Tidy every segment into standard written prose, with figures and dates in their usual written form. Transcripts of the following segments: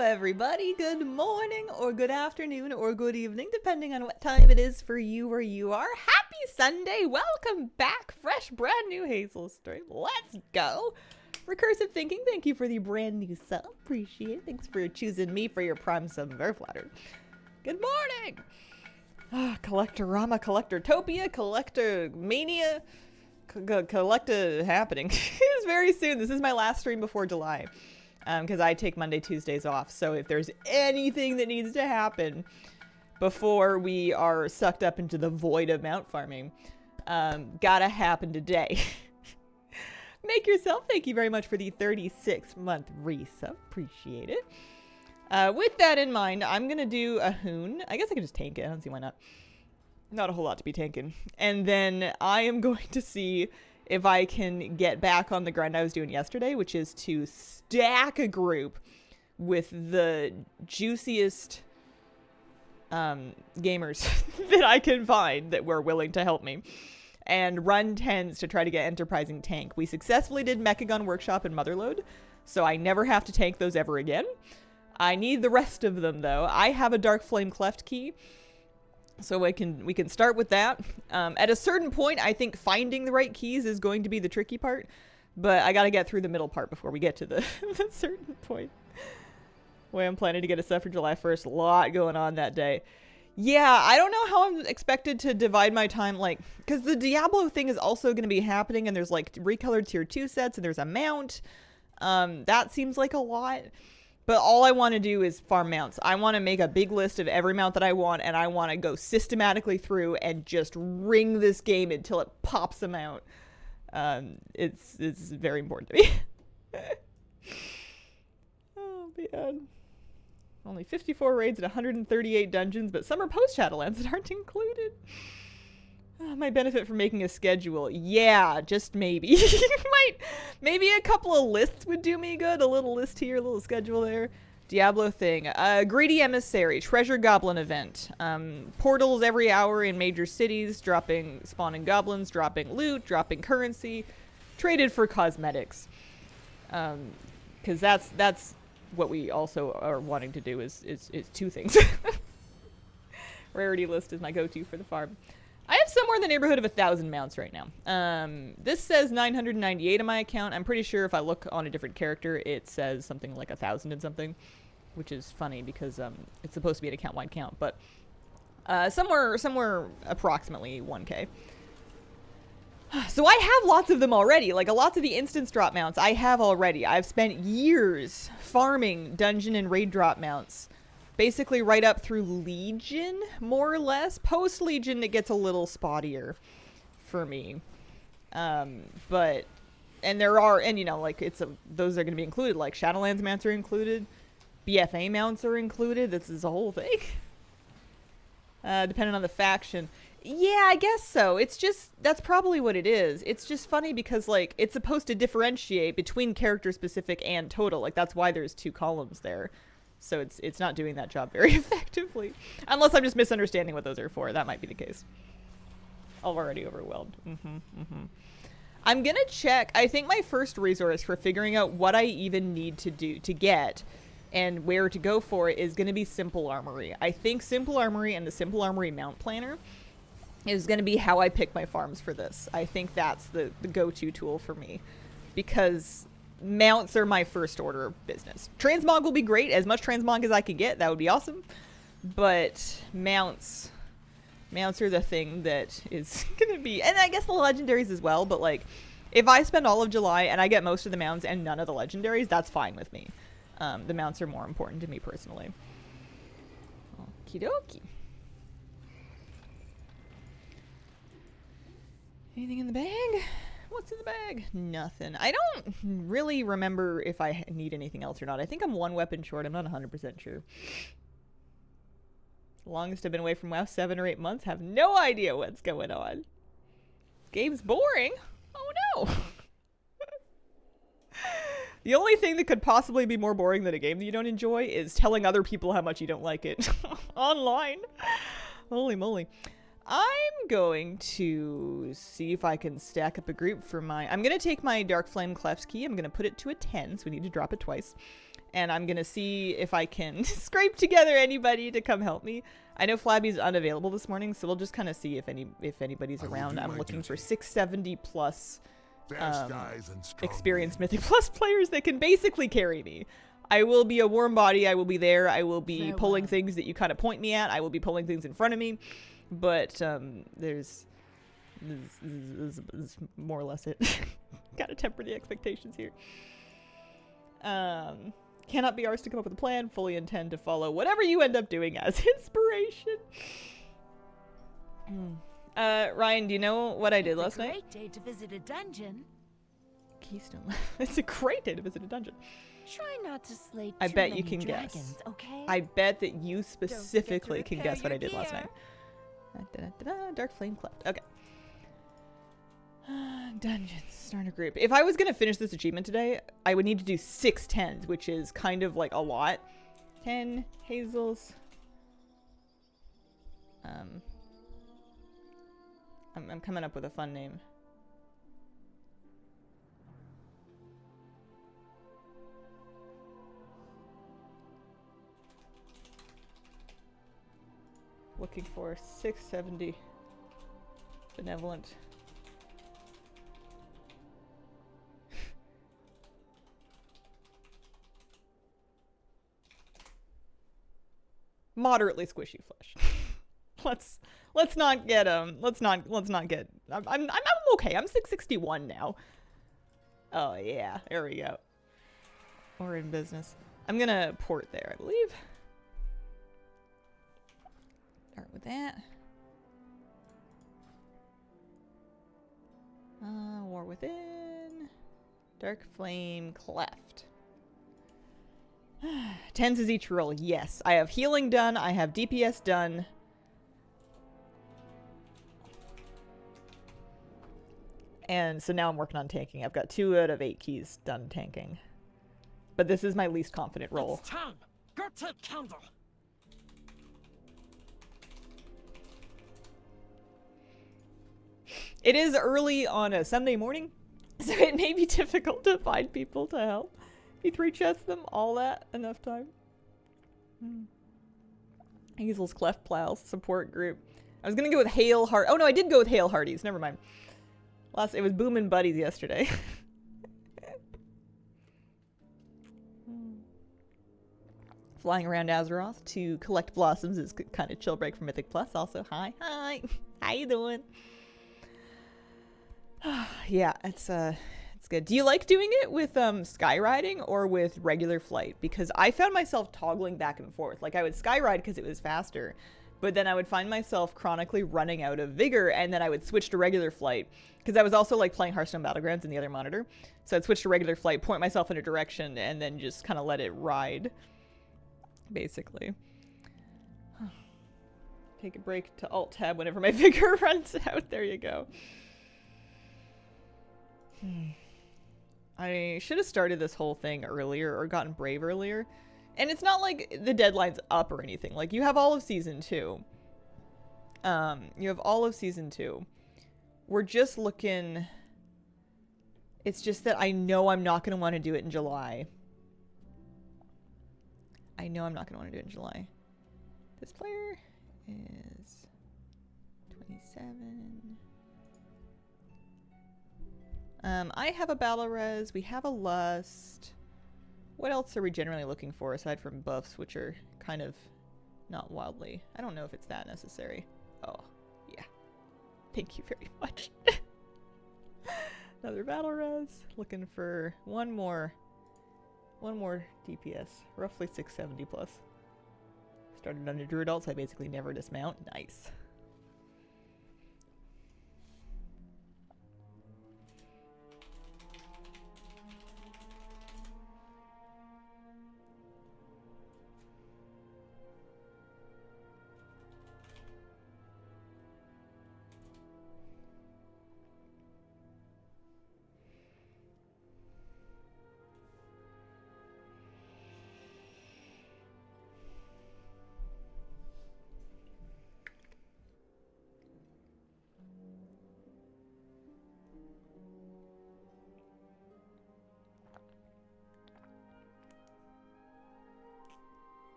everybody. Good morning or good afternoon or good evening, depending on what time it is for you where you are. Happy Sunday. Welcome back. Fresh, brand new Hazel stream. Let's go. Recursive Thinking, thank you for the brand new sub. Appreciate it. Thanks for choosing me for your prime sub. Very flattered. Good morning. Collectorama, Collectortopia, Collectomania, Collecta happening. It's very soon. This is my last stream before July. Because I take Monday, Tuesdays off. So if there's anything that needs to happen before we are sucked up into the void of mount farming, gotta happen today. Make yourself. Thank you very much for the 36-month resub. Appreciate it. With that in mind, I'm going to do a Hoon. I guess I can just tank it. I don't see why not. Not a whole lot to be tanking. And then I am going to see if I can get back on the grind I was doing yesterday, which is to stack a group with the juiciest gamers that I can find that were willing to help me, and run 10s to try to get enterprising tank. We successfully did Mechagun Workshop and Motherload, so I never have to tank those ever again. I need the rest of them, though. I have a Darkflame Cleft key, so we can start with that. At a certain point, I think finding the right keys is going to be the tricky part, but I gotta get through the middle part before we get to the, the certain point. Way I'm planning to get a sub for July 1st. A lot going on that day. Yeah, I don't know how I'm expected to divide my time, like, because the Diablo thing is also going to be happening, and there's, like, recolored tier 2 sets, and there's a mount. That seems like a lot. But all I want to do is farm mounts. I want to make a big list of every mount that I want, and I want to go systematically through and just ring this game until it pops them out. It's very important to me. Oh, man. Only 54 raids and 138 dungeons, but some are post-Shadowlands that aren't included. My benefit from making a schedule. Yeah, just maybe. Maybe a couple of lists would do me good. A little list here, a little schedule there. Diablo thing. Greedy Emissary. Treasure Goblin event. Portals every hour in major cities. Spawning goblins. Dropping loot. Dropping currency. Traded for cosmetics. Because that's what we also are wanting to do is two things. Rarity list is my go-to for the farm. I have somewhere in the neighborhood of 1,000 mounts right now. This says 998 on my account. I'm pretty sure if I look on a different character, it says something like 1,000 and something, which is funny because it's supposed to be an account-wide count, but somewhere approximately 1K. So I have lots of them already. Like, lots of the instance drop mounts I have already. I've spent years farming dungeon and raid drop mounts. Basically right up through Legion, more or less. Post-Legion, it gets a little spottier for me. But, and there are, and you know, like, those are going to be included. Like, Shadowlands mounts are included. BFA mounts are included. This is a whole thing. Depending on the faction. Yeah, I guess so. It's just, that's probably what it is. It's just funny because, like, it's supposed to differentiate between character-specific and total. Like, that's why there's two columns there. So it's not doing that job very effectively. Unless I'm just misunderstanding what those are for. That might be the case. Already overwhelmed. I'm gonna check. I think my first resource for figuring out what I even need to do to get and where to go for it is gonna be Simple Armory. I think Simple Armory and the Simple Armory Mount Planner is gonna be how I pick my farms for this. I think that's the go-to tool for me. Because mounts are my first order of business. Transmog will be great. As much transmog as I can get, that would be awesome. But mounts are the thing that is going to be... And I guess the legendaries as well, but like, if I spend all of July and I get most of the mounts and none of the legendaries, that's fine with me. The mounts are more important to me personally. Okie dokie. Anything in the bag? What's in the bag? Nothing. I don't really remember if I need anything else or not. I think I'm one weapon short. I'm not 100% sure. Longest I've been away from WoW, 7 or 8 months. Have no idea what's going on. Game's boring. Oh no. The only thing that could possibly be more boring than a game that you don't enjoy is telling other people how much you don't like it online. Holy moly. I'm going to see if I can stack up a group for my... I'm going to take my Darkflame Cleft key. I'm going to put it to a 10, so we need to drop it twice. and I'm gonna see if I can scrape together anybody to come help me. I know Flabby's unavailable this morning, so we'll just kind of see if anybody's around. I'm looking for 670 plus experienced Mythic Plus players that can basically carry me. I will be a warm body. I will be there. I will be pulling things that you kind of point me at. I will be pulling things in front of me. But this is more or less it. Gotta temper the expectations here. Cannot be ours to come up with a plan. Fully intend to follow whatever you end up doing as inspiration. Ryan, do you know what I did last night? It's a great day to visit a dungeon. Keystone. It's a great day to visit a dungeon. Try not to slay I too bet many you can dragons, guess. okay? I bet that you specifically can guess what I did gear. last night. Darkflame Cleft. Okay. Dungeons. Start a group. If I was going to finish this achievement today, I would need to do 6 10s, which is kind of like a lot. 10 hazels. I'm coming up with a fun name. Looking for 670 benevolent. Moderately squishy flesh. let's not get let's not get I'm okay. I'm 661 now. Oh yeah, there we go. We're in business. I'm gonna port there, I believe. Start with that. War Within. Darkflame Cleft. 10s is each roll. Yes. I have healing done. I have DPS done. And so now I'm working on tanking. I've got 2 out of 8 keys done tanking. But this is my least confident roll. It's time. Go take candle. It is early on a Sunday morning, so it may be difficult to find people to help. E3 chest them, all that, enough time. Hazel's Cleft Plows, support group. I was gonna go with Hail Heart. Oh no, I did go with Hail Hearties, never mind. It was Boomin' Buddies yesterday. Flying around Azeroth to collect blossoms is kind of chill break from Mythic Plus. Also, hi. How you doing? Yeah, it's good. Do you like doing it with skywriting or with regular flight? Because I found myself toggling back and forth. Like I would skyride because it was faster, but then I would find myself chronically running out of vigor, and then I would switch to regular flight because I was also like playing Hearthstone Battlegrounds in the other monitor. So I'd switch to regular flight, point myself in a direction, and then just kind of let it ride, basically. Take a break to alt tab whenever my vigor runs out. There you go. I should have started this whole thing earlier or gotten brave earlier. And it's not like the deadline's up or anything. Like, you have all of season 2. You have all of season 2. We're just looking... It's just that I know I'm not going to want to do it in July. I know I'm not going to want to do it in July. This player is 27... I have a Battle Res. We have a Lust. What else are we generally looking for aside from buffs, which are kind of not wildly? I don't know if it's that necessary. Oh, yeah. Thank you very much. Another Battle Res. Looking for one more DPS. Roughly 670 plus. Started under Druid Alt, so I basically never dismount. Nice.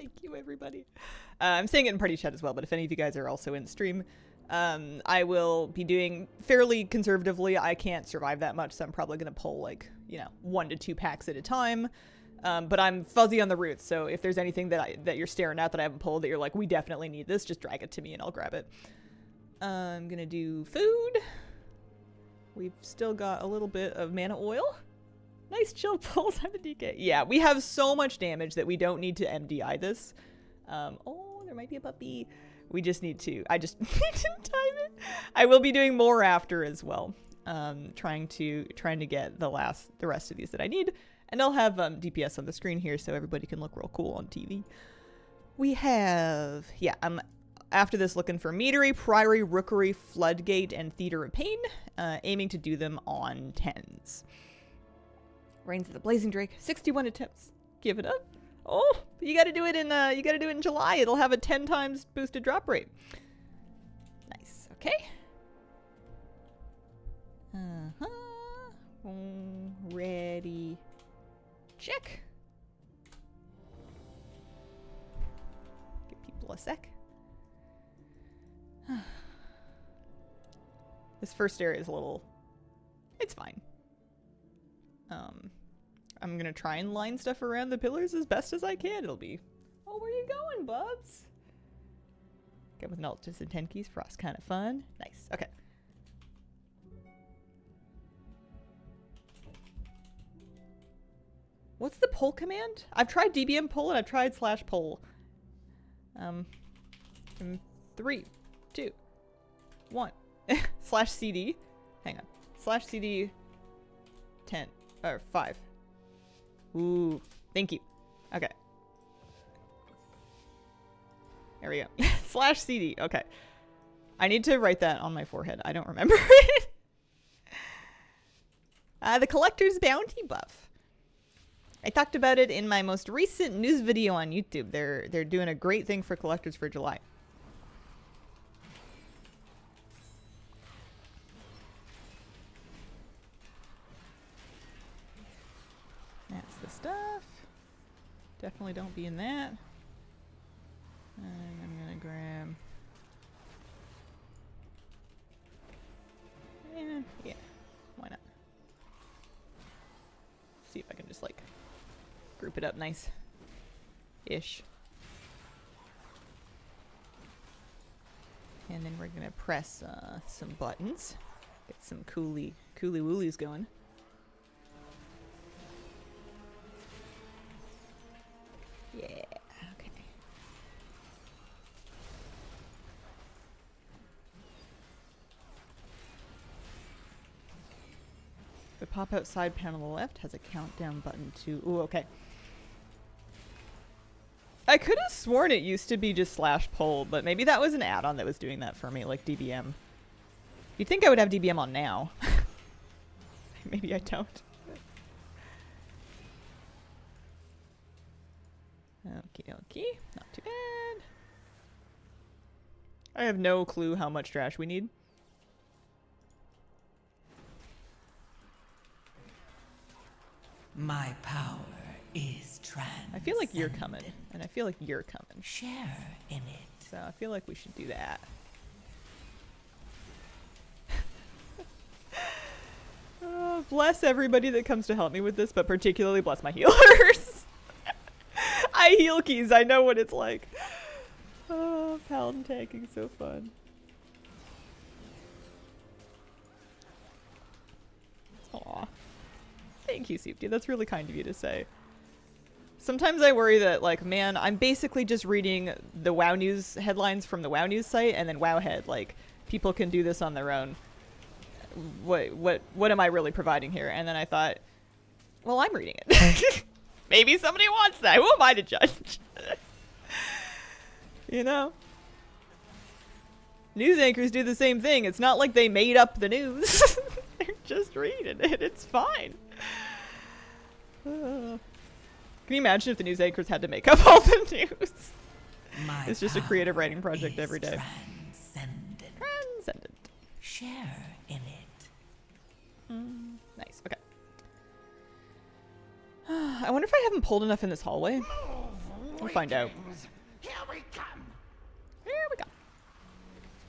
Thank you, everybody. I'm saying it in party chat as well, but if any of you guys are also in stream, I will be doing fairly conservatively. I can't survive that much, so I'm probably going to pull, like, 1 to 2 packs at a time. But I'm fuzzy on the roots, so if there's anything that you're staring at that I haven't pulled that you're like, we definitely need this, just drag it to me and I'll grab it. I'm going to do food. We've still got a little bit of mana oil. Nice chill pulls on the DK. Yeah, we have so much damage that we don't need to MDI this. Oh, there might be a puppy. We just need to. I just need to time it. I will be doing more after as well. Trying to get the rest of these that I need. And I'll have DPS on the screen here so everybody can look real cool on TV. We have, yeah, I'm after this looking for Meadery, Priory, Rookery, Floodgate, and Theater of Pain, aiming to do them on 10s. Reigns of the Blazing Drake, 61 attempts. Give it up. Oh, you got to do it in July. It'll have a 10 times boosted drop rate. Nice. Okay. Ready. Check. Give people a sec. This first area is a little... It's fine. I'm gonna try and line stuff around the pillars as best as I can. It'll be... Oh, where you going, bubs? Get with Nultus and 10 keys. Frost kind of fun. Nice. Okay. What's the pull command? I've tried DBM pull and I've tried slash pull. 3, 2, 1. Slash CD. Hang on. Slash CD 10 or 5. Ooh, thank you. Okay. There we go. Slash CD. Okay. I need to write that on my forehead. I don't remember it. The Collector's Bounty buff. I talked about it in my most recent news video on YouTube. They're doing a great thing for collectors for July. That's the stuff. Definitely don't be in that. And I'm gonna grab... Yeah, why not? See if I can just, like, group it up nice-ish. And then we're gonna press some buttons. Get some cooly woolies going. Yeah, okay. The pop-out side panel on the left has a countdown button too. Ooh, okay. I could have sworn it used to be just slash pull, but maybe that was an add-on that was doing that for me, like DBM. You'd think I would have DBM on now. Maybe I don't. Okay, not too bad. I have no clue how much trash we need. My power is transcendent. I feel like you're coming, and I feel like you're coming. Share in it. So I feel like we should do that. Bless everybody that comes to help me with this, but particularly bless my healers. I heal keys. I know what it's like. Oh, paladin tanking, so fun. Aw. Thank you, Soupty. That's really kind of you to say. Sometimes I worry that, like, man, I'm basically just reading the WoW News headlines from the WoW News site and then Wowhead. Like, people can do this on their own. What am I really providing here? And then I thought, well, I'm reading it. Maybe somebody wants that. Who am I to judge? You know? News anchors do the same thing. It's not like they made up the news. They're just reading it. It's fine. Can you imagine if the news anchors had to make up all the news? It's just a creative writing project every day. Transcendent. Share in it. Nice. Okay. I wonder if I haven't pulled enough in this hallway. We'll find out. Weaklings, here we come. Here we go.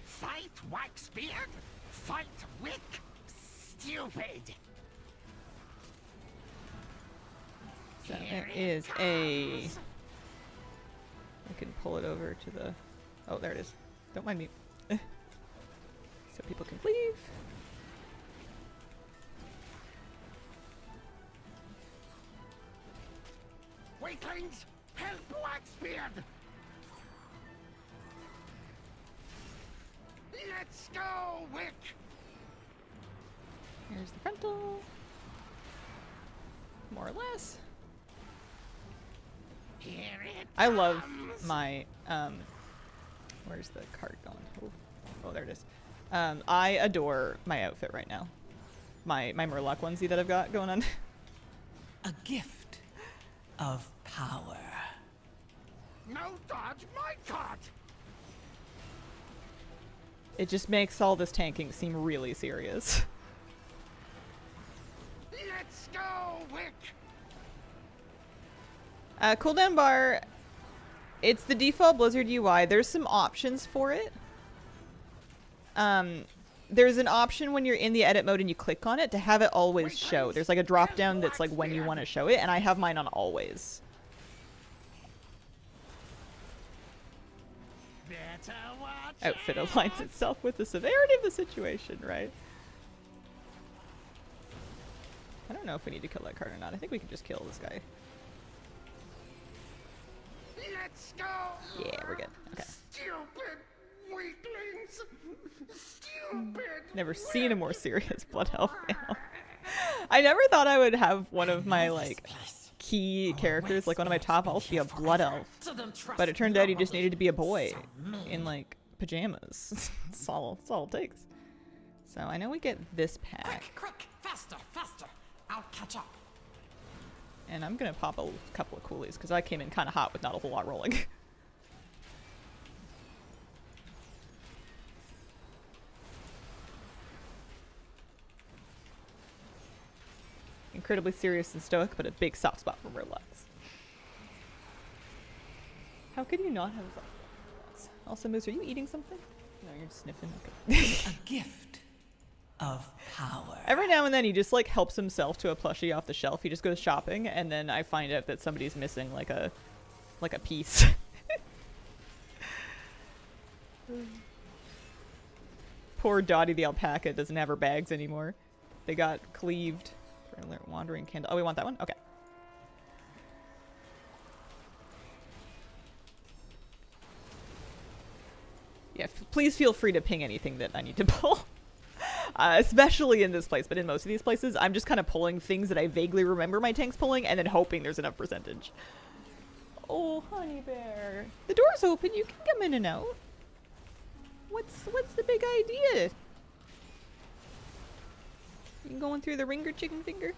Fight Waxbeard. Fight Wick. Stupid. So there is a... I can pull it over to the... Oh, there it is. Don't mind me. So people can leave. Weaklings, help Waxbeard. Let's go, Wick. Here's the frontal. More or less. Here it I love comes. my, where's the card going? Oh, there it is. I adore my outfit right now. My Murloc onesie that I've got going on. A gift of power. No dodge my cart. It just makes all this tanking seem really serious. Let's go, Wick. Cooldown bar, it's the default Blizzard UI. There's some options for it. There's an option when you're in the edit mode and you click on it to have it always show. There's like a drop down that's like when you want to show it, and I have mine on always. Better watch Outfit out. aligns itself with the severity of the situation, right? I don't know if we need to kill that card or not. I think we can just kill this guy. Let's go. Yeah, we're good. Okay. Stupid weaklings. Stupid. Never seen a more serious Blood Elf now. I never thought I would have one of my like key characters, like one of my top elves, be a Blood Elf. But it turned out he just needed to be a boy in like pajamas. That's all it takes. So I know we get this pack, Quick, faster, faster. I'll catch up. and I'm gonna pop a couple of coolies because I came in kind of hot with not a whole lot rolling. Incredibly serious and stoic, but a big soft spot for Roblox. How could you not have a soft spot for Roblox? Also, Moose, are you eating something? No, you're just sniffing. Okay. A gift of power. Every now and then he just like helps himself to a plushie off the shelf. He just goes shopping, and then I find out that somebody's missing like a piece. Poor Dottie the alpaca doesn't have her bags anymore. They got cleaved. Wandering candle. Oh, we want that one? Okay. Yeah, please feel free to ping anything that I need to pull. Especially in this place, but in most of these places, I'm just kind of pulling things that I vaguely remember my tanks pulling and then hoping there's enough percentage. Oh, honey bear. The door's open. You can come in and out. What's the big idea? You going through the ringer, chicken finger?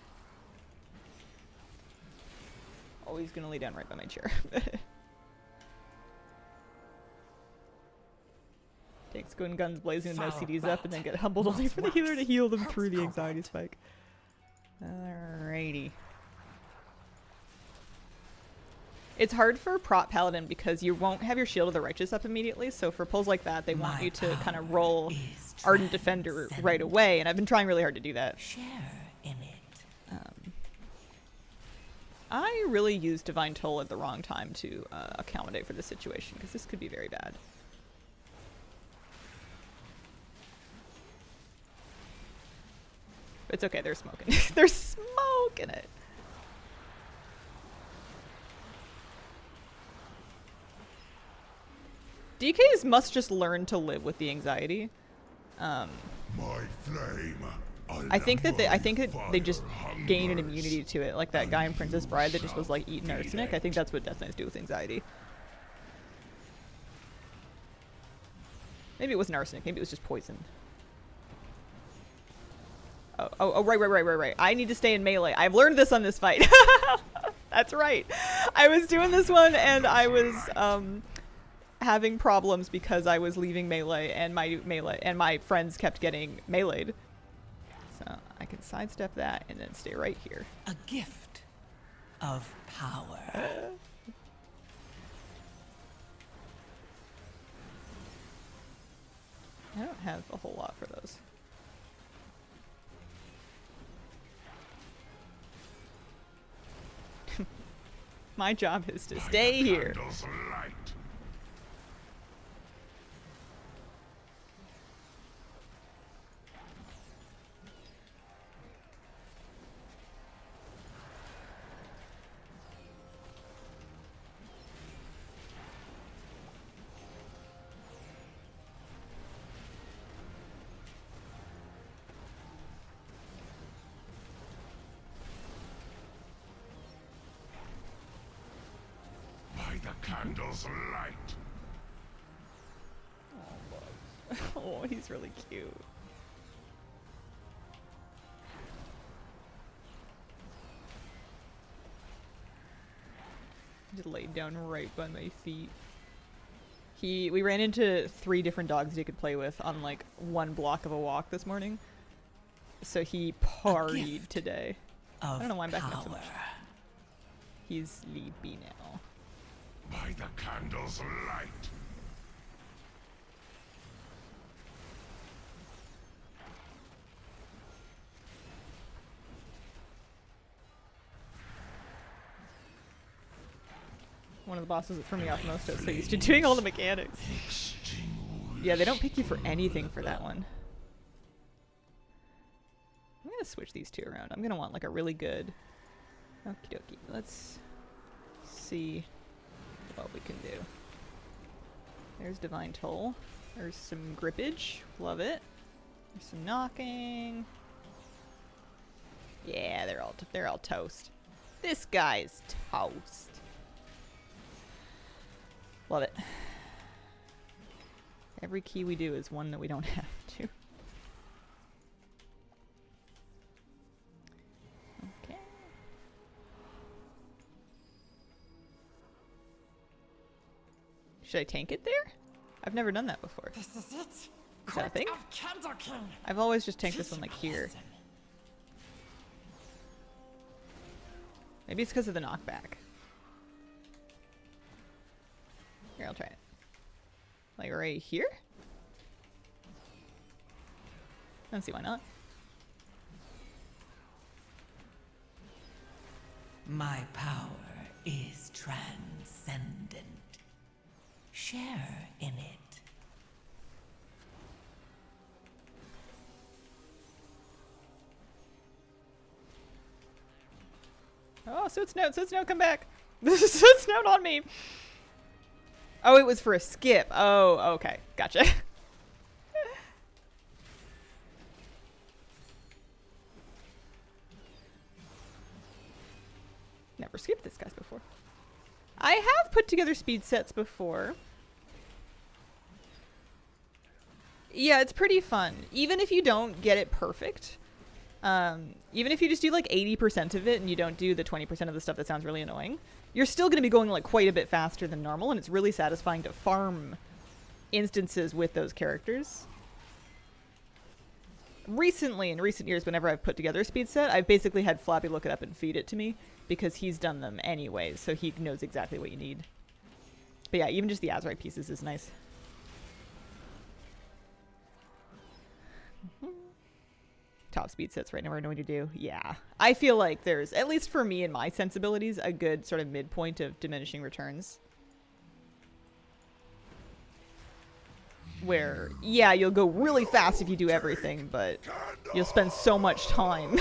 Oh, he's gonna lay down right by my chair. Takes going guns blazing and no CDs up, and then get humbled only for the healer to heal them through the anxiety spike. Alrighty. It's hard for prop paladin because you won't have your shield of the righteous up immediately, so for pulls like that, they want you to kind of roll Ardent Defender right away, and I've been trying really hard to do that. Share in it. I really used Divine Toll at the wrong time to accommodate for this situation, because this could be very bad. It's okay, they're smoking. They're smoking it. DKs must just learn to live with the anxiety. My flame. I think that they just gain an immunity to it, like that guy in Princess Bride that just was like eating arsenic. I think that's what Death Knights do with anxiety. Maybe it wasn't arsenic. Maybe it was just poison. Oh, right. I need to stay in melee. I've learned this on this fight. That's right. I was doing this one and I was having problems because I was leaving melee and my friends kept getting meleeed. So I can sidestep that and then stay right here. A gift of power. I don't have a whole lot for those. My job is to stay here. Candle's light. By the candle's light. Oh, he's really cute. Just laid down right by my feet. We ran into 3 different dogs he could play with on like 1 block of a walk this morning. So he partied today. I don't know why I'm backing up so much. He's sleepy now. By the candle's light. One of the bosses that threw me off most is so used to doing all the mechanics. Yeah, they don't pick you for anything for that one. I'm gonna switch these 2 around. I'm gonna want like a really good... Okie dokie. Let's see what we can do. There's Divine Toll. There's some grippage. Love it. There's some knocking. Yeah, they're all toast. This guy's toast. Love it. Every key we do is one that we don't have to. Okay. Should I tank it there? I've never done that before. This is it. Is that a thing? Of Candle King. I've always just tanked this one like here. Maybe it's because of the knockback. Here, I'll try it. Like right here? I don't see why not. My power is transcendent. Share in it. Oh, Soot Snout, come back. This is Soot Snout on me. Oh, it was for a skip. Oh, okay. Gotcha. Never skipped this guy's before. I have put together speed sets before. Yeah, it's pretty fun. Even if you don't get it perfect. Even if you just do like 80% of it and you don't do the 20% of the stuff that sounds really annoying, you're still going to be going like quite a bit faster than normal, and it's really satisfying to farm instances with those characters. Recently, in recent years, whenever I've put together a speed set, I've basically had Flappy look it up and feed it to me because he's done them anyways, so he knows exactly what you need. But yeah, even just the Azurite pieces is nice. Top speed sets right now are annoying to do. Yeah. I feel like there's, at least for me and my sensibilities, a good sort of midpoint of diminishing returns. Where, yeah, you'll go really fast if you do everything, but you'll spend so much time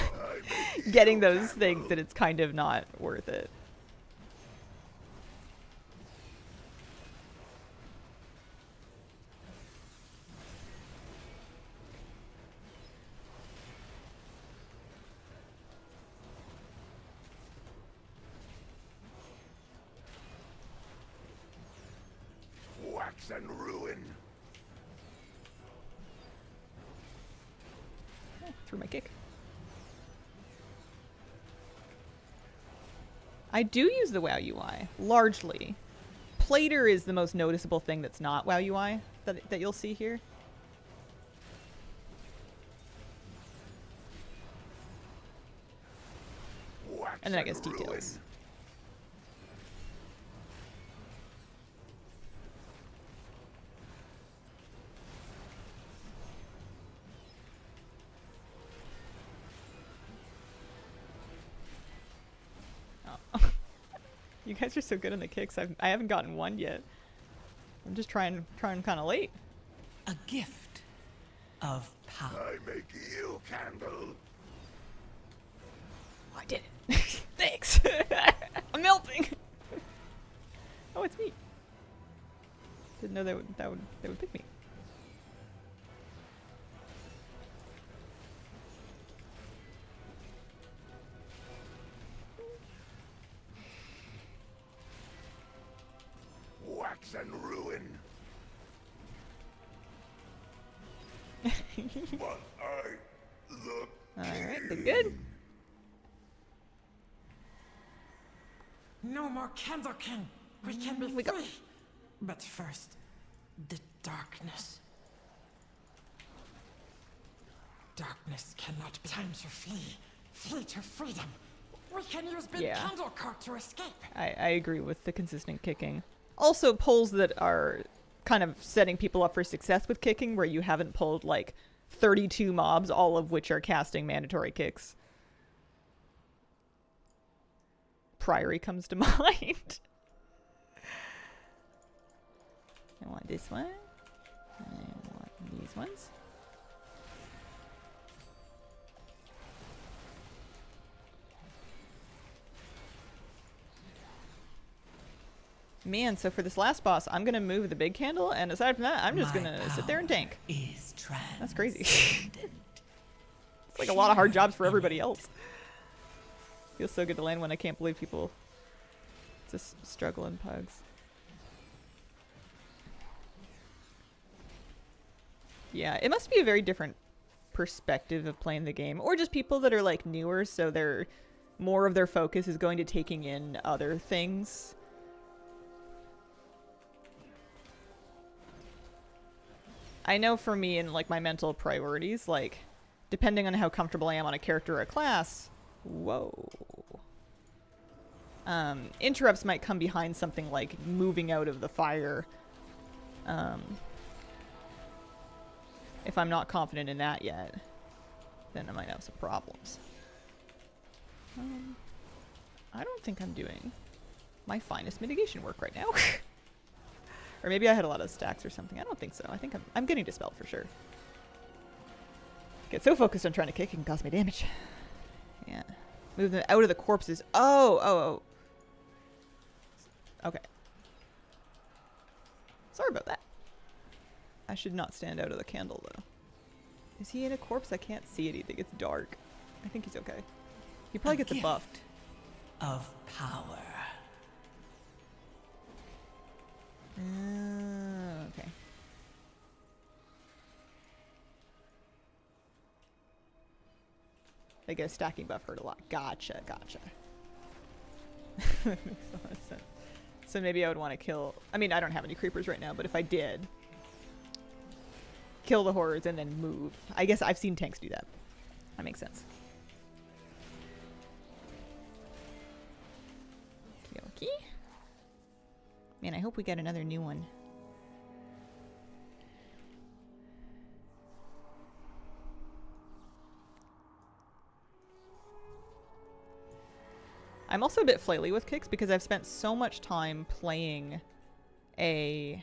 getting those things that it's kind of not worth it. Wax and ruin. Through my kick. I do use the WoW UI, largely. Plater is the most noticeable thing that's not WoW UI that you'll see here. Wax And then I guess ruin. details. You guys are so good on the kicks. I haven't gotten one yet. I'm just trying kind of late. A gift of power. I make you candle. Oh, I did it. Thanks. I'm melting. Oh, it's me. Didn't know they would pick me. Wax and ruin. But I look. Alright, they're good. No more Candle King. We can be We go. free. But first, the darkness. Darkness cannot be time to flee. Flee to freedom. We can use Big Yeah. Candle Cart to escape. I agree with the consistent kicking. Also, pulls that are kind of setting people up for success with kicking, where you haven't pulled like 32 mobs, all of which are casting mandatory kicks. Priory comes to mind. I want this one. I want these ones. Man, so for this last boss, I'm gonna move the big candle, and aside from that, I'm just My gonna sit there and tank. power Is That's crazy. transcendent. It's like a lot of hard jobs for everybody else. Feels so good to land one. I can't believe people just struggle in pugs. Yeah, it must be a very different perspective of playing the game, or just people that are like newer, so they're more of their focus is going to taking in other things. I know for me and like my mental priorities, like depending on how comfortable I am on a character or a class, whoa. Interrupts might come behind something like moving out of the fire. If I'm not confident in that yet, then I might have some problems. I don't think I'm doing my finest mitigation work right now. Or maybe I had a lot of stacks or something. I don't think so. I think I'm getting dispelled for sure. Get so focused on trying to kick, it can cause me damage. Yeah. Move them out of the corpses. Oh. Okay. Sorry about that. I should not stand out of the candle, though. Is he in a corpse? I can't see anything. It's dark. I think he's okay. He probably gets gift buffed. Of power. Okay. I guess stacking buff hurt a lot. Gotcha. Makes a lot of sense. So maybe I would want to kill... I mean, I don't have any creepers right now, but if I did... kill the horrors and then move. I guess I've seen tanks do that. That makes sense. Okay. Man, I hope we get another new one. I'm also a bit flaily with kicks because I've spent so much time playing a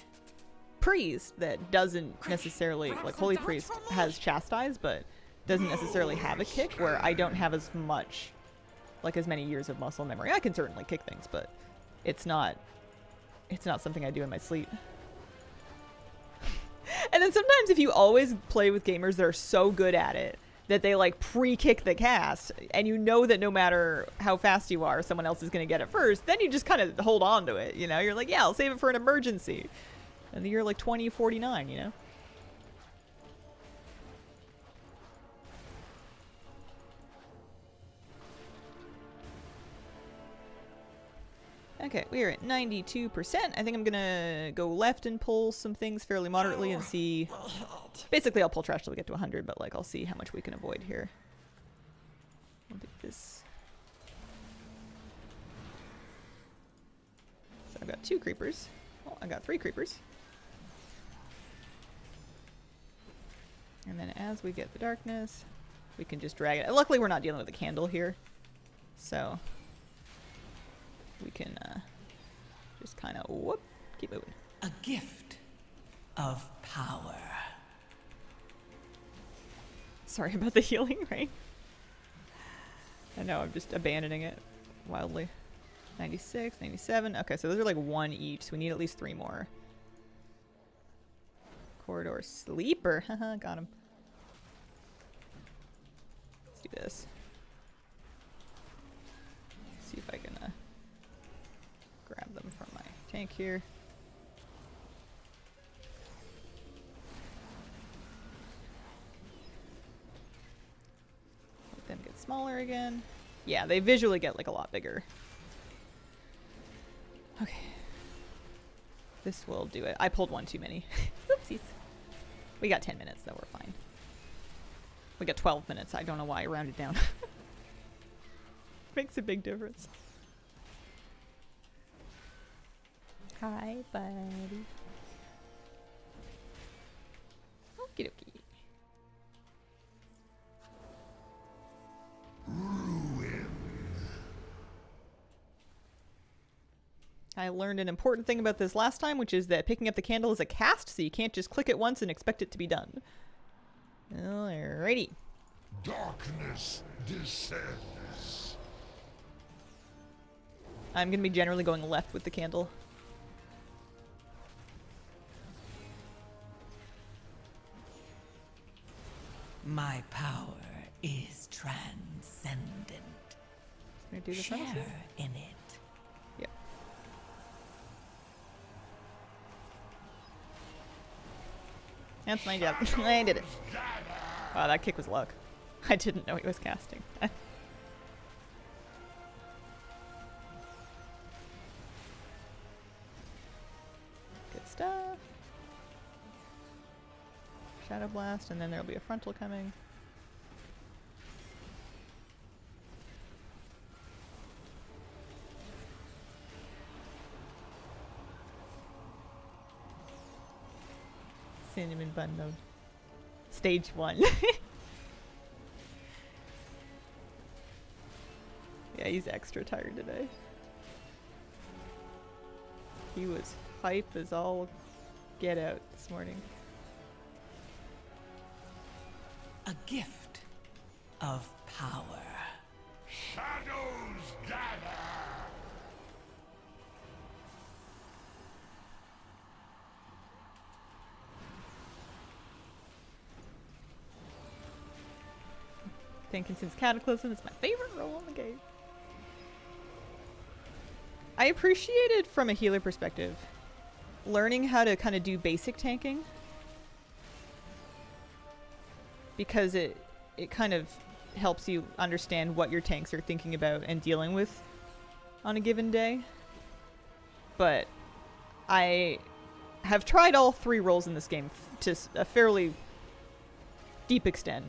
priest that doesn't necessarily, like Holy Priest has chastise, but doesn't necessarily have a kick, where I don't have as much, like as many years of muscle memory. I can certainly kick things, but it's not something I do in my sleep. And then sometimes if you always play with gamers that are so good at it that they like pre-kick the cast, and you know that no matter how fast you are, someone else is going to get it first, then you just kind of hold on to it, you know? You're like, yeah, I'll save it for an emergency. And the year like 2049, you know? Okay, we are at 92%. I think I'm gonna go left and pull some things fairly moderately and see... Basically, I'll pull trash till we get to 100, but like I'll see how much we can avoid here. I'll do this. So I've got 2 creepers. Oh, I got 3 creepers. And then as we get the darkness, we can just drag it. Luckily, we're not dealing with a candle here. So... we can just kind of whoop, keep moving. A gift of power. Sorry about the healing, right? I know, I'm just abandoning it wildly. 96, 97. Okay, so those are like 1 each, so we need at least 3 more. Corridor sleeper. Haha, got him. Let's do this. See if I can grab them from my tank here. Let them get smaller again. Yeah, they visually get like a lot bigger. Okay. This will do it. I pulled one too many. Oopsies. We got 10 minutes, though. We're fine. We got 12 minutes. I don't know why I rounded down. Makes a big difference. Hi, buddy. Okie dokie. I learned an important thing about this last time, which is that picking up the candle is a cast, so you can't just click it once and expect it to be done. Alrighty. Darkness descends. I'm going to be generally going left with the candle. My power is transcendent. Gonna do the Share front too? in it. Yep. That's my job. I did it. Wow, that kick was luck. I didn't know he was casting. Good stuff. Shadow Blast, and then there'll be a frontal coming. Cinnamon bun mode. Stage 1. Yeah, he's extra tired today. He was hype as all get out this morning. A gift of power. Shadows gather. Tankinson's Cataclysm is my favorite role in the game. I appreciated, from a healer perspective, learning how to kind of do basic tanking. Because it kind of helps you understand what your tanks are thinking about and dealing with on a given day. But I have tried all 3 roles in this game to a fairly deep extent.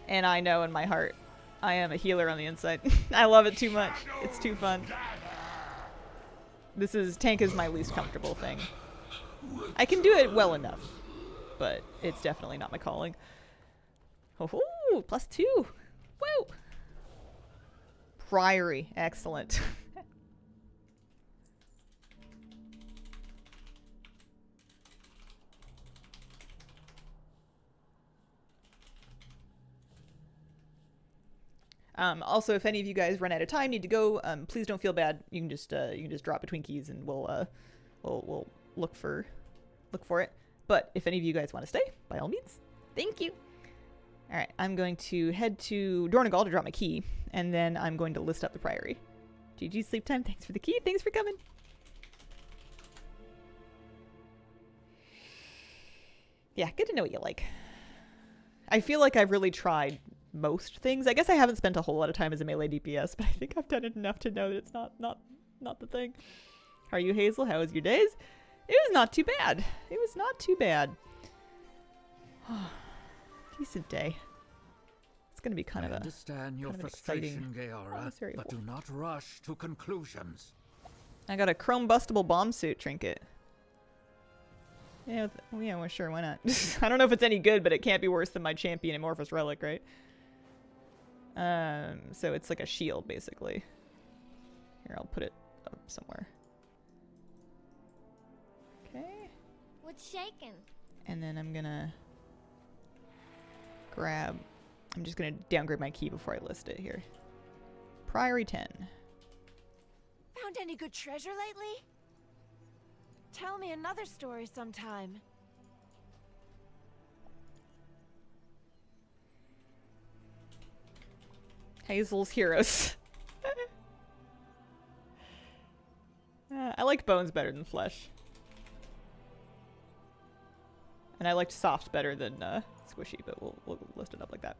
And I know in my heart, I am a healer on the inside. I love it too much. It's too fun. Tank is my least comfortable thing. I can do it well enough, but it's definitely not my calling. Oh, +2. Woo! Priory, excellent. Also, if any of you guys run out of time, need to go, please don't feel bad. You can just drop between keys, and we'll look for it. But if any of you guys want to stay, by all means, thank you. All right, I'm going to head to Dornagal to drop my key, and then I'm going to list up the Priory. GG sleep time. Thanks for the key. Thanks for coming. Yeah, good to know what you like. I feel like I've really tried most things. I guess I haven't spent a whole lot of time as a melee DPS, but I think I've done it enough to know that it's not the thing. How are you, Hazel? How was your days? It was not too bad. It was not too bad. Decent day. It's going to be kind of a understand your kind of an frustration, exciting Gaora, commissary but do not rush to conclusions. I got a chrome bustable bomb suit trinket. Yeah, well, sure, why not? I don't know if it's any good, but it can't be worse than my champion Amorphous Relic, right? So it's like a shield, basically. Here, I'll put it up somewhere. Okay. What's shaking? And then I'm gonna grab... I'm just gonna downgrade my key before I list it here. Priory 10. Found any good treasure lately? Tell me another story sometime. Hazel's Heroes. I like bones better than flesh. And I liked soft better than squishy, but we'll list it up like that.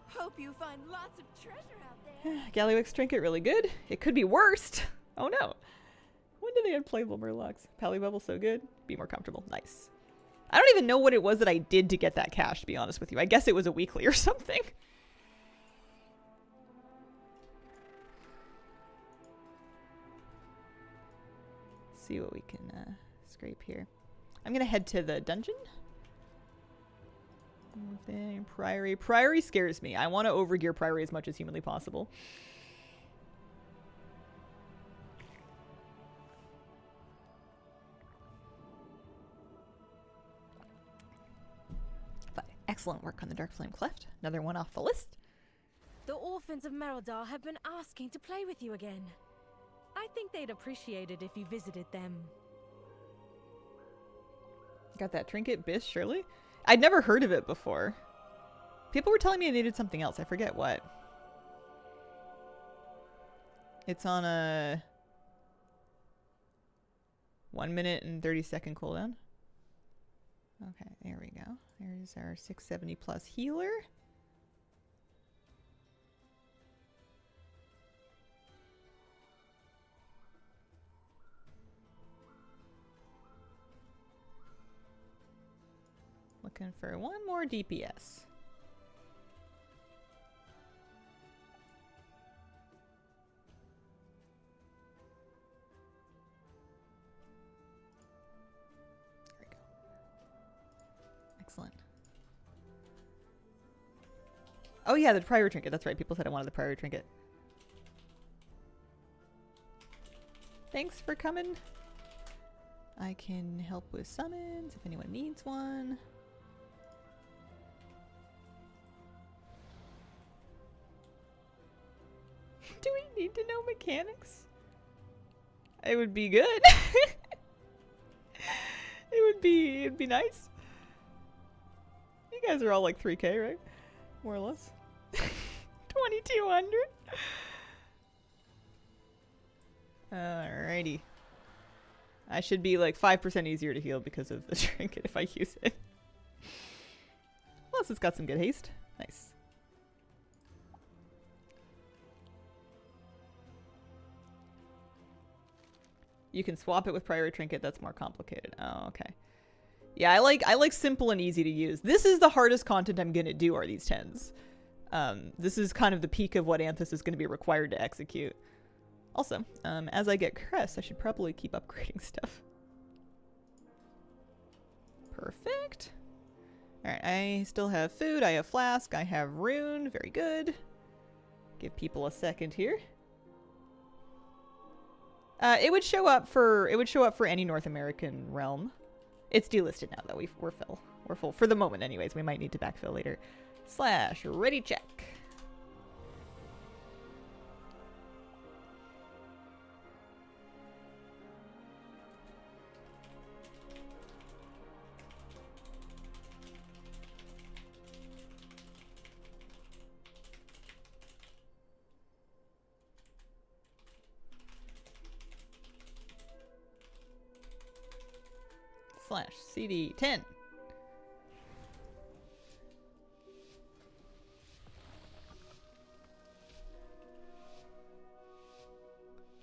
Hope you find lots of treasure out there. Gallywix trinket, really good. It could be worst. Oh no. When do they unplayable murlocs? Pally bubble, so good. Be more comfortable. Nice. I don't even know what it was that I did to get that cash, to be honest with you. I guess it was a weekly or something. See what we can scrape here. I'm gonna head to the dungeon. Priory. Priory scares me. I want to overgear Priory as much as humanly possible. But excellent work on the Darkflame Cleft. Another one off the list. The orphans of Merodar have been asking to play with you again. I think they'd appreciate it if you visited them. Got that trinket, Bish, surely? I'd never heard of it before. People were telling me I needed something else. I forget what. It's on a 1 minute and 30-second cooldown. Okay, there we go. There's our 670 plus healer. Looking for one more DPS. There we go. Excellent. Oh yeah, the Priory trinket. That's right. People said I wanted the Priory trinket. Thanks for coming. I can help with summons if anyone needs one. Do we need to know mechanics? It would be good. It'd be nice. You guys are all like 3K, right? More or less. 2200. Alrighty. I should be like 5% easier to heal because of the trinket if I use it. Plus it's got some good haste. Nice. You can swap it with Priory trinket. That's more complicated. Oh, okay. Yeah, I like simple and easy to use. This is the hardest content I'm gonna do, are these 10s. This is kind of the peak of what Anthus is gonna be required to execute. Also, as I get Crest, I should probably keep upgrading stuff. Perfect. Alright, I still have food, I have flask, I have rune. Very good. Give people a second here. It would show up for any North American realm. It's delisted now though. We're full. We're full for the moment anyways. We might need to backfill later. / ready check. / CD 10.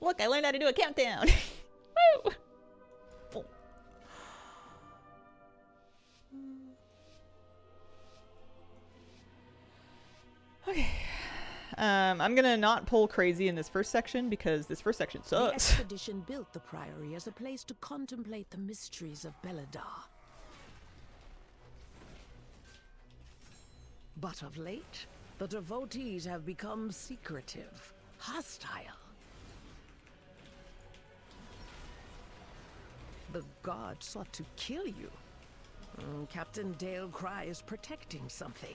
Look, I learned how to do a countdown. Woo! Boom. Okay. I'm gonna not pull crazy in this first section because this first section The sucks. expedition built the Priory as a place to contemplate the mysteries of Beledar. But of late, the devotees have become secretive, hostile. The god sought to kill you. Captain Dale Cry is protecting something.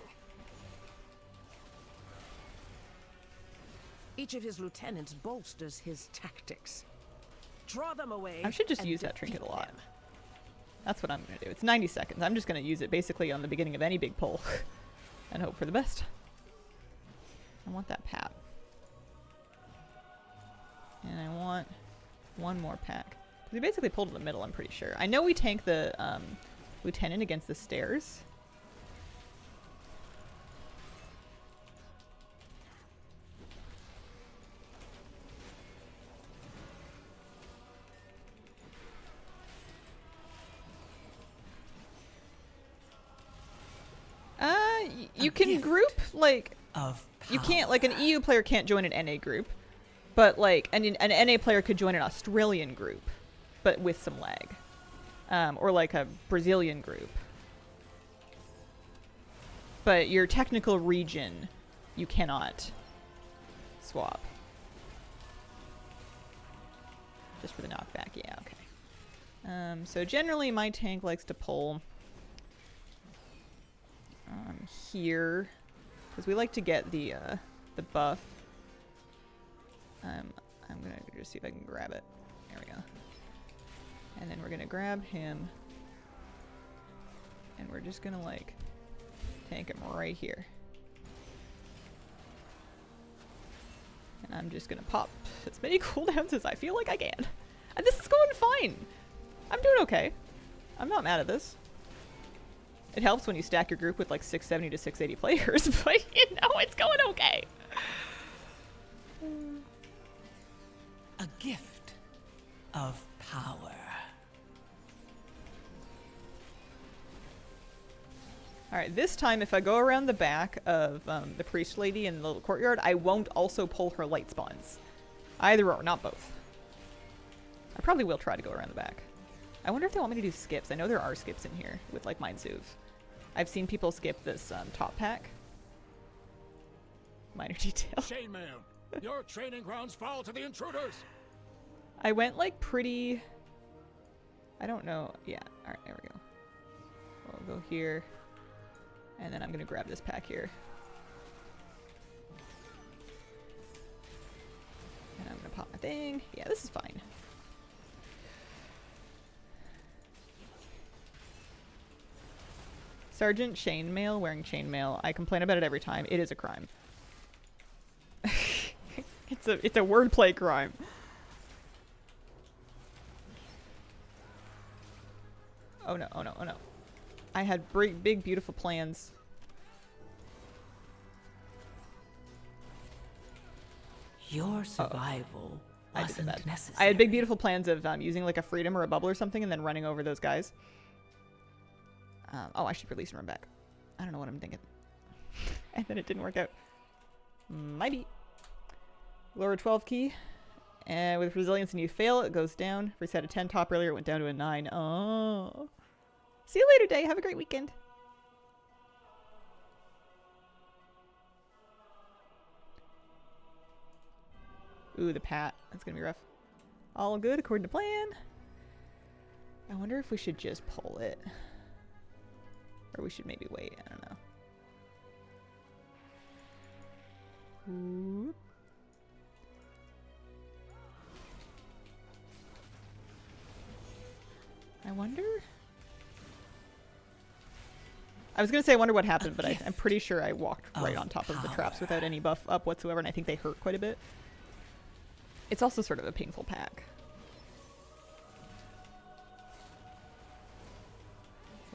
Each of his lieutenants bolsters his tactics. Draw them away. I should just and use that trinket a defeat lot. them. That's what I'm going to do. It's 90 seconds. I'm just going to use it basically on the beginning of any big pull and hope for the best. I want that pat. And I want one more pack. We basically pulled in the middle, I'm pretty sure. I know we tank the lieutenant against the stairs. You can group, like, you can't, like, an EU player can't join an NA group, but, like, an NA player could join an Australian group, but with some lag. Or, like, a Brazilian group. But your technical region, you cannot swap. Just for the knockback, yeah, okay. So generally my tank likes to pull here, because we like to get the buff. I'm gonna just see if I can grab it. There we go. And then we're gonna grab him, and we're just gonna like tank him right here. And I'm just gonna pop as many cooldowns as I feel like I can. And this is going fine. I'm doing okay. I'm not mad at this. It helps when you stack your group with like 670 to 680 players, but you know, it's going okay. A gift of power. Alright, this time if I go around the back of the priest lady in the little courtyard, I won't also pull her light spawns. Either or, not both. I probably will try to go around the back. I wonder if they want me to do skips. I know there are skips in here with like Mind Soothe. I've seen people skip this top pack. Minor detail. Chainmail, your training grounds fall to the intruders. I went like pretty... I don't know. Yeah, alright, there we go. We'll go here. And then I'm going to grab this pack here. And I'm going to pop my thing. Yeah, this is fine. Sergeant Chainmail wearing chainmail. I complain about it every time. It is a crime. It's a wordplay crime. Oh no, oh no, oh no. I had big beautiful plans. Your survival wasn't necessary. I had big beautiful plans of using like a freedom or a bubble or something and then running over those guys. Oh, I should release and run back. I don't know what I'm thinking. And then it didn't work out. Maybe. Lower 12 key. And with resilience and you fail, it goes down. If we set a 10 top earlier, it went down to a 9. Oh. See you later, Day. Have a great weekend. Ooh, the pat. That's going to be rough. All good according to plan. I wonder if we should just pull it. Or we should maybe wait. I don't know. Ooh. I wonder... I was going to say I wonder what happened, but I'm pretty sure I walked right on top of the traps without any buff up whatsoever, and I think they hurt quite a bit. It's also sort of a painful pack.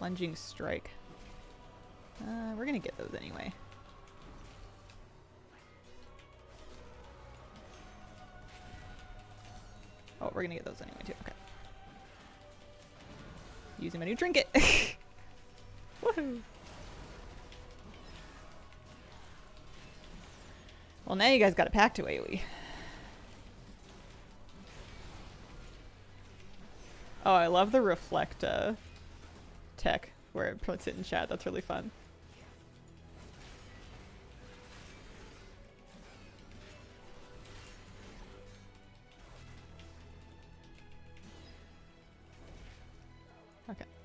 Lunging strike. We're going to get those anyway. Oh, we're going to get those anyway too. Okay. Using my new trinket. Woohoo! Well, now you guys got a pack to AoE. Oh, I love the reflect tech where it puts it in chat. That's really fun.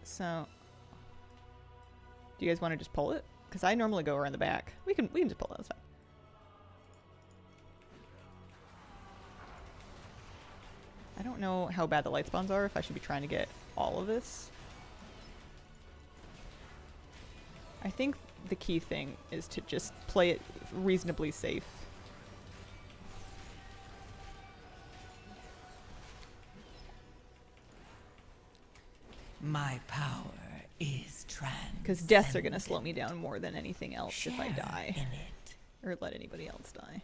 So, do you guys want to just pull it? Because I normally go around the back. We can just pull it. That's fine. I don't know how bad the light spawns are. If I should be trying to get all of this. I think the key thing is to just play it reasonably safe. My power is transcendent. Because deaths are going to slow me down more than anything else if I die. In it. Or let anybody else die.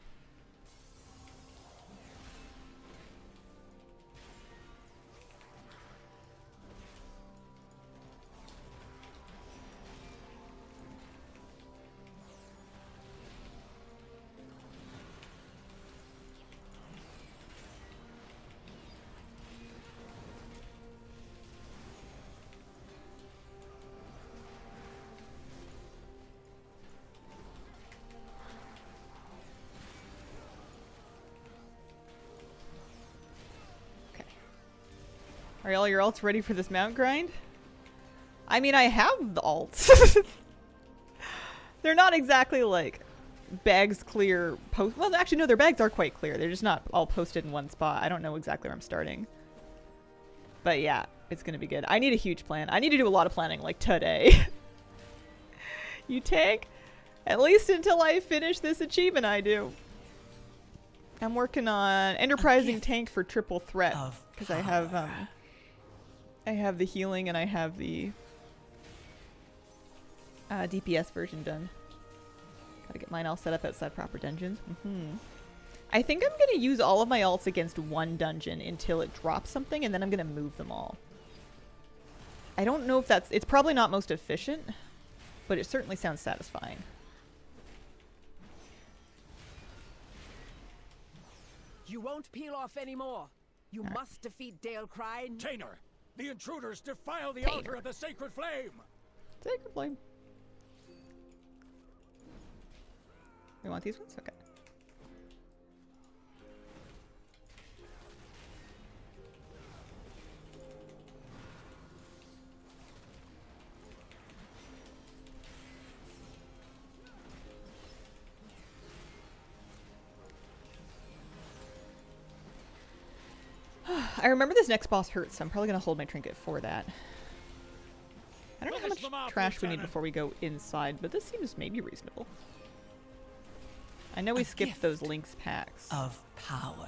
Are all your alts ready for this mount grind? I mean, I have the alts. They're not exactly like bags clear post. Well, actually, no, their bags are quite clear. They're just not all posted in one spot. I don't know exactly where I'm starting. But yeah, it's going to be good. I need a huge plan. I need to do a lot of planning like today. You tank? At least until I finish this achievement I do. I'm working on enterprising tank for triple threat because I have the healing and I have the DPS version done. Gotta get mine all set up outside proper dungeons. I think I'm gonna use all of my alts against one dungeon until it drops something, and then I'm gonna move them all. I don't know if it's probably not most efficient, but it certainly sounds satisfying. You won't peel off anymore. You must defeat Darkflame. Tainer, the intruders defile the Tainer. altar of the sacred flame. Sacred flame. We want these ones? Okay. I remember this next boss hurts, so I'm probably going to hold my trinket for that. I don't know how much trash we need before we go inside, but this seems maybe reasonable. I know we skipped those Lynx packs. Of power.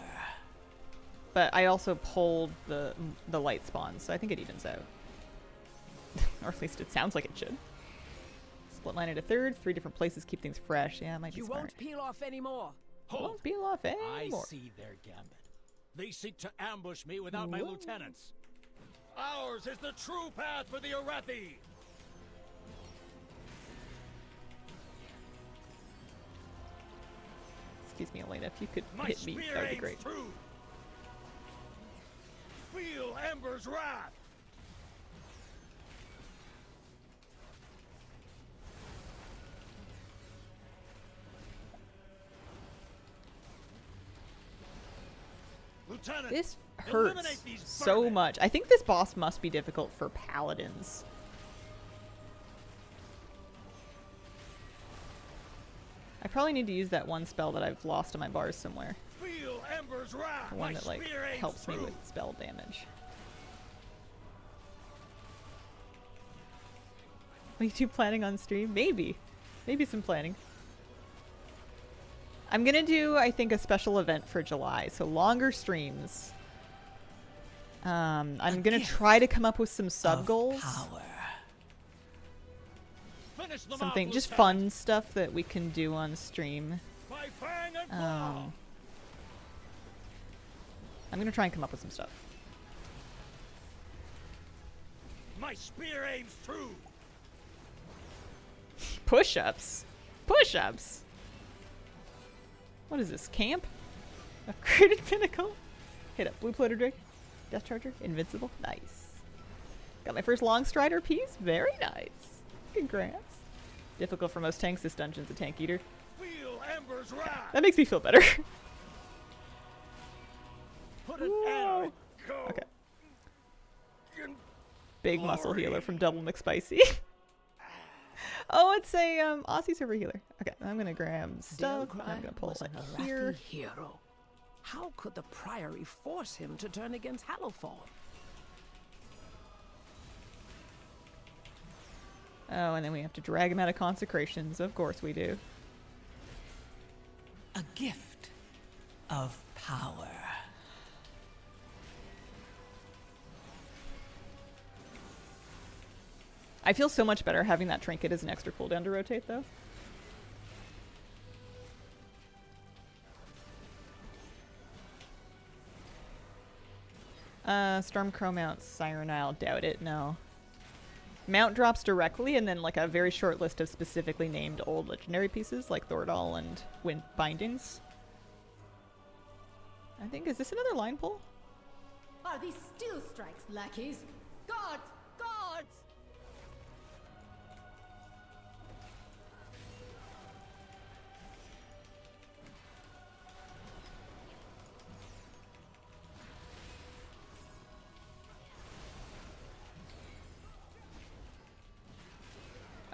But I also pulled the light spawns, so I think it evens out. Or at least it sounds like it should. Split line into thirds, 3 different places, keep things fresh. Yeah, it might be You smart. won't peel off anymore. Won't peel off anymore. I see their gambit. They seek to ambush me without my lieutenants. Ours is the true path for the Arathi. Excuse me, Elena, if you could My hit me, spear that would be aims great. true. Feel Ember's wrath. Lieutenant, This eliminate hurts these so vermin. much. I think this boss must be difficult for paladins. I probably need to use that one spell that I've lost on my bars somewhere. Feel Ember's wrath. The one My that like spear aims helps me true. with spell damage. Are you planning on stream? Maybe. Maybe some planning. I'm gonna do, I think, a special event for July, so longer streams. I'm gonna try to come up with some sub goals. Power. Finish them Something off, just Lieutenant. fun stuff that we can do on stream. By fang and claw. I'm gonna try and come up with some stuff. My spear aims true. Push-ups? Push-ups? What is this, camp? Upgraded pinnacle? Hit up, blue plated drake. Death charger, invincible, nice. Got my first long strider piece, very nice. Congrats. Difficult for most tanks, this dungeon's a tank eater. Feel Ember's wrath. That makes me feel better. Put an arrow. Go. Okay. Big muscle glory. healer from Double McSpicy. Oh, it's a Aussie server healer. Okay, I'm gonna grab stuff. Dalcry I'm gonna pull was it an here. Arathi hero. How could the Priory force him to turn against Hallowfall? Oh, and then we have to drag him out of consecrations. Of course we do. A gift of power. I feel so much better having that trinket as an extra cooldown to rotate, though. Stormcrow mount, Siren Isle. Doubt it, no. Mount drops directly, and then like a very short list of specifically named old legendary pieces, like Thordal and Wind Bindings. I think, is this another line pull? Are these still strikes, lackeys? Guards! Guards!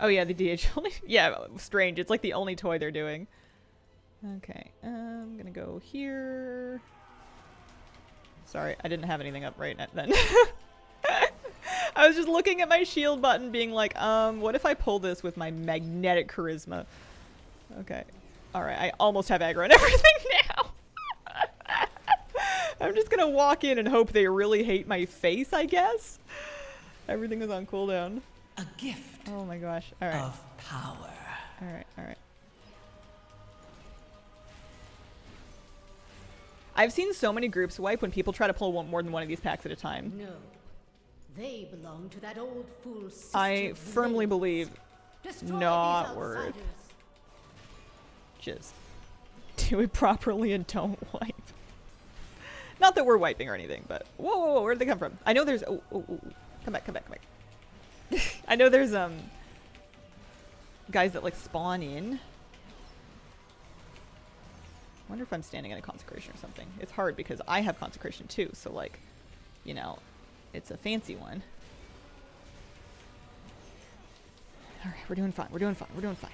Oh yeah, the DH only. Yeah, strange. It's like the only toy they're doing. Okay, I'm gonna go here. Sorry, I didn't have anything up right then. I was just looking at my shield button being like, what if I pull this with my magnetic charisma? Okay. Alright, I almost have aggro and everything now. I'm just gonna walk in and hope they really hate my face, I guess. Everything is on cooldown. A gift Oh my gosh. Alright. of power. Alright, alright. I've seen so many groups wipe when people try to pull more than one of these packs at a time. No. They belong to that old fool sister I firmly Blaze. believe Destroy not these worth. outsiders. Just do it properly and don't wipe. Not that we're wiping or anything, but whoa, whoa, whoa, where'd they come from? I know there's come back, come back, come back. I know there's guys that like spawn in. Wonder if I'm standing in a consecration or something. It's hard because I have consecration too, so like, you know, it's a fancy one. All right, we're doing fine. We're doing fine. We're doing fine.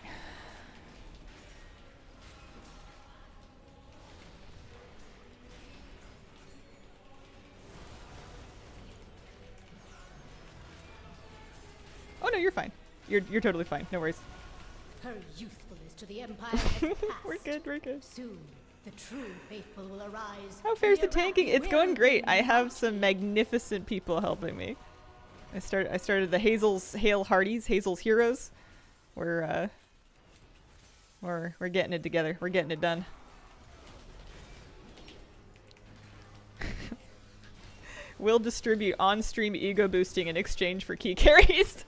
Oh no, you're fine. You're totally fine. No worries. Her youthfulness to the Empire has passed. We're good. We're good. Soon, the true faithful will arise. How fair's the and tanking? Iraqi It's going will great. be I have mighty. some magnificent people helping me. I started the Hazel's Hale Hardies, Hazel's Heroes. We're getting it together. We're getting it done. We'll distribute on-stream ego boosting in exchange for key carries.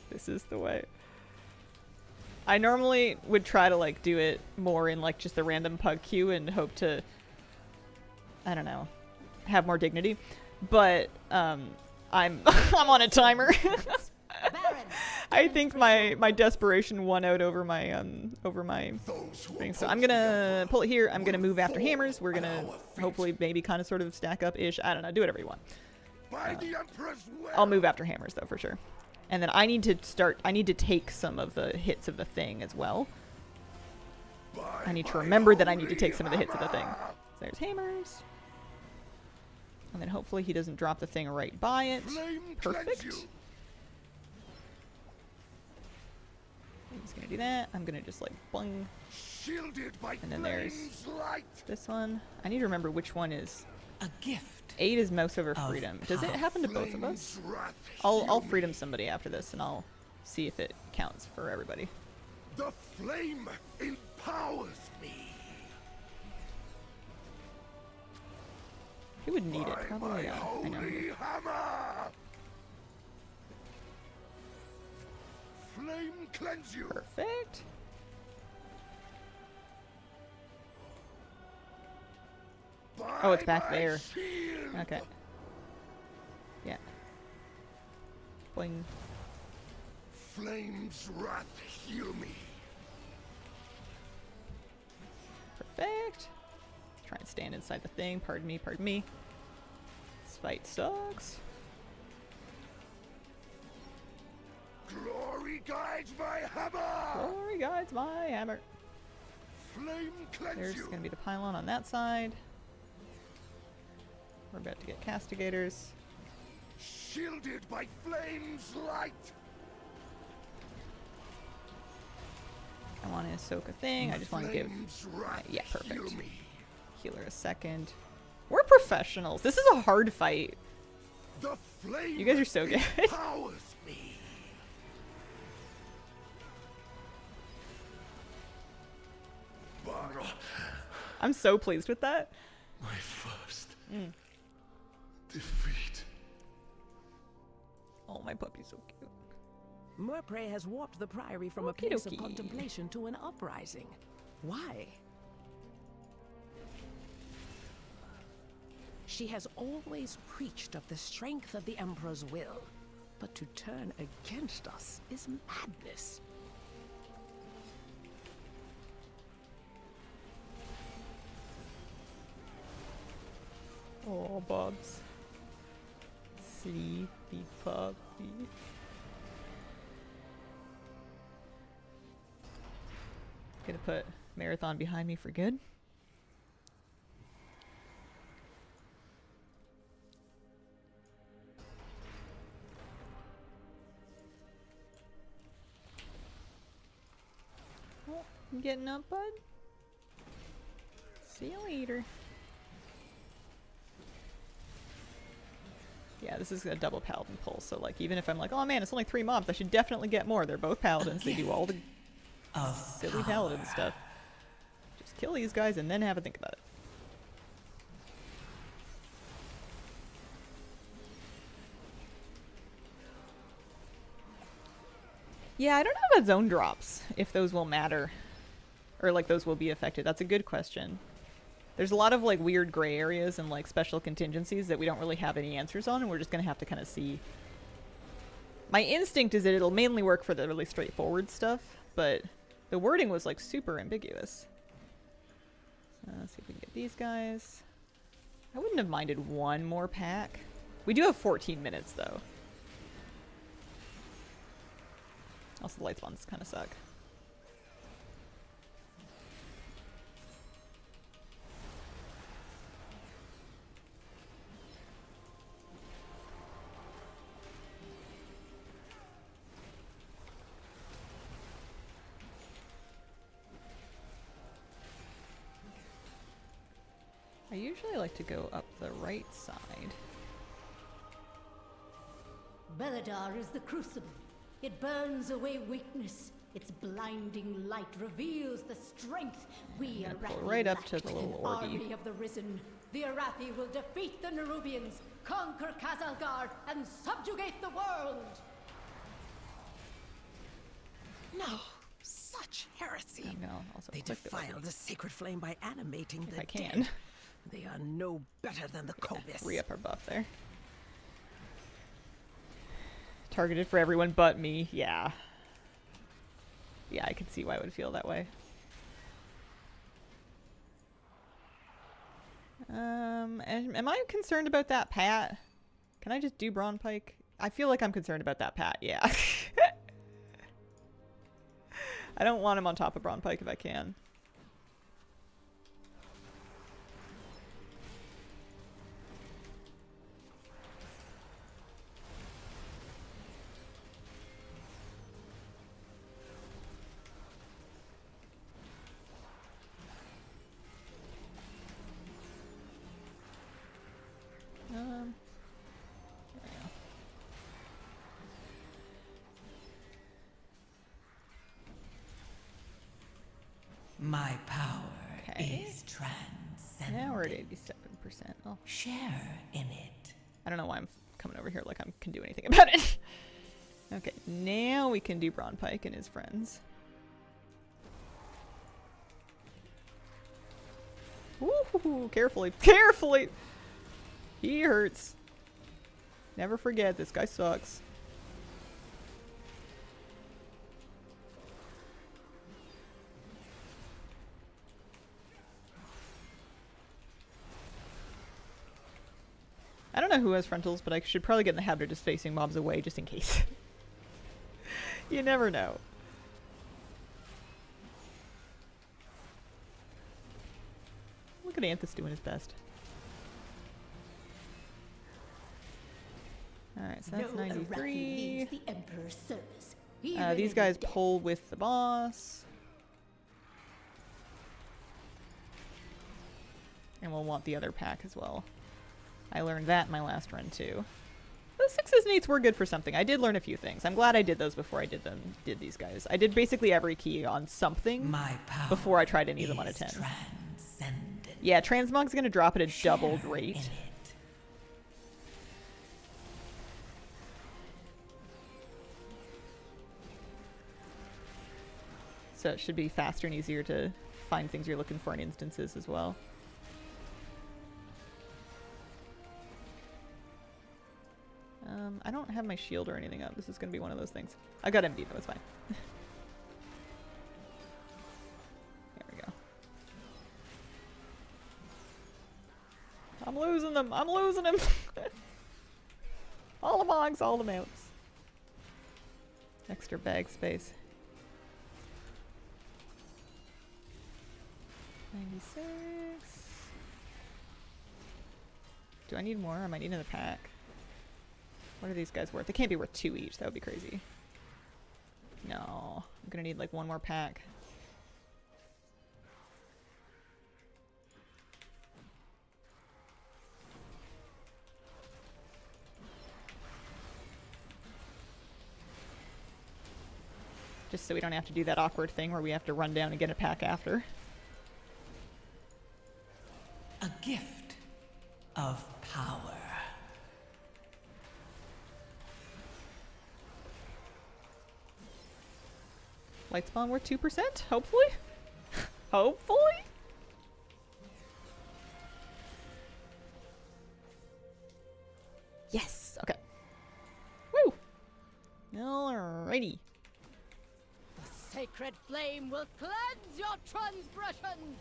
This is the way. I normally would try to like do it more in like just the random pug queue and hope to, I don't know, have more dignity. But I'm I'm on a timer. I think my desperation won out over my thing. So I'm gonna pull it here. I'm gonna move after hammers. We're gonna hopefully maybe kind of sort of stack up ish. I don't know. Do whatever you want. I'll move after hammers though for sure. And then I need to take some of the hits of the thing as well. I need to remember that I need to take some of the hits of the thing. So there's hammers. And then hopefully he doesn't drop the thing right by it. Perfect. I'm just gonna do that. I'm gonna just like bung. And then there's this one. I need to remember which one is. A gift. 8 is Mouse over Freedom. Does it happen to both of us? I'll freedom somebody after this, and I'll see if it counts for everybody. The flame empowers me. Who would need it? Probably. I know. Hammer. Flame cleanse you. Perfect. Oh, it's back there. Okay. Yeah. Boing. Flame's wrath heal me. Perfect. Try and stand inside the thing. Pardon me, pardon me. This fight sucks. Glory guides my hammer! Glory guides my hammer. Flame cleanse There's you! going to be the pylon on that side. We're about to get castigators. Shielded by flame's light! I want to soak a thing. I just want to give... Flame's wrath yeah, perfect. heal me. Healer a second. We're professionals. This is a hard fight. The flame You guys are so good. empowers me. But I'm so pleased with that. my first defeat. Oh, my puppy's so cute. Murpray has warped the Priory from a Okie place of dokie. contemplation to an uprising. Why? She has always preached of the strength of the Emperor's will, but to turn against us is madness. Oh, Bubs. Sleepy puppy. Gonna put Marathon behind me for good. Oh, you getting up, bud? See you later. Yeah, this is a double paladin pull, so like even if I'm like, oh man, it's only 3 mobs, I should definitely get more. They're both paladins. They do all the silly paladin stuff. Just kill these guys and then have a think about it. Yeah, I don't know about zone drops, if those will matter. Or like those will be affected. That's a good question. There's a lot of like weird gray areas and like special contingencies that we don't really have any answers on, and we're just gonna have to kind of see. My instinct is that it'll mainly work for the really straightforward stuff, but the wording was like super ambiguous. Let's see if we can get these guys. I wouldn't have minded one more pack. We do have 14 minutes though. Also, the light spawns kind of suck. I usually like to go up the right side. Beledar is the crucible. It burns away weakness. Its blinding light reveals the strength we I'm gonna pull Arathi right up lack. to the little orbie. Army of the Risen. The Arathi will defeat the Nerubians, conquer Kazalgar, and subjugate the world. No, such heresy. I'm gonna also They click the defile button the sacred flame by animating if the I can. dead. They are no better than the Kobis. Re-up our buff there. Targeted for everyone but me. Yeah. Yeah, I can see why it would feel that way. Am I concerned about that Pat? Can I just do Brawn Pike? I feel like I'm concerned about that Pat, yeah. I don't want him on top of Brawn Pike if I can. Yeah. My power Okay. is transcendent. Now we're at 87%. Oh, Share in it. I don't know why I'm coming over here like I can do anything about it. Okay, now we can do Brawn Pike and his friends. Ooh, carefully, carefully! He hurts. Never forget, this guy sucks. I don't know who has frontals, but I should probably get in the habit of just facing mobs away just in case. You never know. Look at Anthus doing his best. Alright, so that's No Arathi 93. leaves the Emperor's service. Even These in guys death. pull with the boss. And we'll want the other pack as well. I learned that in my last run too. Those 6s and 8s were good for something. I did learn a few things. I'm glad I did those before I did these guys. I did basically every key on something before I tried any of them on a 10. Transcendent. Yeah, Transmog's gonna drop at a doubled rate. In it. So it should be faster and easier to find things you're looking for in instances as well. I don't have my shield or anything up. This is going to be one of those things. I got MD though, it's fine. There we go. I'm losing them! I'm losing them! All the mogs, all the mounts. Extra bag space. 96. Do I need more? I might need another pack. What are these guys worth? They can't be worth 2 each. That would be crazy. No. I'm gonna need like one more pack. Just so we don't have to do that awkward thing where we have to run down and get a pack after. A gift of power. Light spawn worth 2%? Hopefully? Hopefully? Yes! Okay. Woo! Alrighty. The sacred flame will cleanse your transgressions.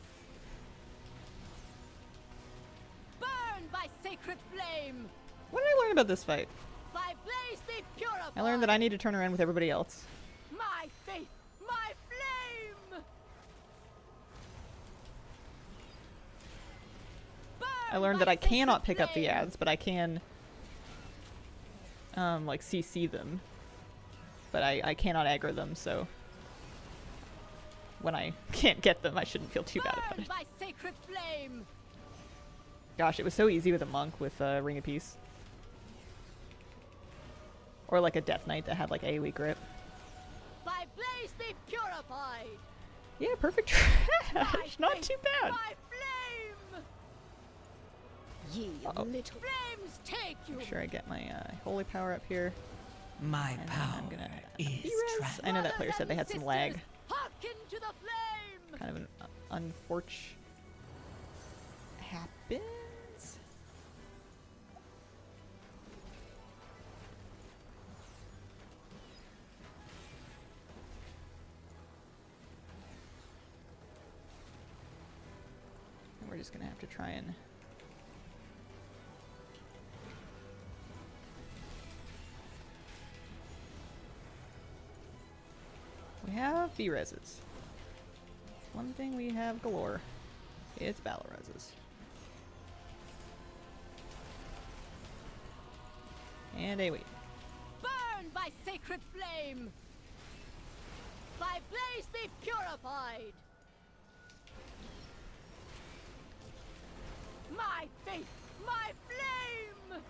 Burn by sacred flame. What did I learn about this fight? By blaze be purified. I learned that I need to turn around with everybody else. My faith, my flame. Burn I learned by that I cannot sacred pick up the flame. ads, but I can like CC them. But I cannot aggro them, so when I can't get them, I shouldn't feel too bad about Burn it. by sacred flame. Gosh, it was so easy with a monk with Ring of Peace. Or like a Death Knight that had like AoE grip. By blaze be purified. Yeah, perfect My trash. Not faith, too bad. My flame. Ye little flames take you. Make sure I get my holy power up here. My And then power I'm gonna is B-res. I know that player said they had some lag. Hearken to the flame. Kind of an unfortunate happens. And we're just gonna have to try and we have B-reses. One thing we have galore. It's battle reses. And AoE. Burn by sacred flame. By blaze be purified. My faith, my flame.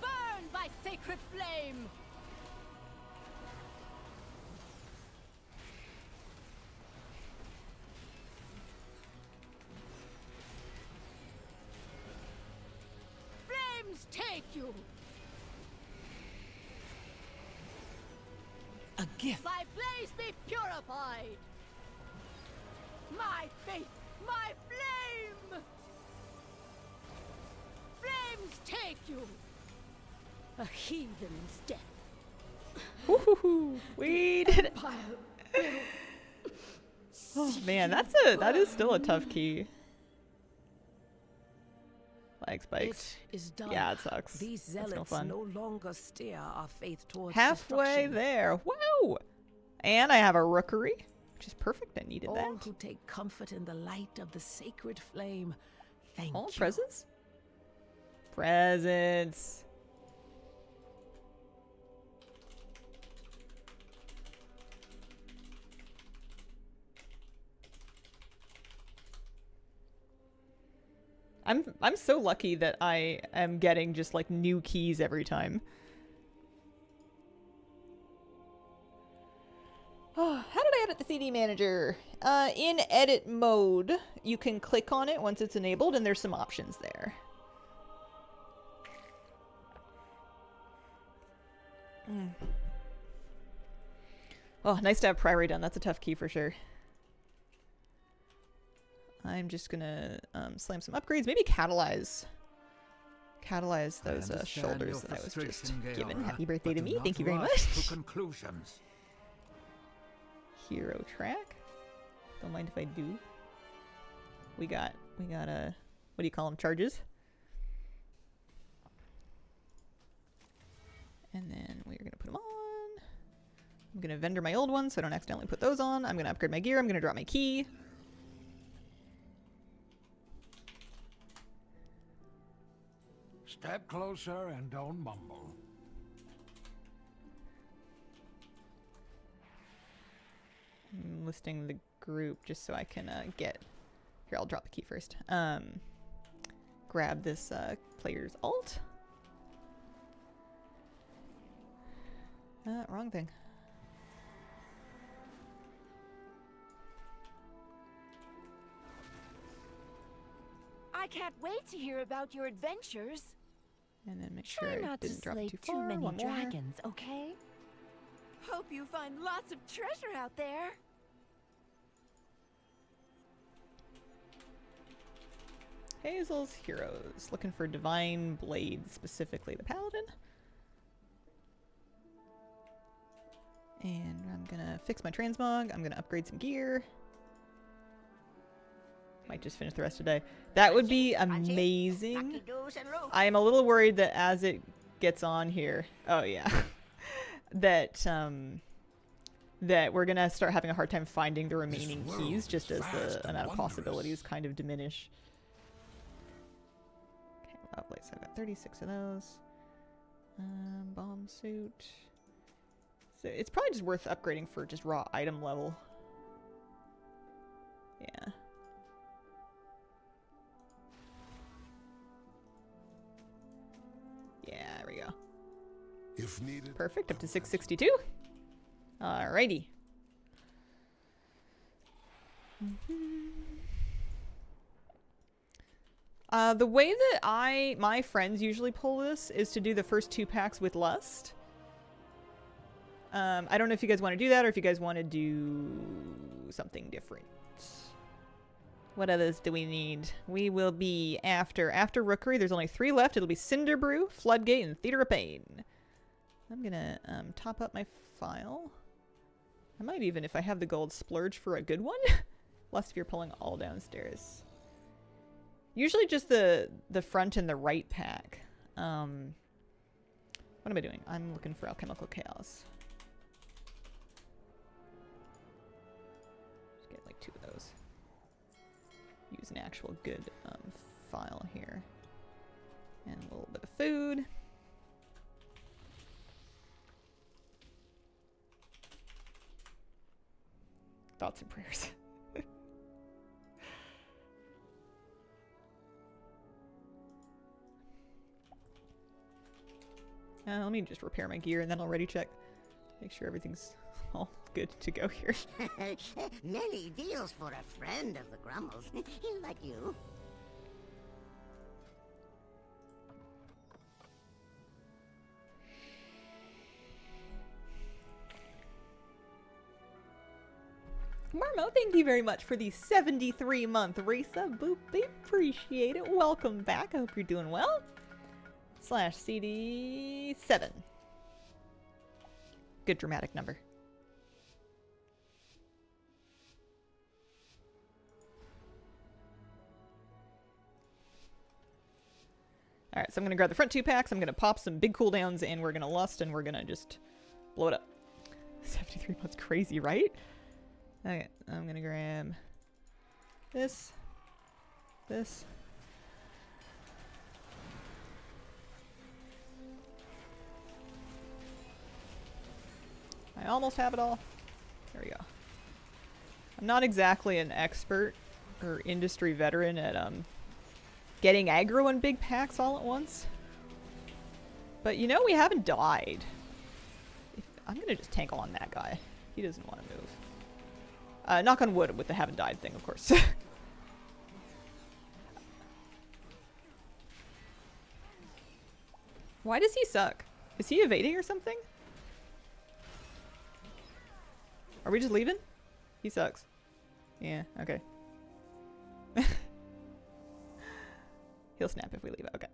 Burn by sacred flame. Flames take you. a gift. By blaze be purified. My faith, my flame. Flames take you. A heathen's death. Woohoo! We did it. Empire. Oh man, that is still a tough key. spikes. It is done. Yeah, it sucks. These That's zealots no fun. no longer steer our faith towards Halfway destruction. there. Woo! And I have a Rookery, which is perfect. I needed All that. who take comfort in the light of the sacred flame, thank Oh, you. presents? Presents. I'm so lucky that I am getting just like new keys every time. Oh, how did I edit the CD manager? In edit mode, you can click on it once it's enabled, and there's some options there. Oh, nice to have Priory done. That's a tough key for sure. I'm just gonna slam some upgrades. Maybe catalyze those shoulders that I was just given. Happy birthday to me. Thank you very much. Conclusions. Hero track. Don't mind if I do. We got what do you call them? Charges. And then we're gonna put them on. I'm gonna vendor my old ones so I don't accidentally put those on. I'm gonna upgrade my gear. I'm gonna drop my key. Step closer and don't mumble. I'm listing the group just so I can get... Here, I'll drop the key first. Grab this player's alt. Wrong thing. I can't wait to hear about your adventures. And then make sure Try I not to didn't drop slay too too far. many One more. dragons, okay? Hope you find lots of treasure out there. Hazel's Heroes. Looking for Divine Blade, specifically the Paladin. And I'm gonna fix my transmog. I'm gonna upgrade some gear. Might just finish the rest today. That would be amazing. I am a little worried that as it gets on here, oh yeah, that that we're gonna start having a hard time finding the remaining keys, just as the amount of possibilities kind of diminish. Okay, lovely. So I've got 36 of those. Bomb suit. So it's probably just worth upgrading for just raw item level. Yeah. Yeah, there we go. If needed. Perfect, up to 662. Alrighty. The way that my friends usually pull this is to do the first 2 packs with Lust. I don't know if you guys want to do that or if you guys want to do something different. What others do we need? We will be after Rookery. There's only 3 left. It'll be Cinderbrew, Floodgate, and Theater of Pain. I'm gonna top up my file. I might even, if I have the gold, splurge for a good one. Less if you're pulling all downstairs. Usually just the front and the right pack. What am I doing? I'm looking for Alchemical Chaos. Just get like 2 of those. Use an actual good file here. And a little bit of food. Thoughts and prayers. Let me just repair my gear and then I'll ready check. Make sure everything's all good to go here. Many deals for a friend of the Grummles. Like you. Marmo, thank you very much for the 73-month resub. Boop, we appreciate it. Welcome back. I hope you're doing well. /CD7. Good dramatic number. so I'm going to grab the front 2 packs. I'm going to pop some big cooldowns, and we're going to lust, and we're going to just blow it up. 73 months, crazy, right? Okay, I'm going to grab this. I almost have it all. There we go. I'm not exactly an expert or industry veteran at getting aggro in big packs all at once. But you know, we haven't died. I'm gonna just tank on that guy. He doesn't want to move. Knock on wood with the haven't died thing, of course. Why does he suck? Is he evading or something? Are we just leaving? He sucks. Yeah, okay. He'll snap if we leave. Okay.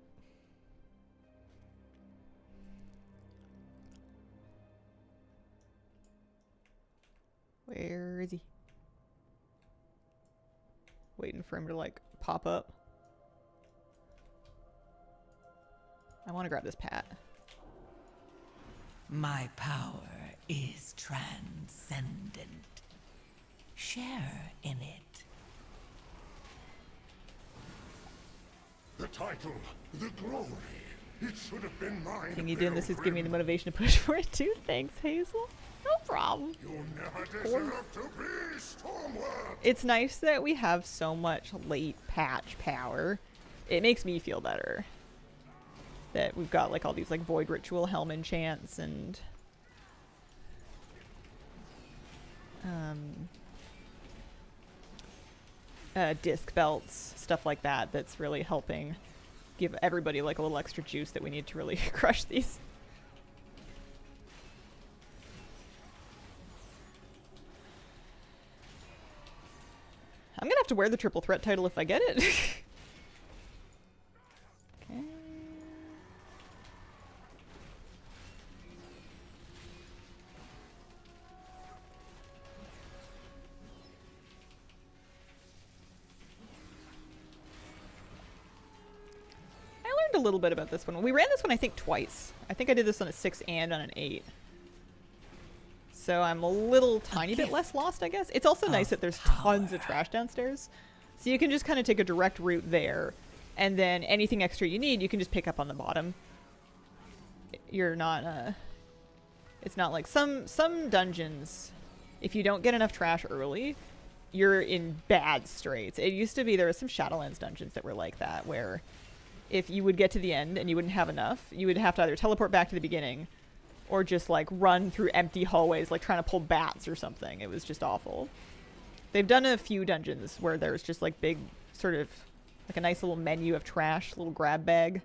Where is he? Waiting for him to, like, pop up. I want to grab this pat. My power is transcendent. Share in it. The title, the glory, it should have been mine. Thinking you doing this is giving me the motivation to push for it too. Thanks, Hazel. No problem. You never deserve to be Stormward. It's nice that we have so much late patch power. It makes me feel better. That we've got like all these like Void Ritual Helm enchants and disc belts, stuff like that, that's really helping give everybody like a little extra juice that we need to really crush these. I'm gonna have to wear the triple threat title if I get it. Okay. A little bit about this one. We ran this one I think twice. I think I did this on a 6 and on an 8. So I'm a little tiny bit less lost, I guess. It's also nice that there's tons of trash downstairs. So you can just kind of take a direct route there, and then anything extra you need, you can just pick up on the bottom. You're not, it's not like some dungeons, if you don't get enough trash early, you're in bad straits. It used to be there were some Shadowlands dungeons that were like that, where if you would get to the end and you wouldn't have enough, you would have to either teleport back to the beginning or just like run through empty hallways like trying to pull bats or something. It was just awful. They've done a few dungeons where there's just like big sort of like a nice little menu of trash, little grab bag.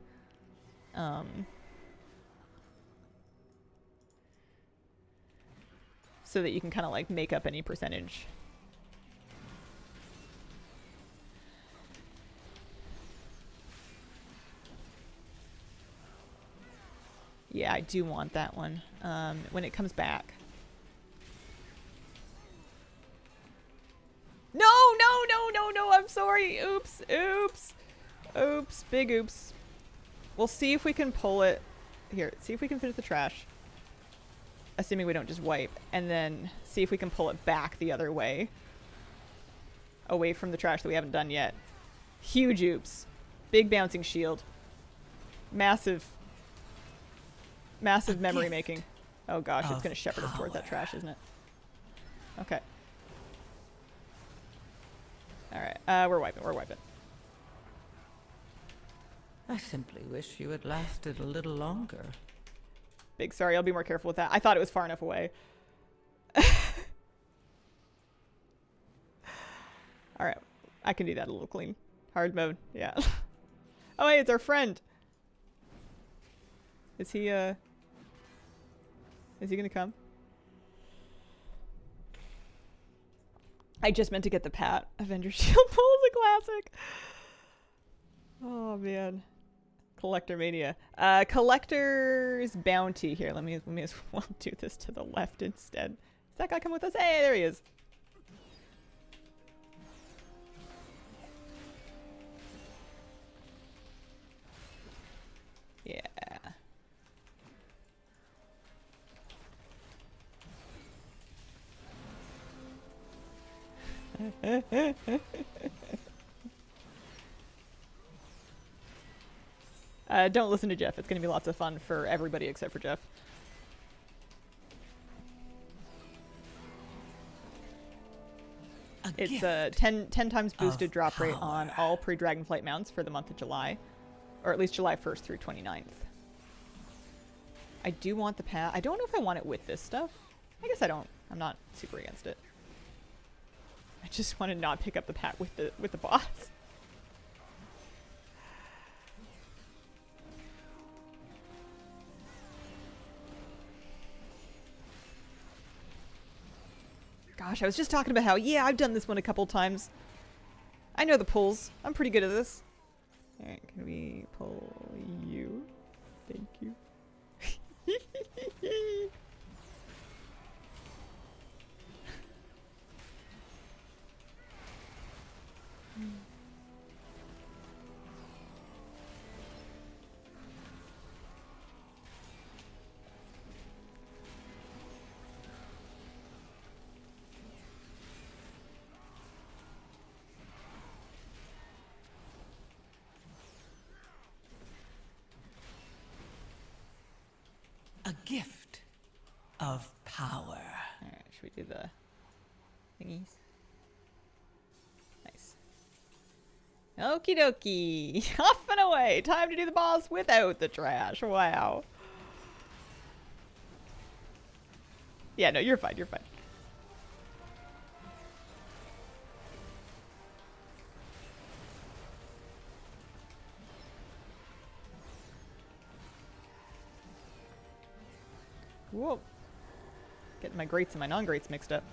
So that you can kind of like make up any percentage. Yeah, I do want that one when it comes back. No, I'm sorry. Oops. Big oops. We'll see if we can pull it. Here, see if we can finish the trash. Assuming we don't just wipe. And then see if we can pull it back the other way. Away from the trash that we haven't done yet. Huge oops. Big bouncing shield. Massive memory making. Oh gosh, it's going to shepherd us towards that trash, isn't it? Okay. Alright, we're wiping. I simply wish you had lasted a little longer. Big sorry, I'll be more careful with that. I thought it was far enough away. Alright, I can do that a little clean. Hard mode, yeah. Oh hey, it's our friend! Is he gonna come? I just meant to get the Pat. Avenger Shield Pull is a classic. Oh man. Collector Mania. Collector's Bounty here. Let me as well do this to the left instead. Is that guy coming with us? Hey, there he is. Don't listen to Jeff. It's going to be lots of fun for everybody except for Jeff. It's a 10 times boosted drop rate on all pre-Dragonflight mounts for the month of July. Or at least July 1st through 29th. I do want the path. I don't know if I want it with this stuff. I guess I don't. I'm not super against it. I just want to not pick up the pack with the boss. Gosh, I was just talking about how, yeah, I've done this one a couple times. I know the pulls. I'm pretty good at this. Alright, can we pull you? Thank you. A gift of power. Alright, should we do the thingies? Nice. Okie dokie. Off and away. Time to do the boss without the trash. Wow. Yeah, no, you're fine. You're fine. Whoa. Getting my greats and my non-greats mixed up.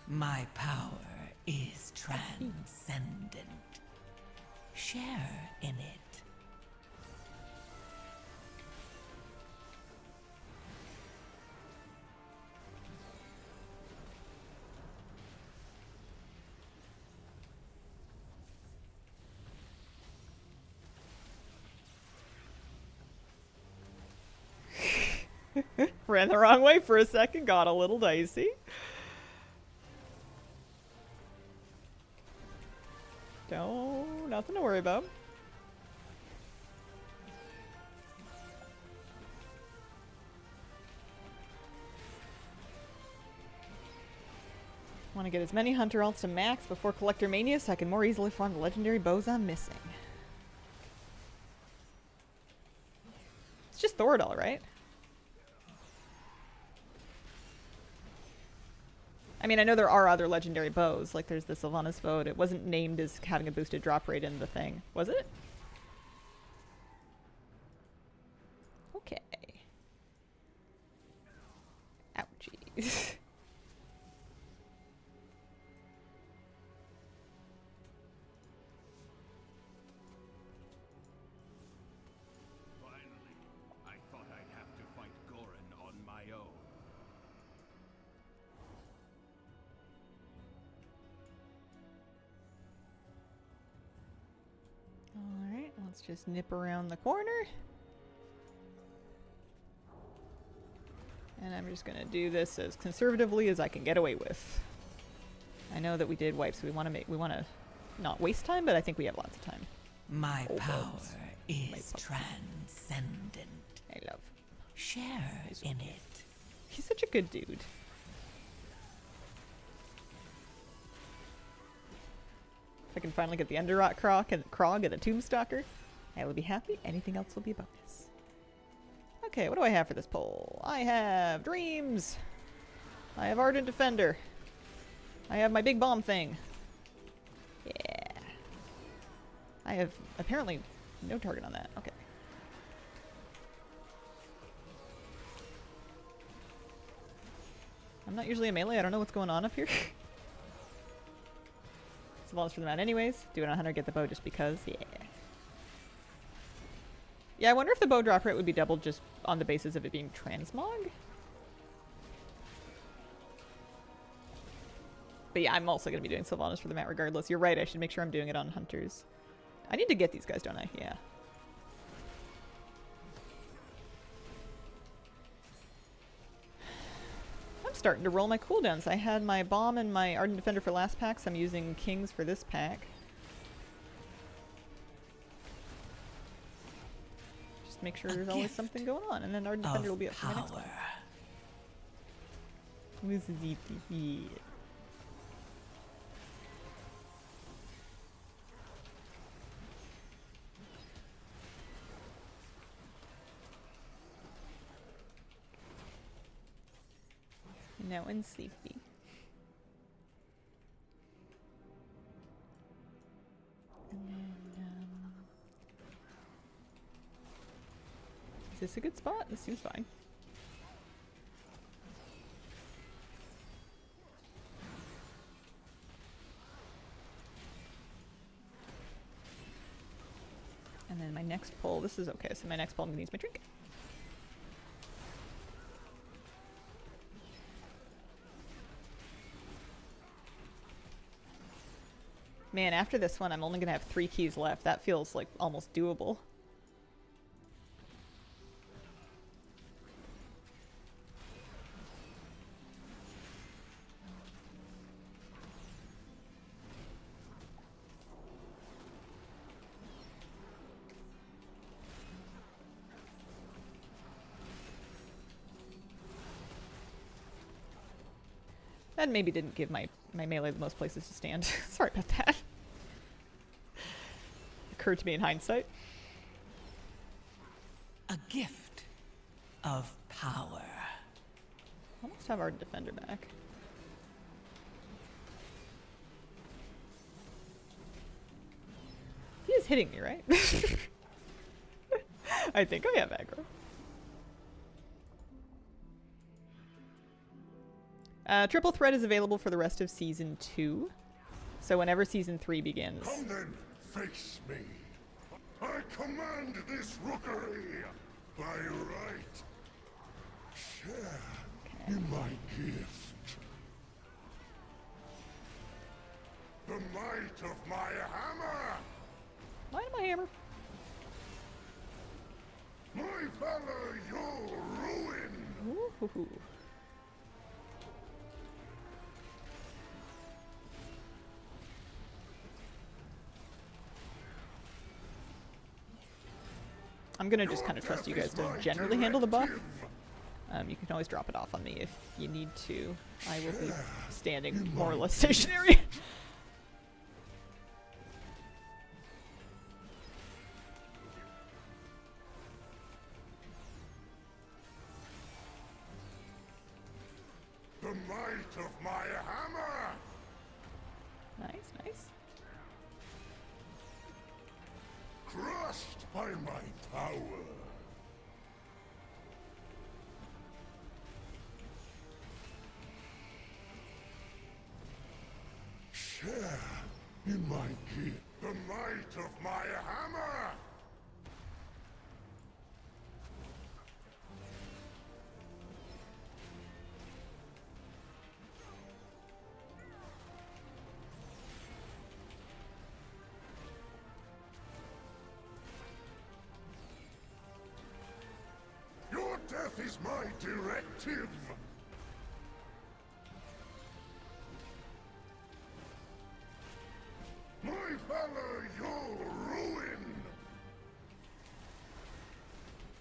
My power is transcendent. Share in it. Ran the wrong way for a second, got a little dicey. Nothing to worry about. Want to get as many Hunter Alts to max before Collector Mania so I can more easily farm the legendary bows I'm missing. It's just Thoradol, right? I mean, I know there are other legendary bows, like there's the Sylvanas Vote. It wasn't named as having a boosted drop rate in the thing, was it? Okay. Ouchies. Finally, I thought I'd have to fight Gorin on my own. Alright, let's just nip around the corner. And I'm just gonna do this as conservatively as I can get away with. I know that we did wipe, so we wanna not waste time, but I think we have lots of time. My power My is transcendent. I love. Share in it. He's such a good dude. If I can finally get the Underrot Krog and the Tombstalker, I will be happy. Anything else will be a bonus. Okay, what do I have for this poll? I have Dreams. I have Ardent Defender. I have my big bomb thing. Yeah. I have apparently no target on that. Okay. I'm not usually a melee. I don't know what's going on up here. Sylvanas for the mat anyways. Do it on Hunter, get the bow just because. Yeah. Yeah, I wonder if the bow drop rate would be doubled just on the basis of it being transmog. But yeah, I'm also going to be doing Sylvanas for the mat regardless. You're right, I should make sure I'm doing it on Hunters. I need to get these guys, don't I? Yeah. I'm starting to roll my cooldowns. I had my Bomb and my Ardent Defender for last pack, so I'm using Kings for this pack. Just make sure there's always something going on, and then Ardent Defender will be up for my next one. This is easy. Now in sleepy. And then, is this a good spot? This seems fine. And then my next pull, this is okay, so my next pull needs my drink. Man, after this one, I'm only going to have 3 keys left. That feels like almost doable. That maybe didn't give my melee the most places to stand. Sorry about that. Occurred to me in hindsight. A gift of power. Almost have our defender back. He is hitting me, right? I think I have aggro. Triple Threat is available for the rest of Season 2. So whenever Season 3 begins. Come then, face me. I command this Rookery by right. Share in my gift. The might of my hammer. Might of my hammer. My valor, your ruin. Ooh. I'm gonna just kind of trust you guys to generally handle the buff. You can always drop it off on me if you need to. I will be standing more or less stationary. The might of my hammer. Nice, nice. Crushed by my power. Share in my gift. The might of my hammer. Your death is my directive. My valor, your ruin.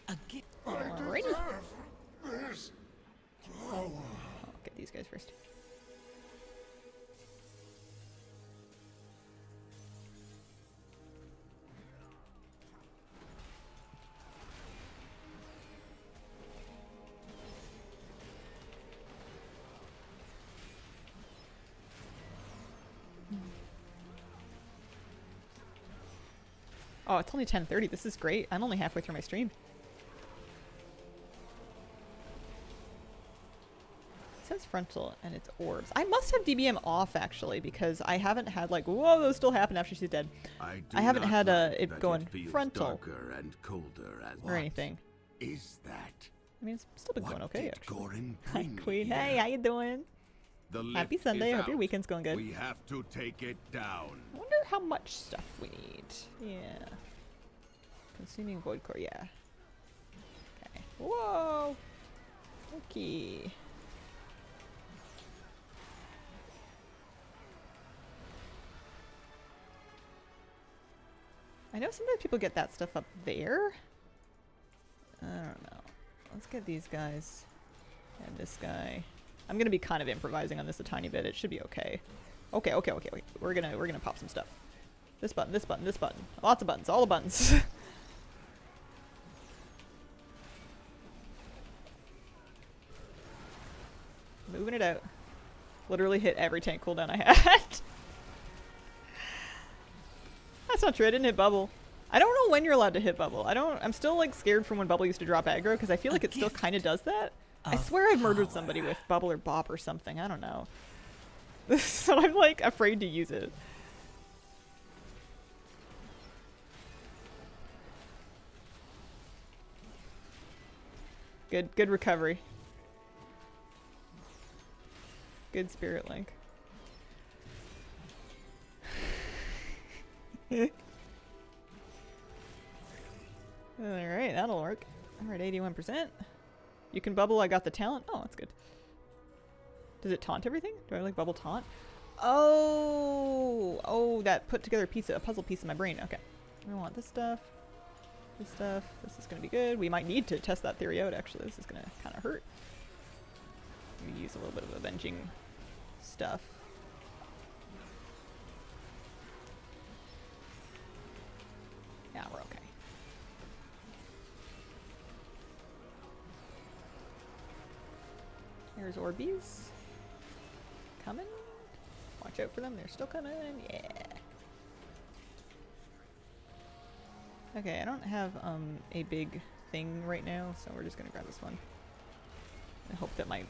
A gift. I Alrighty. deserve this power. I'll get these guys first. Oh, it's only 10:30. This is great. I'm only halfway through my stream. says frontal and it's orbs. I must have DBM off actually because I haven't had like, whoa, those still happen after she's dead. I haven't had it going frontal and colder and or anything. Is that? I mean, it's still been going okay actually. Gorin Hi bring Queen, me hey, here? how you doing? Happy Sunday, hope your weekend's going good. We have to take it down. I wonder how much stuff we need. Yeah. Consuming void core, yeah. Okay. Whoa! Okay. I know sometimes people get that stuff up there. I don't know. Let's get these guys. And this guy. I'm gonna be kind of improvising on this a tiny bit. It should be okay. Okay. We're gonna pop some stuff. This button, this button, this button. Lots of buttons, all the buttons. Moving it out. Literally hit every tank cooldown I had. That's not true, I didn't hit bubble. I don't know when you're allowed to hit bubble. I'm still like scared from when bubble used to drop aggro because I feel like it still kind of does that. I swear I've murdered somebody with bubble or bop or something. I don't know. So I'm like afraid to use it. Good recovery. Good spirit link. Alright, that'll work. Alright, 81%. You can bubble, I got the talent. Oh, that's good. Does it taunt everything? Do I like bubble taunt? Oh! Oh, that put together a puzzle piece in my brain. Okay. We want this stuff. This stuff. This is going to be good. We might need to test that theory out, actually. This is going to kind of hurt. We use a little bit of avenging stuff. Yeah, we're okay. There's Orbeez. Coming. Watch out for them. They're still coming. Yeah. Okay, I don't have a big thing right now, so we're just gonna grab this one. I hope that my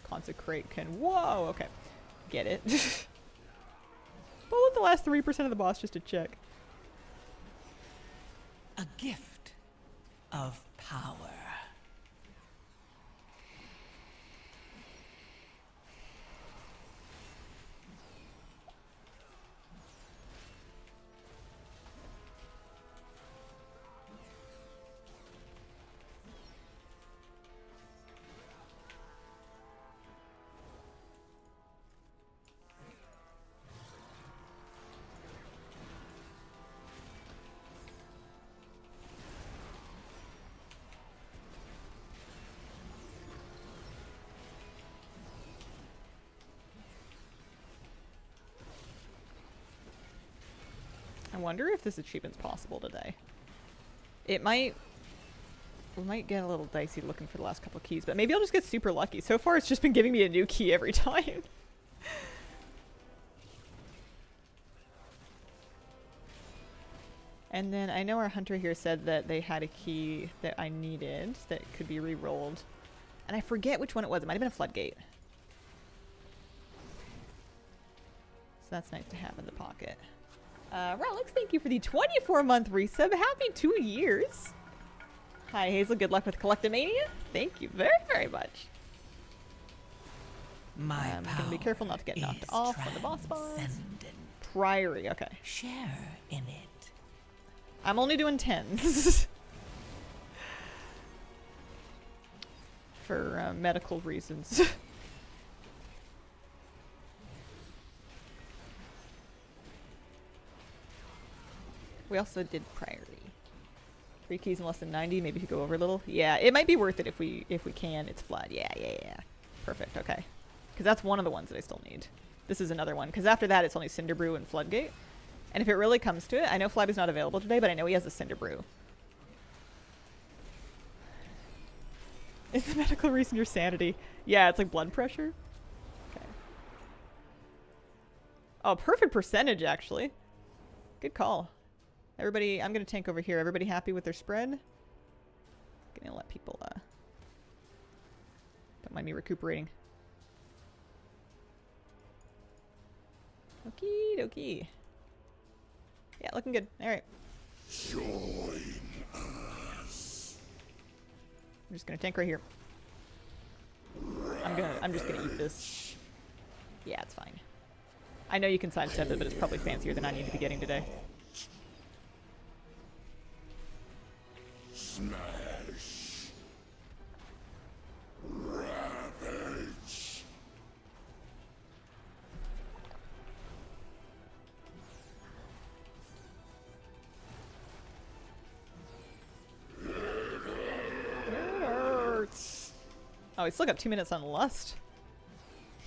consecrate can. Whoa. Okay. Get it. Bullet the last 3% of the boss just to check. A gift of power. I wonder if this achievement's possible today. It might... We might get a little dicey looking for the last couple of keys, but maybe I'll just get super lucky. So far, it's just been giving me a new key every time. And then I know our hunter here said that they had a key that I needed that could be re-rolled. And I forget which one it was. It might have been a Floodgate. So that's nice to have in the pocket. Relics, thank you for the 24-month resub. Happy 2 years. Hi, Hazel. Good luck with Collectomania. Thank you very, very much. I'm going to be careful not to get knocked off when the boss spawns. Priory, okay. Share in it. I'm only doing 10s. For medical reasons. We also did Priory. 3 keys in less than 90. Maybe if you go over a little. Yeah, it might be worth it if we can. It's flood. Yeah. Perfect. Okay. Because that's one of the ones that I still need. This is another one. Because after that, it's only Cinderbrew and Floodgate. And if it really comes to it, I know Flab is not available today, but I know he has a Cinderbrew. Is the medical reason your sanity? Yeah, it's like blood pressure. Okay. Oh, perfect percentage, actually. Good call. Everybody, I'm going to tank over here. Everybody happy with their spread? Gonna let people, don't mind me recuperating. Okie dokie. Yeah, looking good. Alright. I'm just gonna tank right here. I'm just gonna eat this. Yeah, it's fine. I know you can sidestep it, but it's probably fancier than I need to be getting today. Smash. Ravage. Oh, we still got 2 minutes on Lust.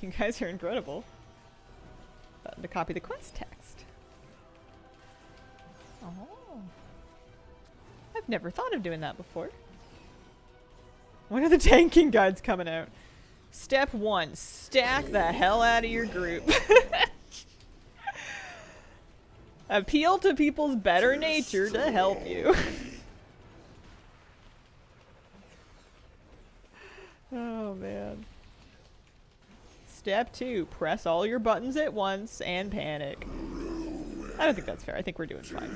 You guys are incredible. Button to copy the quest text. Oh. I've never thought of doing that before. When are the tanking guides coming out? Step 1, stack the hell out of your group. Appeal to people's better nature to help you. Oh man. Step 2, press all your buttons at once and panic. I don't think that's fair. I think we're doing fine.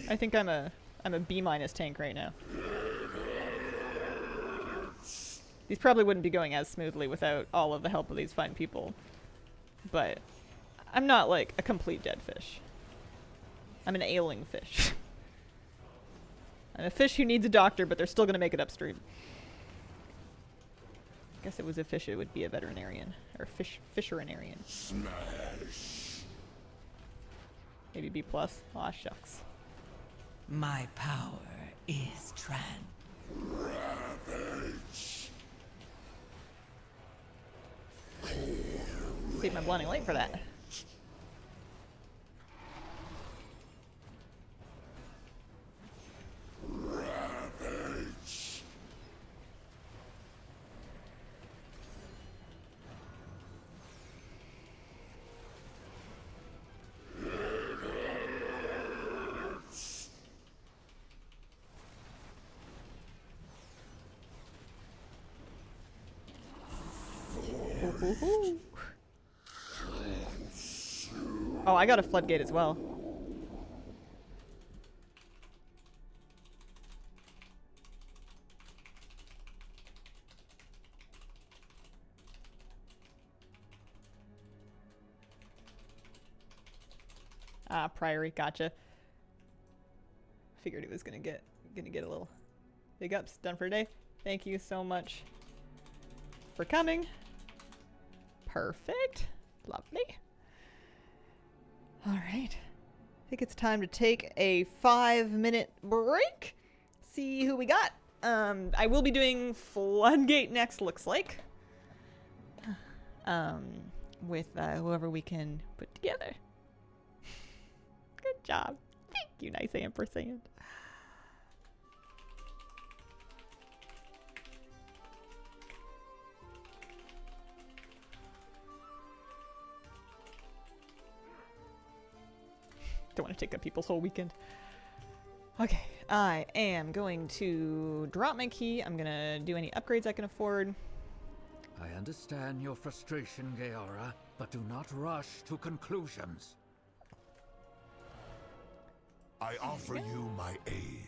I think I'm a B- tank right now. These probably wouldn't be going as smoothly without all of the help of these fine people. But I'm not like a complete dead fish. I'm an ailing fish. I'm a fish who needs a doctor, but they're still gonna make it upstream. I guess it was a fish, it would be a veterinarian. Or fisherinarian. Smash. Maybe B+. Aw, shucks. My power is Ravage. Save my blinding light for that. Ravage. Oh, I got a Floodgate as well. Ah, Priory, gotcha. Figured it was gonna get a little big ups. Done for today. Thank you so much for coming. Perfect. Lovely. All right. I think it's time to take a 5-minute break. See who we got. I will be doing Floodgate next, looks like. With whoever we can put together. Good job. Thank you, nice ampersand. Don't want to take up people's whole weekend. Okay, I am going to drop my key. I'm gonna do any upgrades I can afford. I understand your frustration, Gaora, but do not rush to conclusions. I offer you my aid.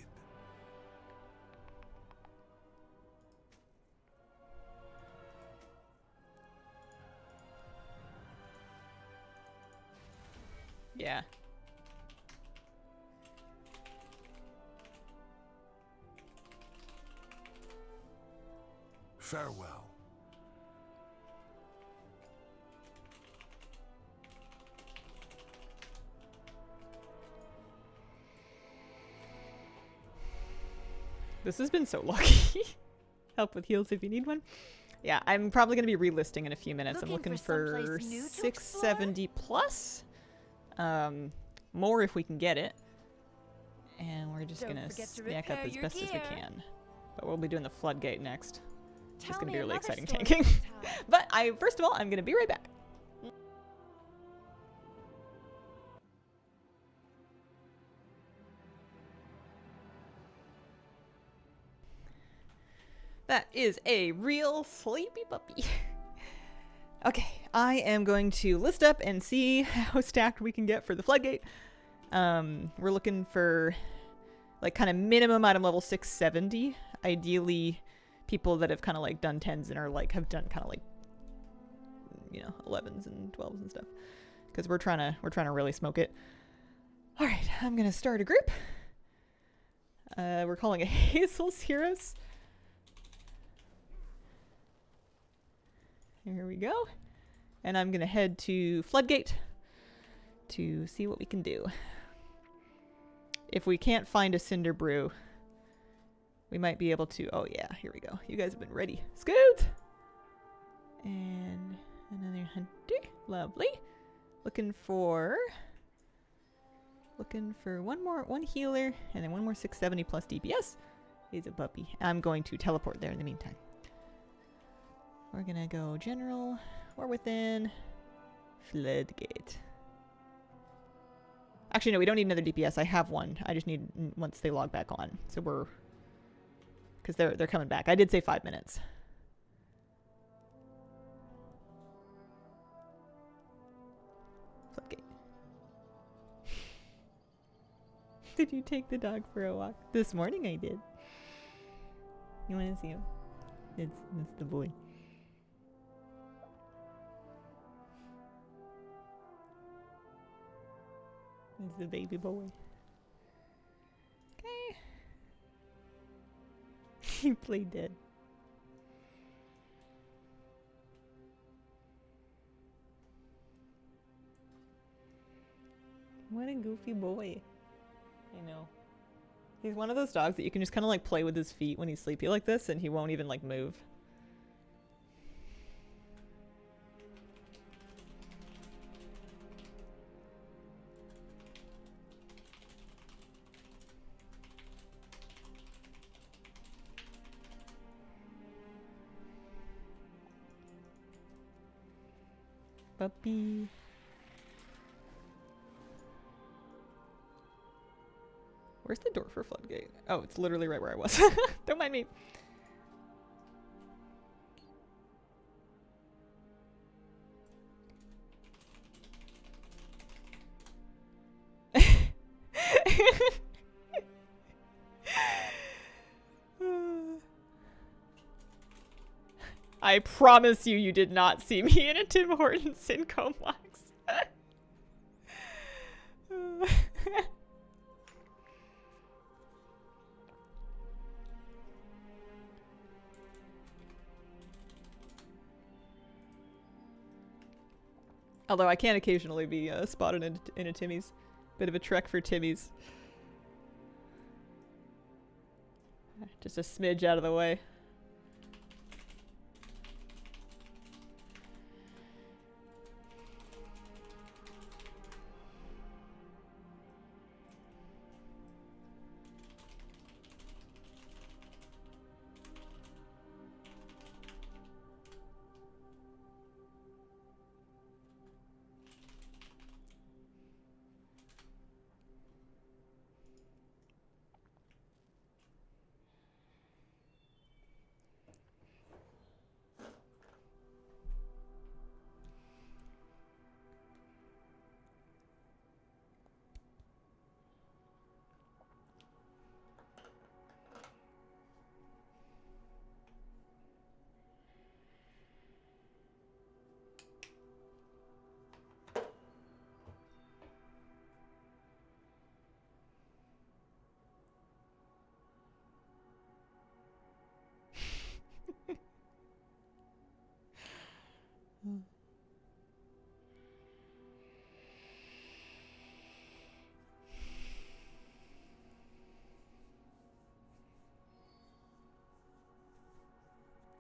Yeah. Farewell. This has been so lucky. Help with heals if you need one. Yeah, I'm probably going to be relisting in a few minutes. I'm looking for 670 plus. More if we can get it. And we're just going to snack up as best as we can. But we'll be doing the Floodgate next. It's just going to be really exciting tanking. But first of all, I'm going to be right back. That is a real sleepy puppy. Okay, I am going to list up and see how stacked we can get for the Floodgate. We're looking for like kind of minimum item level 670. Ideally, people that have kind of like done 10s and are like have done kind of like, you know, 11s and 12s and stuff. Because we're trying to really smoke it. All right, I'm gonna start a group. We're calling it Hazel's Heroes. Here we go. And I'm gonna head to Floodgate to see what we can do. If we can't find a Cinder Brew, we might be able to. Oh yeah, here we go. You guys have been ready. Scoot! And another hunter. Lovely. Looking for one healer and then one more 670 plus DPS. He's a puppy. I'm going to teleport there in the meantime. We're gonna go general or within Floodgate. Actually, no, we don't need another DPS. I have one. I just need once they log back on. So we're, because they're coming back. I did say 5 minutes. Floodgate. Did you take the dog for a walk? This morning I did. You want to see him? It's the boy. It's the baby boy. Okay. He played dead. What a goofy boy. I know. He's one of those dogs that you can just kind of like play with his feet when he's sleepy like this and he won't even like move. Puppy. Where's the door for Floodgate? Oh, it's literally right where I was. Don't mind me. I promise you, you did not see me in a Tim Hortons Syncom box. Although I can occasionally be spotted in a Timmy's. Bit of a trek for Timmy's. Just a smidge out of the way.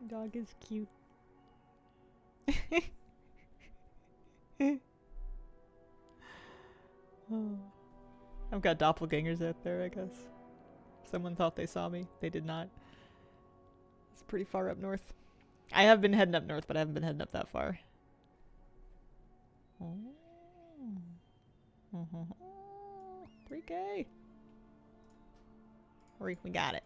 Dog is cute. Oh. I've got doppelgangers out there, I guess. Someone thought they saw me. They did not. It's pretty far up north. I have been heading up north, but I haven't been heading up that far. Oh. 3K. We got it.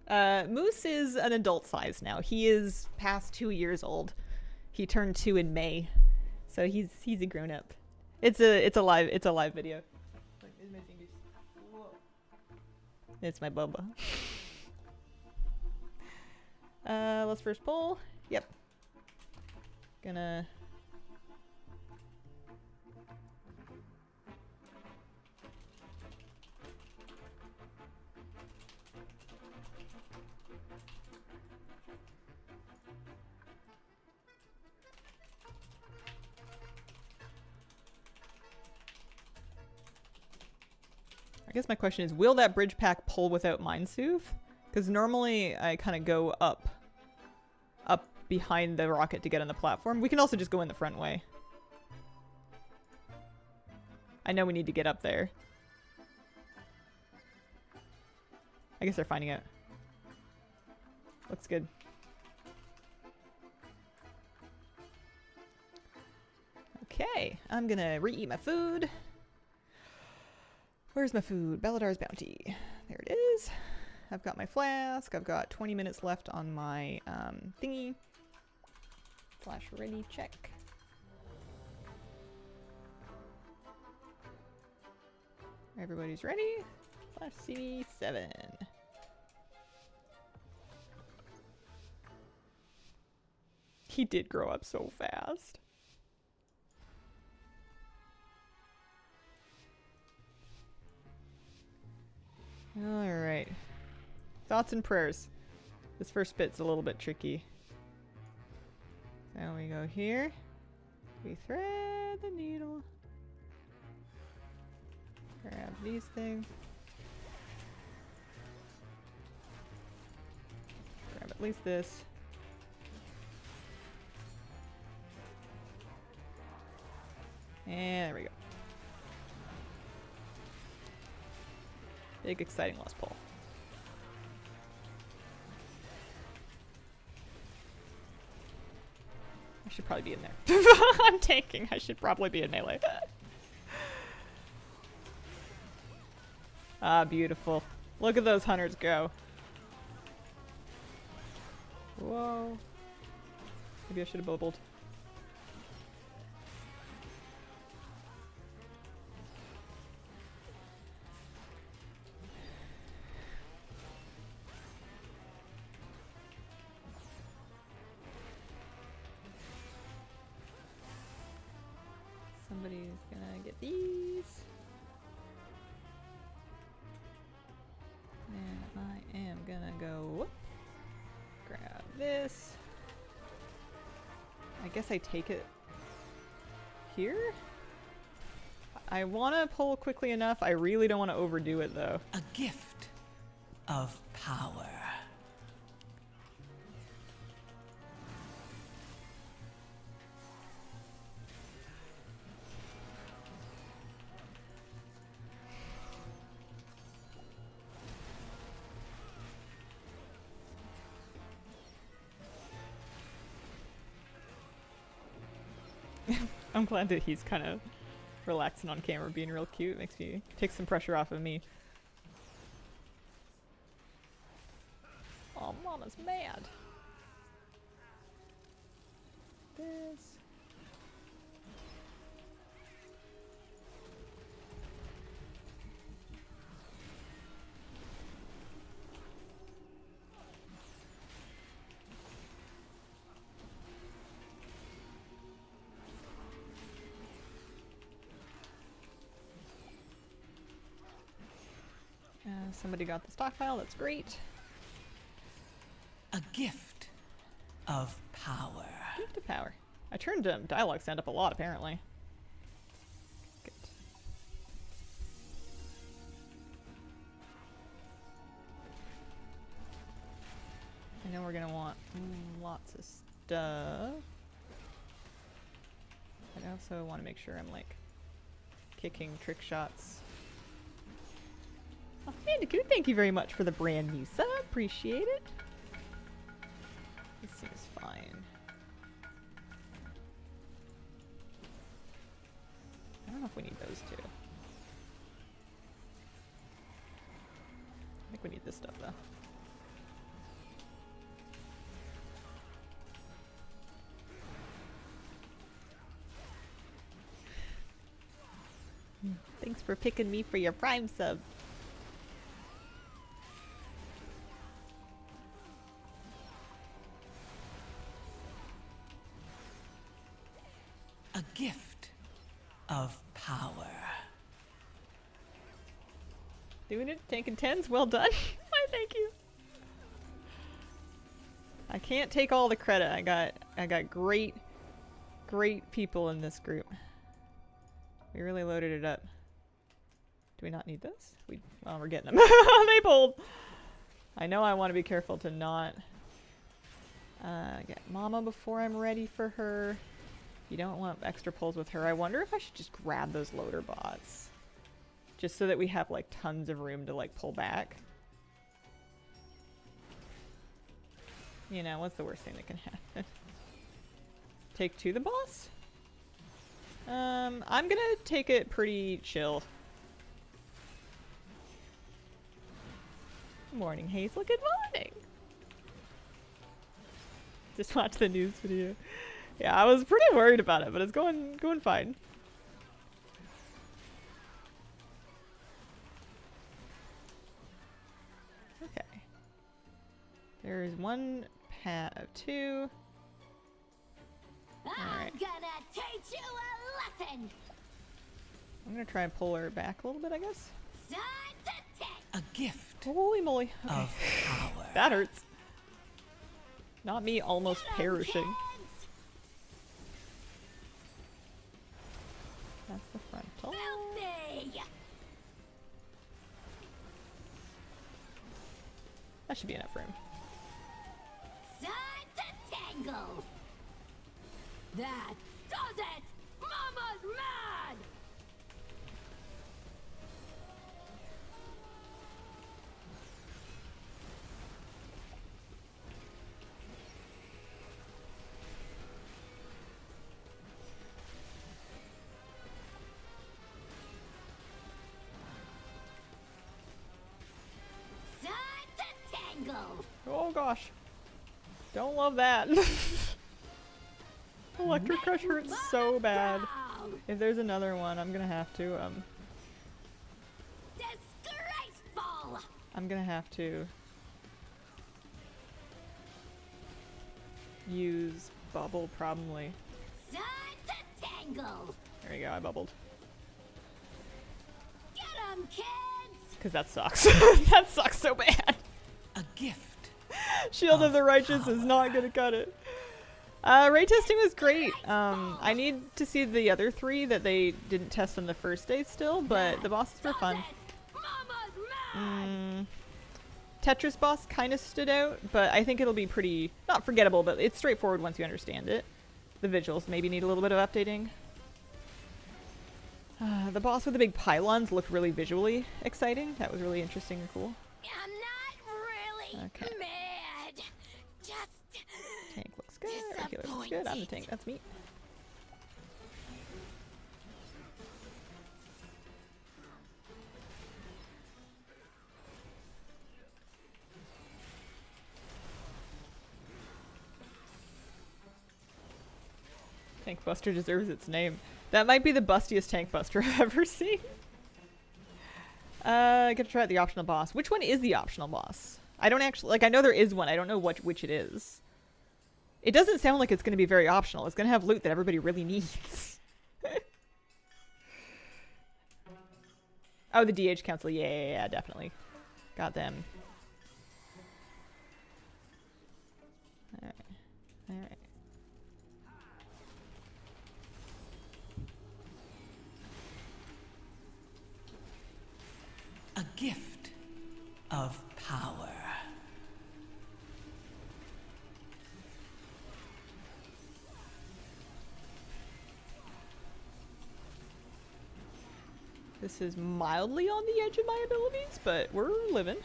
Moose is an adult size now. He is past 2 years old. He turned 2 in May, so he's a grown up. It's a live video. It's my Bubba. Let's first pull. Yep. Gonna. I guess my question is, will that bridge pack pull without Mind Soothe? Because normally I kind of go up behind the rocket to get on the platform. We can also just go in the front way. I know we need to get up there. I guess they're finding out. Looks good. Okay, I'm gonna re-eat my food. Where's my food? Beladar's Bounty. There it is. I've got my flask. I've got 20 minutes left on my thingy. Flash ready, check. Everybody's ready. Flash CV7. He did grow up so fast. Alright. Thoughts and prayers. This first bit's a little bit tricky. So we go here. We thread the needle. Grab these things. Grab at least this. And there we go. Big exciting last pull. I should probably be in there. I'm tanking. I should probably be in melee. Ah, beautiful. Look at those hunters go. Whoa. Maybe I should have bubbled. Somebody's gonna get these. And I am gonna go grab this. I guess I take it here? I want to pull quickly enough. I really don't want to overdo it though. A gift of power. I'm glad that he's kind of relaxing on camera, being real cute. Makes me take some pressure off of me. Oh, Mama's mad. This. Somebody got the stockpile, that's great. A gift of power. Gift of power. I turned dialogue stand up a lot, apparently. Good. I know we're gonna want lots of stuff. I also want to make sure I'm like kicking trick shots. Oh, Bandicoot, thank you very much for the brand new sub. Appreciate it. This seems fine. I don't know if we need those two. I think we need this stuff though. for picking me for your Prime sub. A gift of power. Doing it, taking 10s, well done. Why, thank you. I can't take all the credit. I got great people in this group. We really loaded it up. Do we not need this? Well, we're getting them. They pulled. I know I want to be careful to not get Mama before I'm ready for her. You don't want extra pulls with her. I wonder if I should just grab those loader bots. Just so that we have like tons of room to like pull back. You know, what's the worst thing that can happen? Take to the boss? I'm gonna take it pretty chill. Morning, Hazel. Good morning. Just watch the news video. Yeah, I was pretty worried about it, but it's going fine. Okay. There's one pat of 2. I'm gonna teach you a lesson. I'm gonna try and pull her back a little bit, I guess. Time to take. A gift Holy moly. Okay. of power. That hurts. Not me almost perishing. That's the frontal. Filthy. That should be enough room. Time to tangle. That does it. Mama's mad. Time to tangle. Oh gosh. Don't love that. Electric Crush hurts so bad. If there's another one, I'm gonna have to, Disgraceful. I'm gonna have to use bubble probably. Time to tangle. There you go, I bubbled. Get 'em, kids. Cause that sucks. That sucks so bad. A gift. Shield of the Righteous is not gonna cut it. Ray testing was great. I need to see the other 3 that they didn't test on the first day still, but the bosses were fun. Tetris boss kind of stood out, but I think it'll be pretty, not forgettable, but it's straightforward once you understand it. The visuals maybe need a little bit of updating. The boss with the big pylons looked really visually exciting. That was really interesting and cool. I'm not really mad. Just Tank looks good. Regular looks good. I'm the tank. That's me. Tank Buster deserves its name. That might be the bustiest Tank Buster I've ever seen. Gotta try out the optional boss. Which one is the optional boss? I don't actually, like, I know there is one. I don't know which it is. It doesn't sound like it's going to be very optional. It's going to have loot that everybody really needs. Oh, the DH Council. Yeah, definitely. Got them. Alright. Alright. A gift of power. This is mildly on the edge of my abilities, but we're living.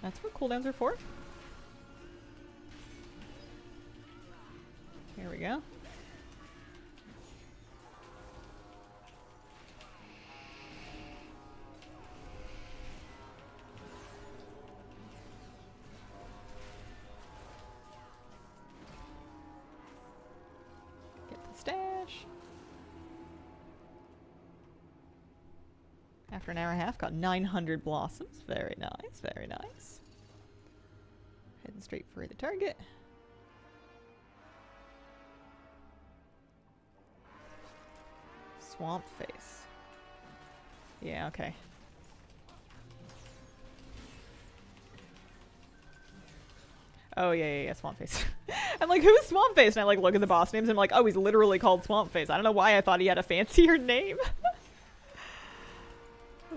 That's what cooldowns are for. Here we go. Get the stash. After an hour and a half, got 900 blossoms. Very nice, very nice. Heading straight for the target. Swamp face. Yeah, okay. Oh, yeah, Swamp Face. I'm like, who's Swamp Face? And I like look at the boss names and I'm like, oh, he's literally called Swamp Face. I don't know why I thought he had a fancier name.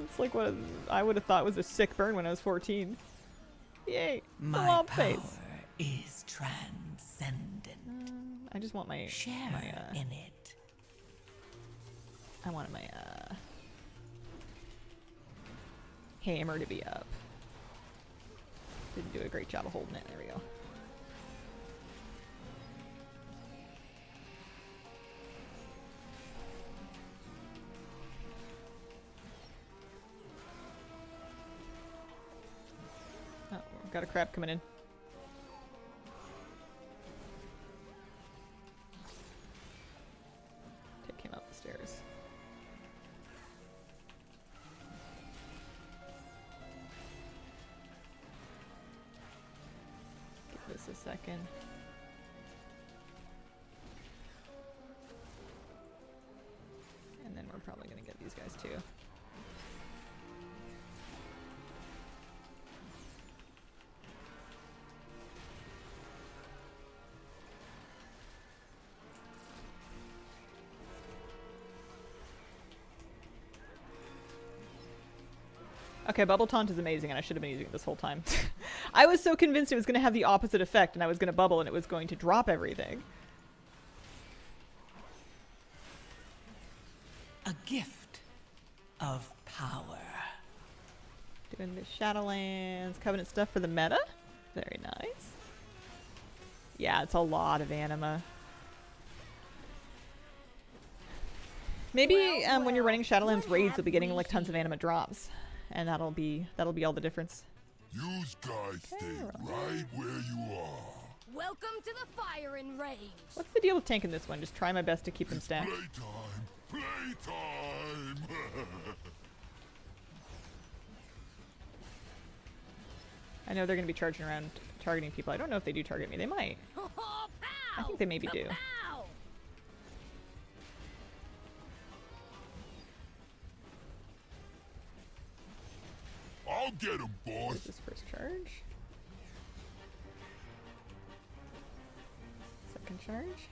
It's like what I would have thought was a sick burn when I was 14. Yay, Swamp Face. My power is transcendent. I just want my... Share in it. I wanted my, hammer to be up. Didn't do a great job of holding it. There we go. Oh, got a crab coming in. Take him up the stairs. This a second. And then we're probably gonna get these guys too. Okay, Bubble Taunt is amazing, and I should have been using it this whole time. I was so convinced it was going to have the opposite effect, and I was going to bubble, and it was going to drop everything. A gift of power. Doing the Shadowlands Covenant stuff for the meta. Very nice. Yeah, it's a lot of anima. Maybe when you're running Shadowlands raids, you'll be getting like tons of anima drops. And that'll be all the difference. You guys stay right where you are. Welcome to the firing range. What's the deal with tanking this one? Just try my best to keep them stacked. Playtime! I know they're going to be charging around targeting people. I don't know if they do target me. They might. I think they maybe do. I'll get him, boss. Where's this first charge? Second charge?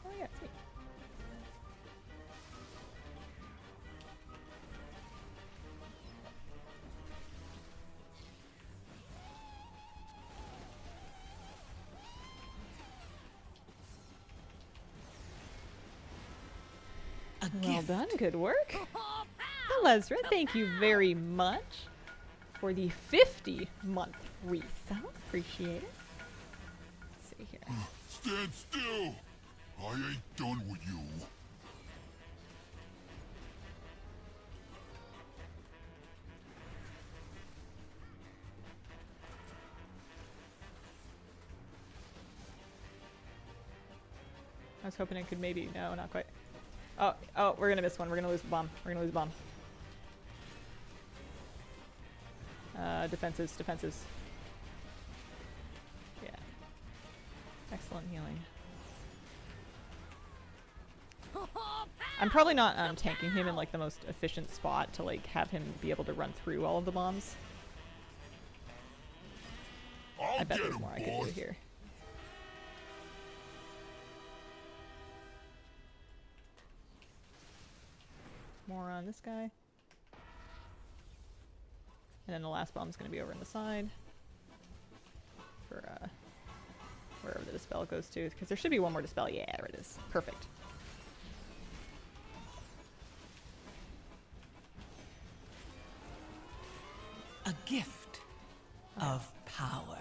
Oh yeah, it's me. Well done, good work. Lesra, thank you very much for the 50-month resub. Appreciate it. Let's see here. Stand still! I ain't done with you. I was hoping I could maybe... No, not quite. Oh, we're gonna miss one. We're gonna lose the bomb. We're gonna lose the bomb. Defenses. Yeah. Excellent healing. I'm probably not tanking him in like the most efficient spot to like have him be able to run through all of the bombs. I bet there's more I could do here. More on this guy. And then the last bomb's going to be over on the side. For wherever the dispel goes to. Because there should be one more dispel. Yeah, there it is. Perfect. A gift of power.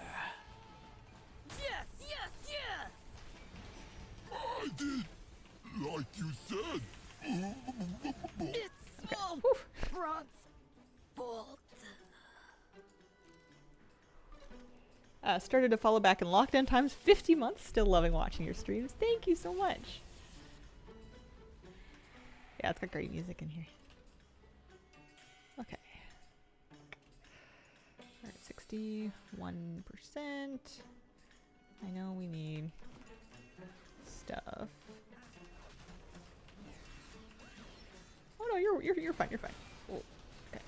Yes, yes, yes! I did like you said. It's all Bron's fault. Started to follow back in lockdown times. 50 months. Still loving watching your streams. Thank you so much. Yeah, it's got great music in here. Okay. Alright, 61%. I know we need stuff. Oh no, you're fine, you're fine. Oh, okay.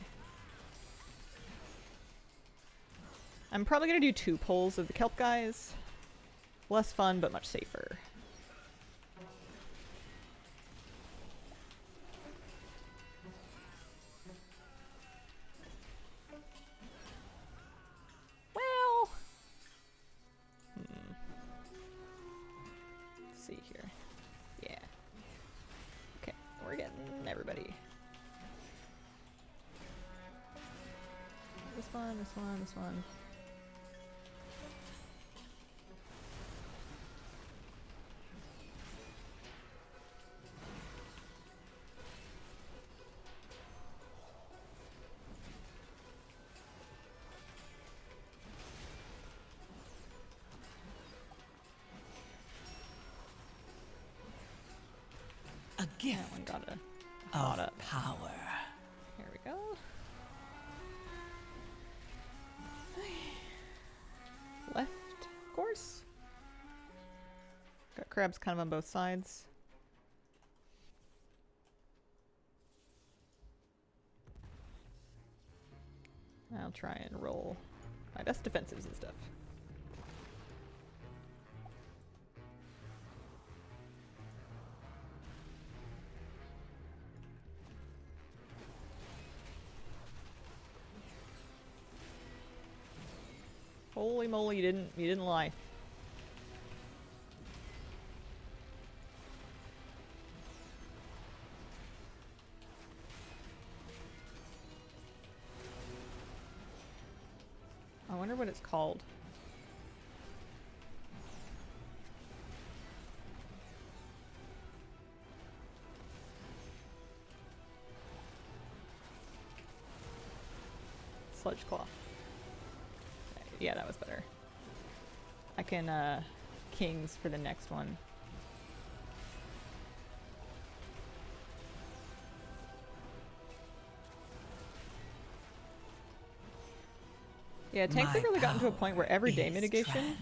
I'm probably gonna do 2 pulls of the kelp guys. Less fun, but much safer. Well, let's see here. Yeah. Okay, we're getting everybody. This one, this one, this one. A gift That one got a of lot up. power. There we go. Left, of course. Got crabs kind of on both sides. I'll try and roll my best defenses and stuff. Holy moly, you didn't lie. I wonder what it's called. Sludge claw. Yeah, that was better. I can kings for the next one. Yeah, tanks have really gotten to a point where everyday mitigation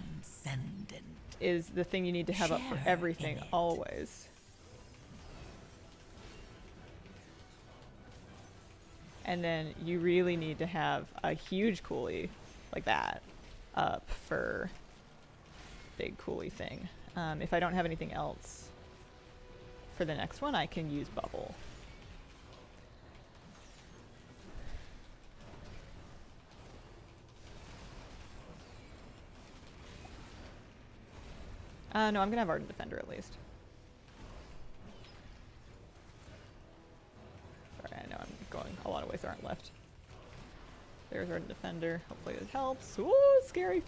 is the thing you need to have up for everything, always. And then you really need to have a huge coolie like that up for big coolie thing. If I don't have anything else for the next one, I can use bubble. No, I'm gonna have Ardent Defender at least. Sorry, I know I'm going a lot of ways that aren't left. There's Ardent Defender. Hopefully it helps. Ooh, scary.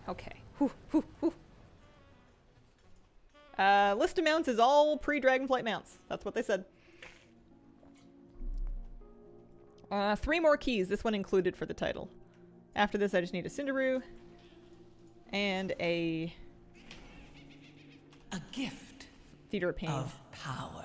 Okay. Whew, whew, whew. List of mounts is all pre-Dragonflight mounts. That's what they said. 3 more keys, this one included for the title. After this, I just need a Cinderoo and a gift Theater of Pain. Of power.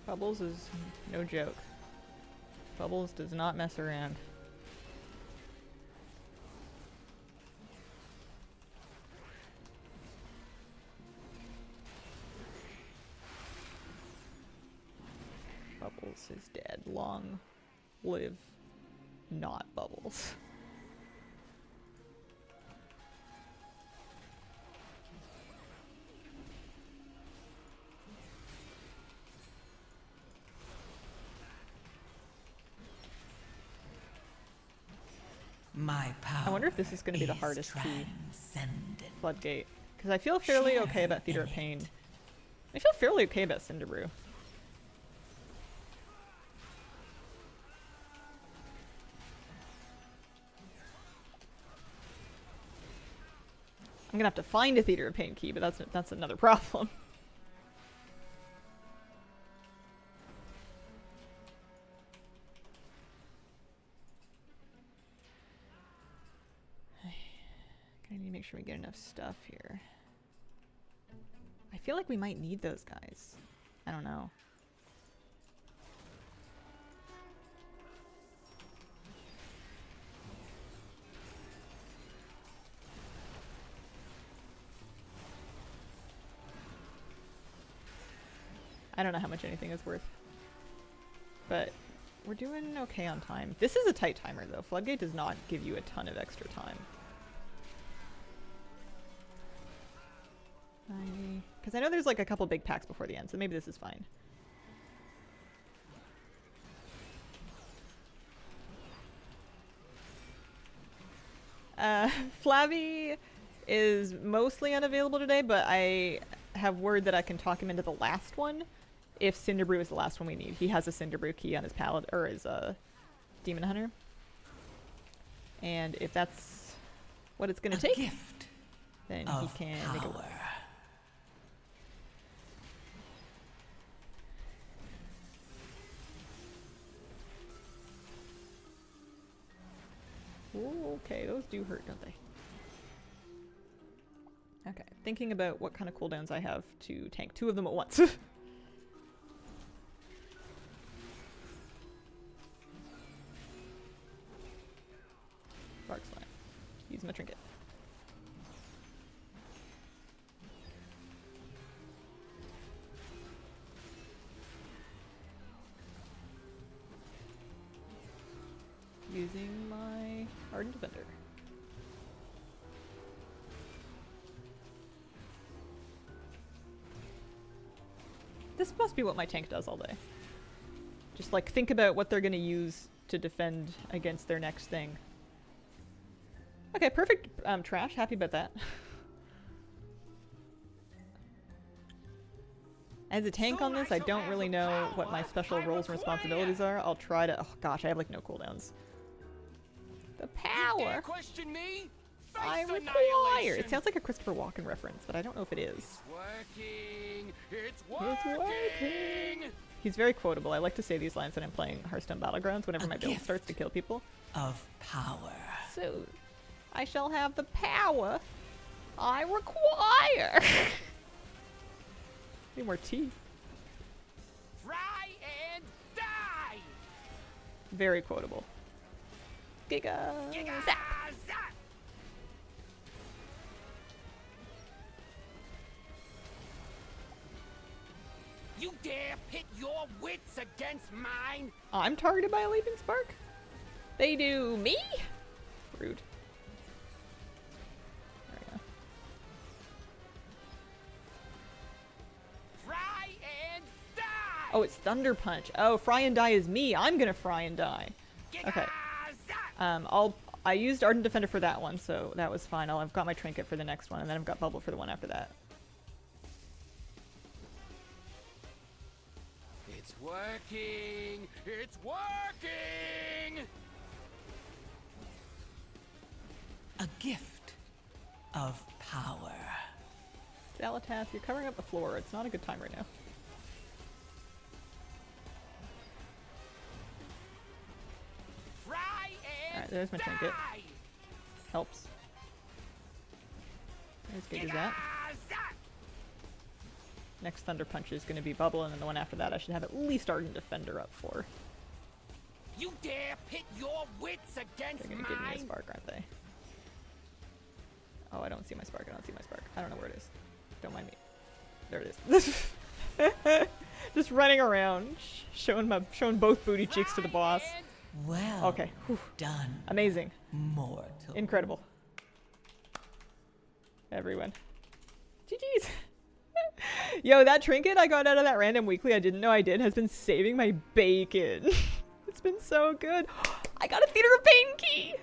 Bubbles is no joke. Bubbles does not mess around. Bubbles is dead. Long live not Bubbles. like this is going to be the hardest key. Transcendent. Floodgate. Because I feel fairly okay about Theater of Pain. I feel fairly okay about Cinderbrew. I'm gonna have to find a Theater of Pain key, but that's another problem. I need to make sure we get enough stuff here. I feel like we might need those guys. I don't know. I don't know how much anything is worth. But we're doing okay on time. This is a tight timer though. Floodgate does not give you a ton of extra time. Because I know there's like a couple big packs before the end, so maybe this is fine. Flavy is mostly unavailable today, but I have word that I can talk him into the last one if Cinderbrew is the last one we need. He has a Cinderbrew key on his palette, or his Demon Hunter. And if that's what it's gonna take, then he can make it work. Ooh, okay, those do hurt, don't they? Okay, thinking about what kind of cooldowns I have to tank 2 of them at once. Spark Slam. Use my trinket. Using my Hardened Defender. This must be what my tank does all day. Just like think about what they're gonna use to defend against their next thing. Okay, perfect trash. Happy about that. As a tank on this, I don't really know what my special roles and responsibilities are. I'll try to... Oh gosh, I have like no cooldowns. The power I require. It sounds like a Christopher Walken reference, but I don't know if it is. It's working! He's very quotable. I like to say these lines when I'm playing Hearthstone Battlegrounds whenever my build starts to kill people. Of power. So, I shall have the power I require. Need more tea. Fry and die! Very quotable. Giga! Zap! Zap! You dare pit your wits against mine? I'm targeted by a Leaping Spark? They do me? Rude. There we go. Fry and die! Oh, it's Thunder Punch. Oh, Fry and Die is me. I'm gonna Fry and Die. Okay. I used Ardent Defender for that one, so that was fine. I've got my Trinket for the next one, and then I've got Bubble for the one after that. It's working! It's working! A gift of power. Zalatath, you're covering up the floor. It's not a good time right now. Alright, there's my trinket. Helps. As good as that. Next Thunder Punch is going to be Bubble, and then the one after that I should have at least Ardent Defender up for. You dare pit your wits against They're going to give me a Spark, aren't they? Oh, I don't see my Spark. I don't see my Spark. I don't know where it is. Don't mind me. There it is. Just running around, showing both booty cheeks to the boss. Well okay. Whew. Done. Amazing. Mortal. Incredible. Everyone. GG's. Yo, that trinket I got out of that random weekly I didn't know I did has been saving my bacon. It's been so good. I got a Theater of Pain key.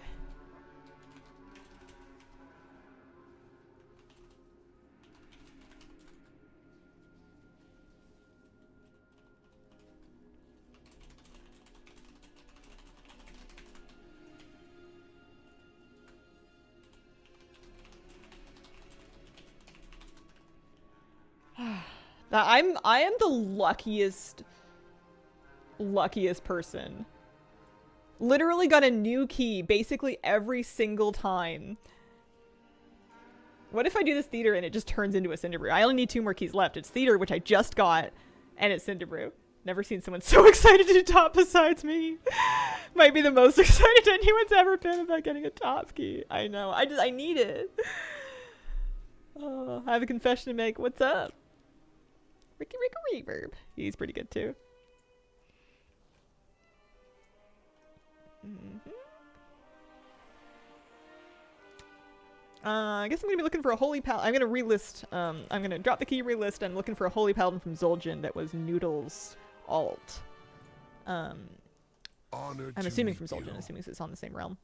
I am the luckiest person. Literally got a new key basically every single time. What if I do this theater and it just turns into a Cinder Brew? I only need 2 more keys left. It's theater, which I just got, and it's Cinder Brew. Never seen someone so excited to do top besides me. Might be the most excited anyone's ever been about getting a top key. I know. I need it. Oh, I have a confession to make. What's up? Ricky Reverb. He's pretty good too. I guess I'm gonna be looking for a holy paladin. I'm gonna relist. I'm gonna drop the key, relist. I'm looking for a holy paladin from Zul'jin that was Noodle's alt. I'm assuming from Zul'jin, assuming it's on the same realm.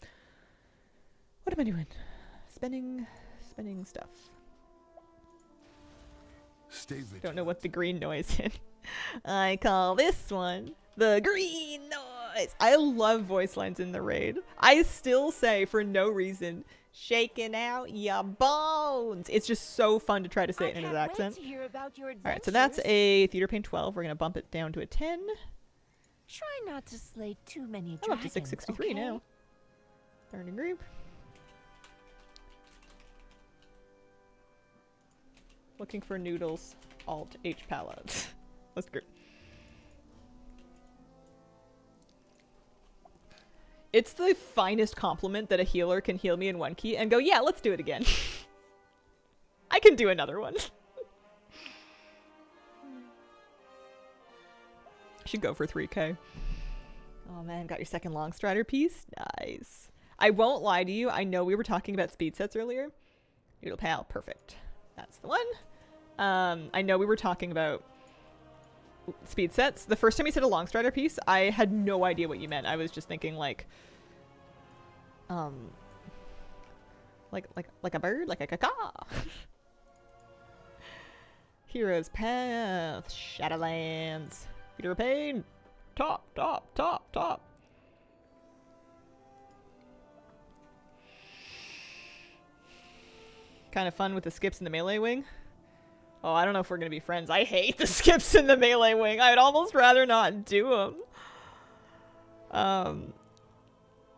What am I doing? Spending stuff. Don't know what the green noise is. I call this one the green noise. I love voice lines in the raid. I still say for no reason, shaking out your bones. It's just so fun to try to say it in his accent. Alright, so that's a theater pain 12. We're going to bump it down to a 10. Try not to slay too many dragons. I'm up to 663 now. Turning group. Looking for Noodles, alt, H pallets. Let's go. It's the finest compliment that a healer can heal me in 1 key and go, yeah, let's do it again. I can do another one. Should go for 3k. Oh man, got your second long strider piece? Nice. I won't lie to you, I know we were talking about speed sets earlier. Noodle pal, perfect. That's the one. I know we were talking about speed sets. The first time you said a long strider piece, I had no idea what you meant. I was just thinking like a bird, like a caca. Hero's Path, Shadowlands, Peter Pain, top. Kind of fun with the skips in the melee wing. Oh, I don't know if we're gonna be friends. I hate the skips in the melee wing. I'd almost rather not do them.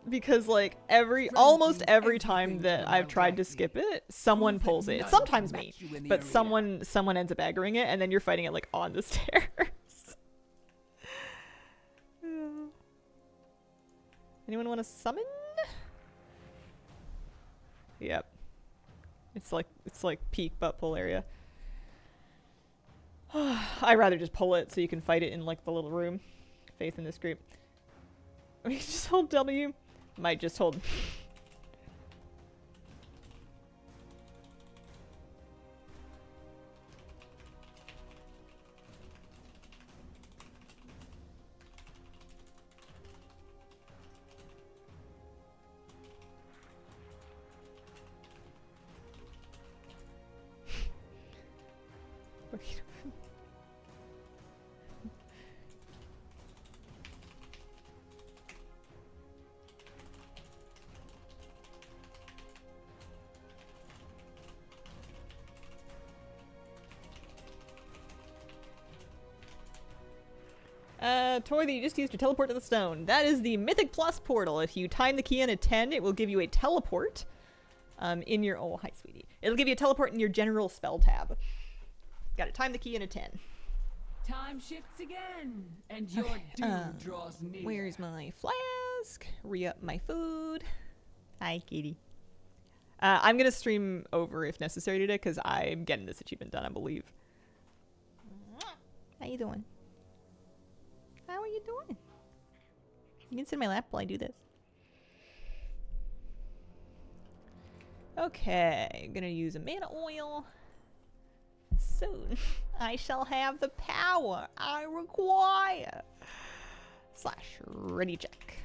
Because like almost every time that I've tried to skip it, someone pulls it. It's sometimes me, but someone ends up aggroing it, and then you're fighting it like on the stairs. Anyone want to summon? Yep. It's like peak butt pull area. I'd rather just pull it so you can fight it in like the little room. Faith in this group. We can just hold W. Might just hold. Toy that you just used to teleport to the stone. That is the Mythic Plus portal. If you time the key in a 10, it will give you a teleport in your... Oh, hi, sweetie. It'll give you a teleport in your general spell tab. Gotta time the key in a 10. Time shifts again, and your doom draws near. Where's my flask? Re-up my food. Hi, kitty. I'm gonna stream over if necessary today, because I'm getting this achievement done, I believe. How you doing? How are you doing? You can sit in my lap while I do this. Okay, I'm gonna use a mana oil. Soon, I shall have the power I require. / ready check.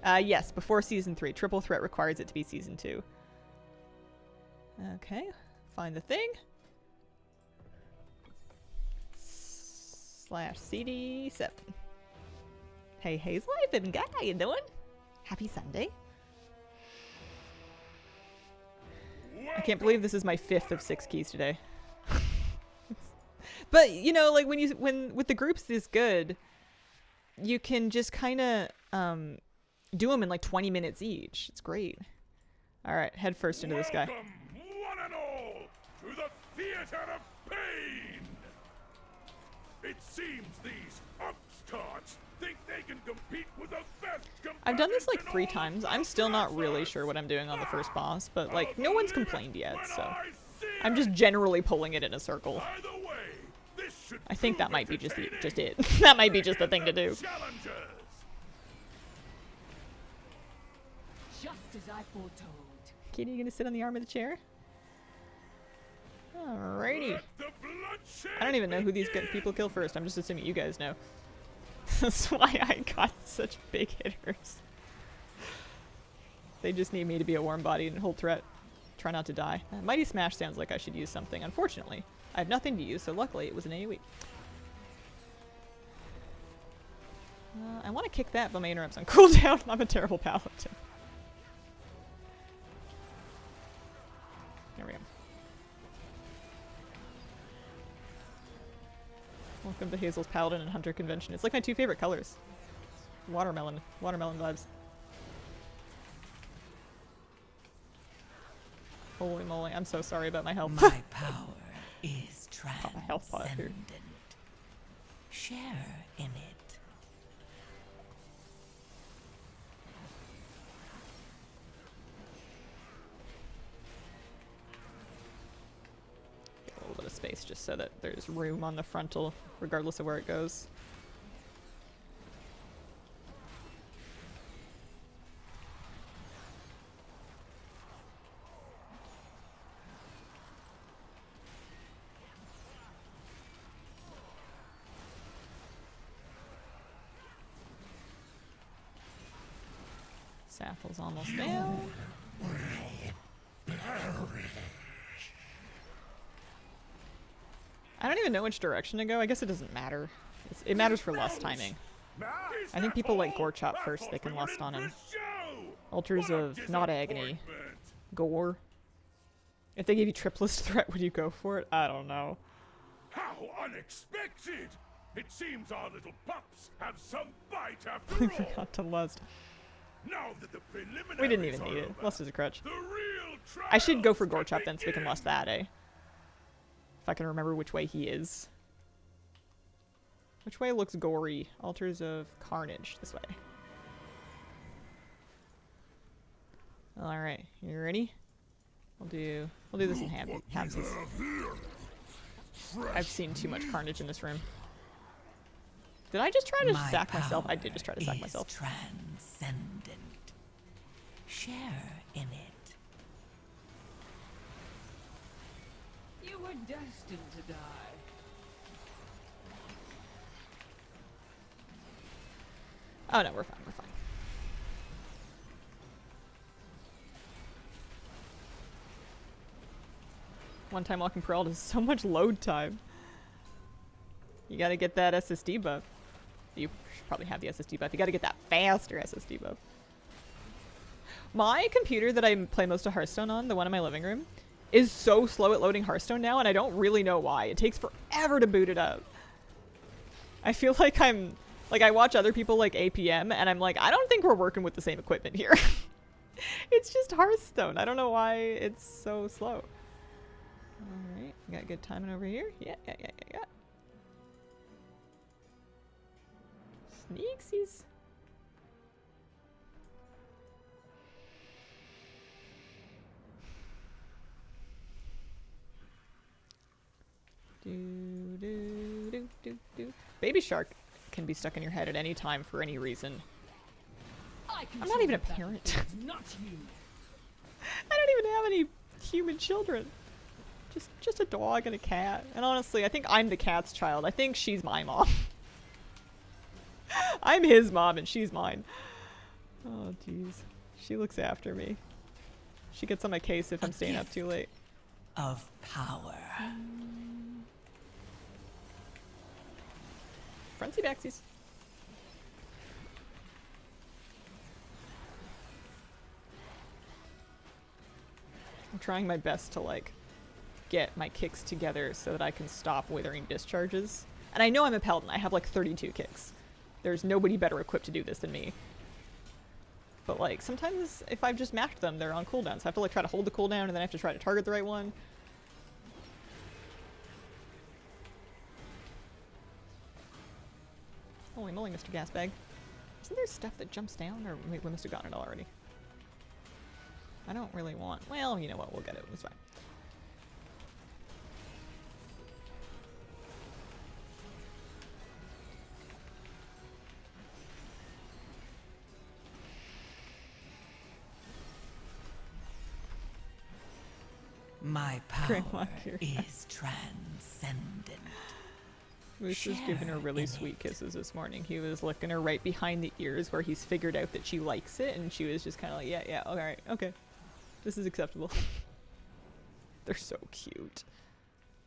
Yes, before season 3. Triple threat requires it to be season 2. Okay, find the thing. /CD7. Hey, Hazel, baby guy, how you doing? Happy Sunday. I can't believe this is my 5th of 6 keys today. But you know, like when with the groups this good, you can just kind of do them in like 20 minutes each. It's great. All right, head first into this guy. Welcome, one and all, to the theater of pain. It seems these upstarts think they can compete with the best. I've done this like 3 times. I'm still not really sure what I'm doing on the first boss, but like no one's complained yet, so I'm just generally pulling it in a circle. I think that might be just it. That might be just the thing to do. Just as I foretold. Kitty, you gonna sit on the arm of the chair? Alrighty. I don't even know who these people kill first. I'm just assuming you guys know. That's why I got such big hitters. They just need me to be a warm body and hold threat. Try not to die. Mighty Smash sounds like I should use something. Unfortunately, I have nothing to use, so luckily it was an AoE. I want to kick that, but my interrupt's on cooldown. I'm a terrible paladin. There we go. Welcome to Hazel's Paladin and Hunter Convention. It's like my 2 favorite colors. Watermelon vibes. Holy moly, I'm so sorry about my health. My power is my health pot here. transcendent. Share in it. A little bit of space just so that there's room on the frontal, regardless of where it goes. Sapple's almost down. I don't even know which direction to go. I guess it doesn't matter. It matters for lust timing. I think people like Gore Chop first. They can lust on him. Altars of not agony. Gore. If they gave you triplest threat, would you go for it? I don't know. How unexpected! It seems our little pups have some bite after We all. forgot to lust. Now that the preliminaries We didn't even are need it. over, Lust is a crutch. the real I should go for trials Gore Chop then so we can begin. lust that, eh? If I can remember which way he is. Which way looks gory? Altars of Carnage. This way. Alright, you ready? We'll do this in halvesies. I've seen too much carnage in this room. Did I just try to My sack myself? I did just try to sack is myself. Transcendent. Share in it. You were destined to die. Oh no, we're fine, we're fine. One-time walking per alt is so much load time. You gotta get that SSD buff. You should probably have the SSD buff. You gotta get that faster SSD buff. My computer that I play most of Hearthstone on, the one in my living room, is so slow at loading Hearthstone now, and I don't really know why. It takes forever to boot it up. I feel like I watch other people like APM, and I'm like, I don't think we're working with the same equipment here. It's just Hearthstone. I don't know why it's so slow. Alright, got good timing over here. Yeah. Sneaksies. Do. Baby Shark can be stuck in your head at any time for any reason. I'm not even a parent. Not you. I don't even have any human children. Just a dog and a cat. And honestly, I think I'm the cat's child. I think she's my mom. I'm his mom and she's mine. Oh, jeez. She looks after me. She gets on my case if I'm staying up too late. Of power. Frontsy backsies. I'm trying my best to like get my kicks together so that I can stop withering discharges. And I know I'm a paladin. I have like 32 kicks. There's nobody better equipped to do this than me. But like sometimes if I've just mashed them, they're on cooldown. So I have to like try to hold the cooldown and then I have to try to target the right one. Holy moly, Mr. Gasbag. Isn't there stuff that jumps down? Or we must have gotten it already. I don't really want... Well, you know what? We'll get it. It's fine. My power Grandma is transcendent. Moose was giving her really sweet kisses this morning. He was licking her right behind the ears where he's figured out that she likes it, and she was just kind of like, yeah, alright, okay. This is acceptable. They're so cute.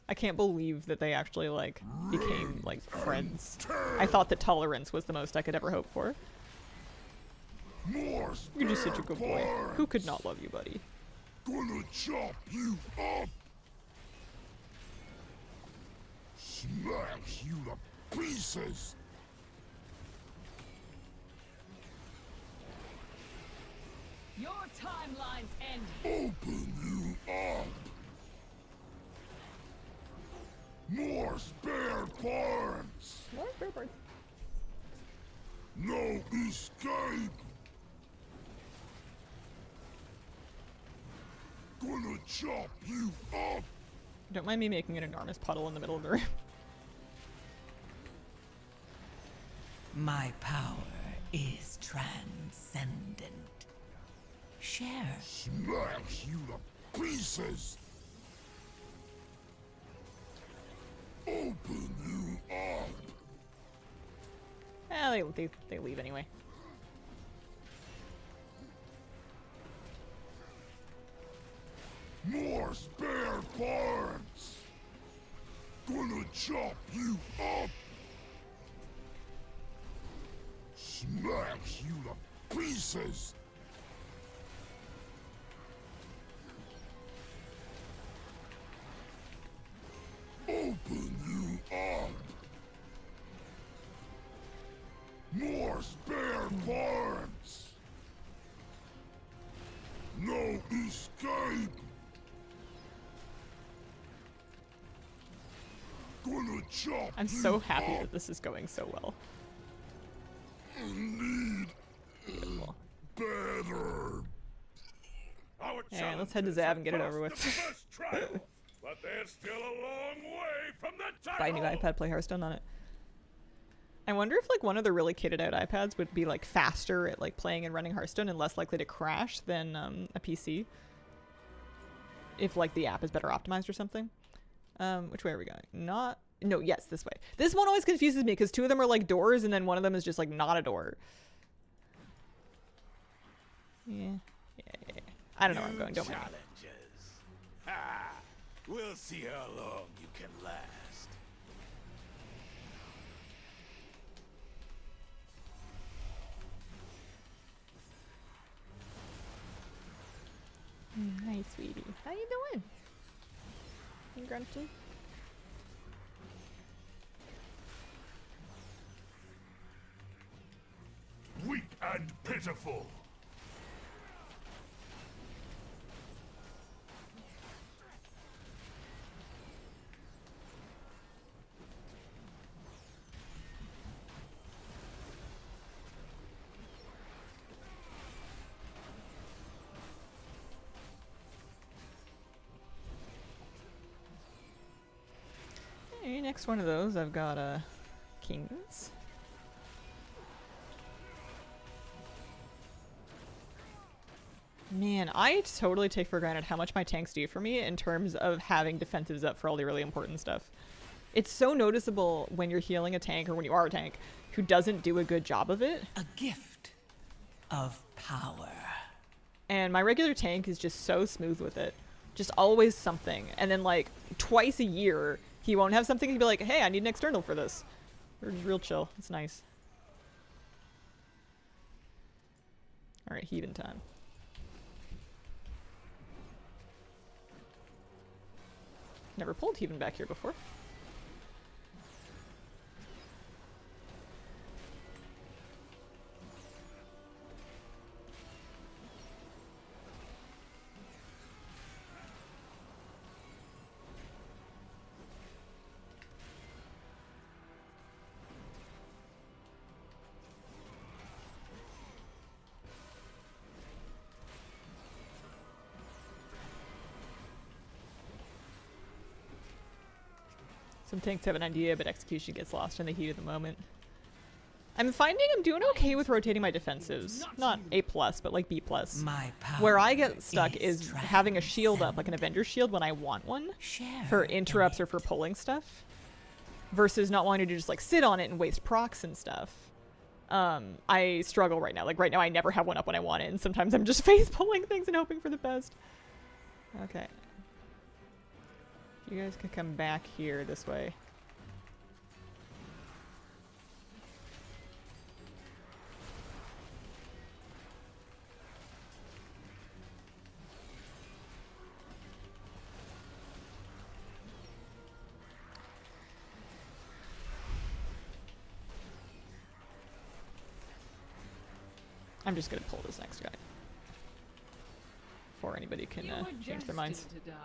I can't believe that they actually, like, became, like, friends. I thought that tolerance was the most I could ever hope for. You're just such a good boy. Who could not love you, buddy? Gonna chop you up! Smash you to pieces! Your timeline's end. Open you up! More spare parts! More spare parts. No escape! Gonna chop you up! Don't mind me making an enormous puddle in the middle of the room. My power is transcendent. Share. Smash you to pieces! Open you up! They leave anyway. More spare parts! Gonna chop you up! Smash you to pieces! Open you up! More spare parts! No escape! Gonna chop I'm so happy that this is going so well. Need Beautiful. better. Yeah, let's head to Zav and get it over with. But there's still a long way from the Buy a new iPad, play Hearthstone on it. I wonder if like one of the really kitted out iPads would be like faster at like playing and running Hearthstone and less likely to crash than a PC. If like the app is better optimized or something. Which way are we going? No, yes, this way. This one always confuses me because two of them are like doors and then one of them is just like not a door. Yeah. I don't know where I'm going, don't mind. Challenges. Ha! We'll see how long you can last. Hi, sweetie. How you doing? You grumpy? Weak and pitiful. Okay, next one of those, I've got Kings. Man, I totally take for granted how much my tanks do for me in terms of having defensives up for all the really important stuff. It's so noticeable when you're healing a tank, or when you are a tank, who doesn't do a good job of it. A gift of power. And my regular tank is just so smooth with it. Just always something. And then like twice a year, he won't have something. He'd be like, hey, I need an external for this. Real chill. It's nice. Alright, heathen time. Never pulled Heaven back here before. Some tanks have an idea, but execution gets lost in the heat of the moment. I'm finding I'm doing okay with rotating my defensives. Not A+, but like B+. My power Where I get stuck is having a shield up, like an Avenger shield when I want one, for interrupts or for pulling stuff, versus not wanting to just like sit on it and waste procs and stuff. I struggle right now. Like right now I never have one up when I want it, and sometimes I'm just face pulling things and hoping for the best. Okay. You guys can come back here this way. I'm just gonna pull this next guy before anybody can change their minds. To die.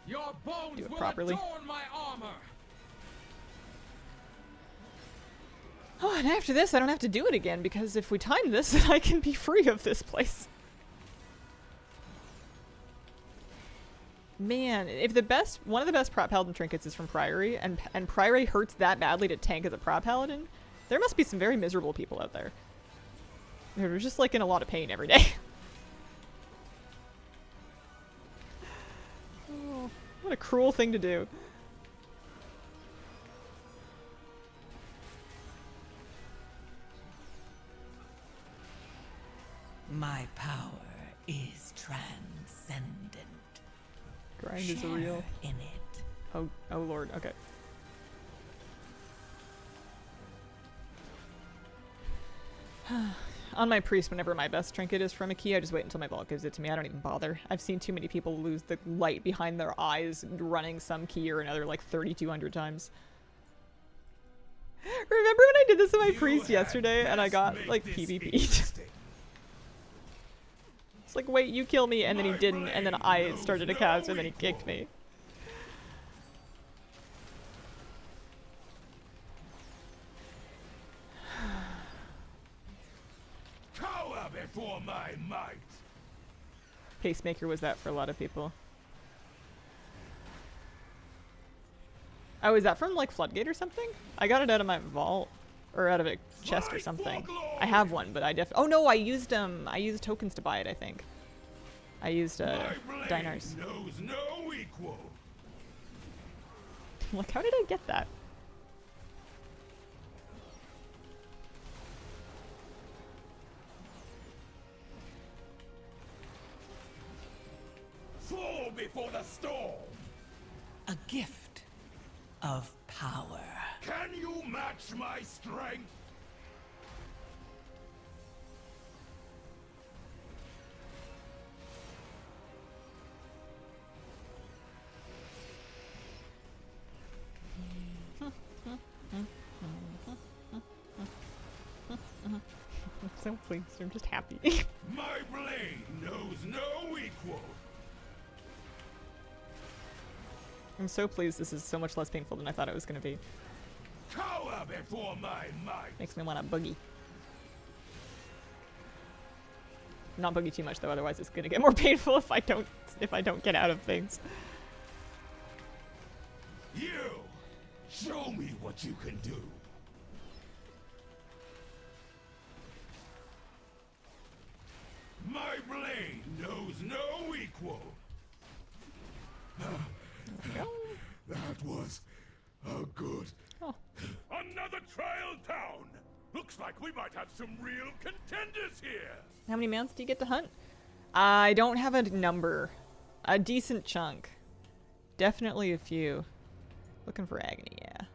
Your bones Do it will properly. adorn my armor. Oh, and after this, I don't have to do it again, because if we time this, then I can be free of this place. Man, if one of the best prop paladin trinkets is from Priory, and Priory hurts that badly to tank as a prop paladin, there must be some very miserable people out there. They're just like in a lot of pain every day. Oh, what a cruel thing to do. My power is transcendent. Grind is real. In it. Oh lord, okay. On my priest, whenever my best trinket is from a key, I just wait until my vault gives it to me. I don't even bother. I've seen too many people lose the light behind their eyes running some key or another like 3,200 times. Remember when I did this with my priest yesterday and I got like PvP'd? It's like, wait, you kill me, and then he didn't, and then I started to cast, and then he kicked me. Cower before my might. Pacemaker was that for a lot of people. Oh, is that from like Floodgate or something? I got it out of my vault, or out of a chest or something. I have one, but oh no, I used tokens to buy it, I think. I used dinars. Knows no equal. Like, how did I get that? Fall before the storm. A gift of power. Can you match my strength? I'm so pleased. I'm just happy. My blade knows no equal. I'm so pleased this is so much less painful than I thought it was going to be. Cower before my might. Makes me want to boogie. Not boogie too much though, otherwise it's going to get more painful if I don't get out of things. You, show me what you can do. My blade knows no equal. That was a good. Oh. Another trial down. Looks like we might have some real contenders here. How many mounts do you get to hunt? I don't have a number. A decent chunk. Definitely a few. Looking for Agony, yeah.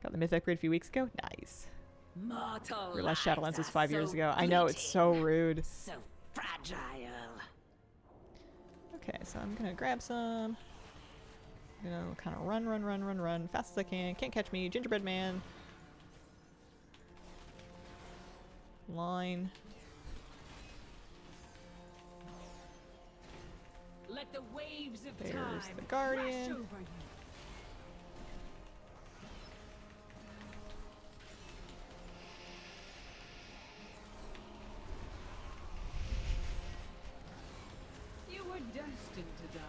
Got the myth upgrade a few weeks ago. Nice. Mortal Realized Shadowlands was lives 5 are years so ago. I know, it's so rude. So fragile. Okay, so I'm gonna grab some. I'm gonna kind of run fast as I can. Can't catch me, gingerbread man. Line. Let the waves of There's time the guardian. wash over you. You were destined to die.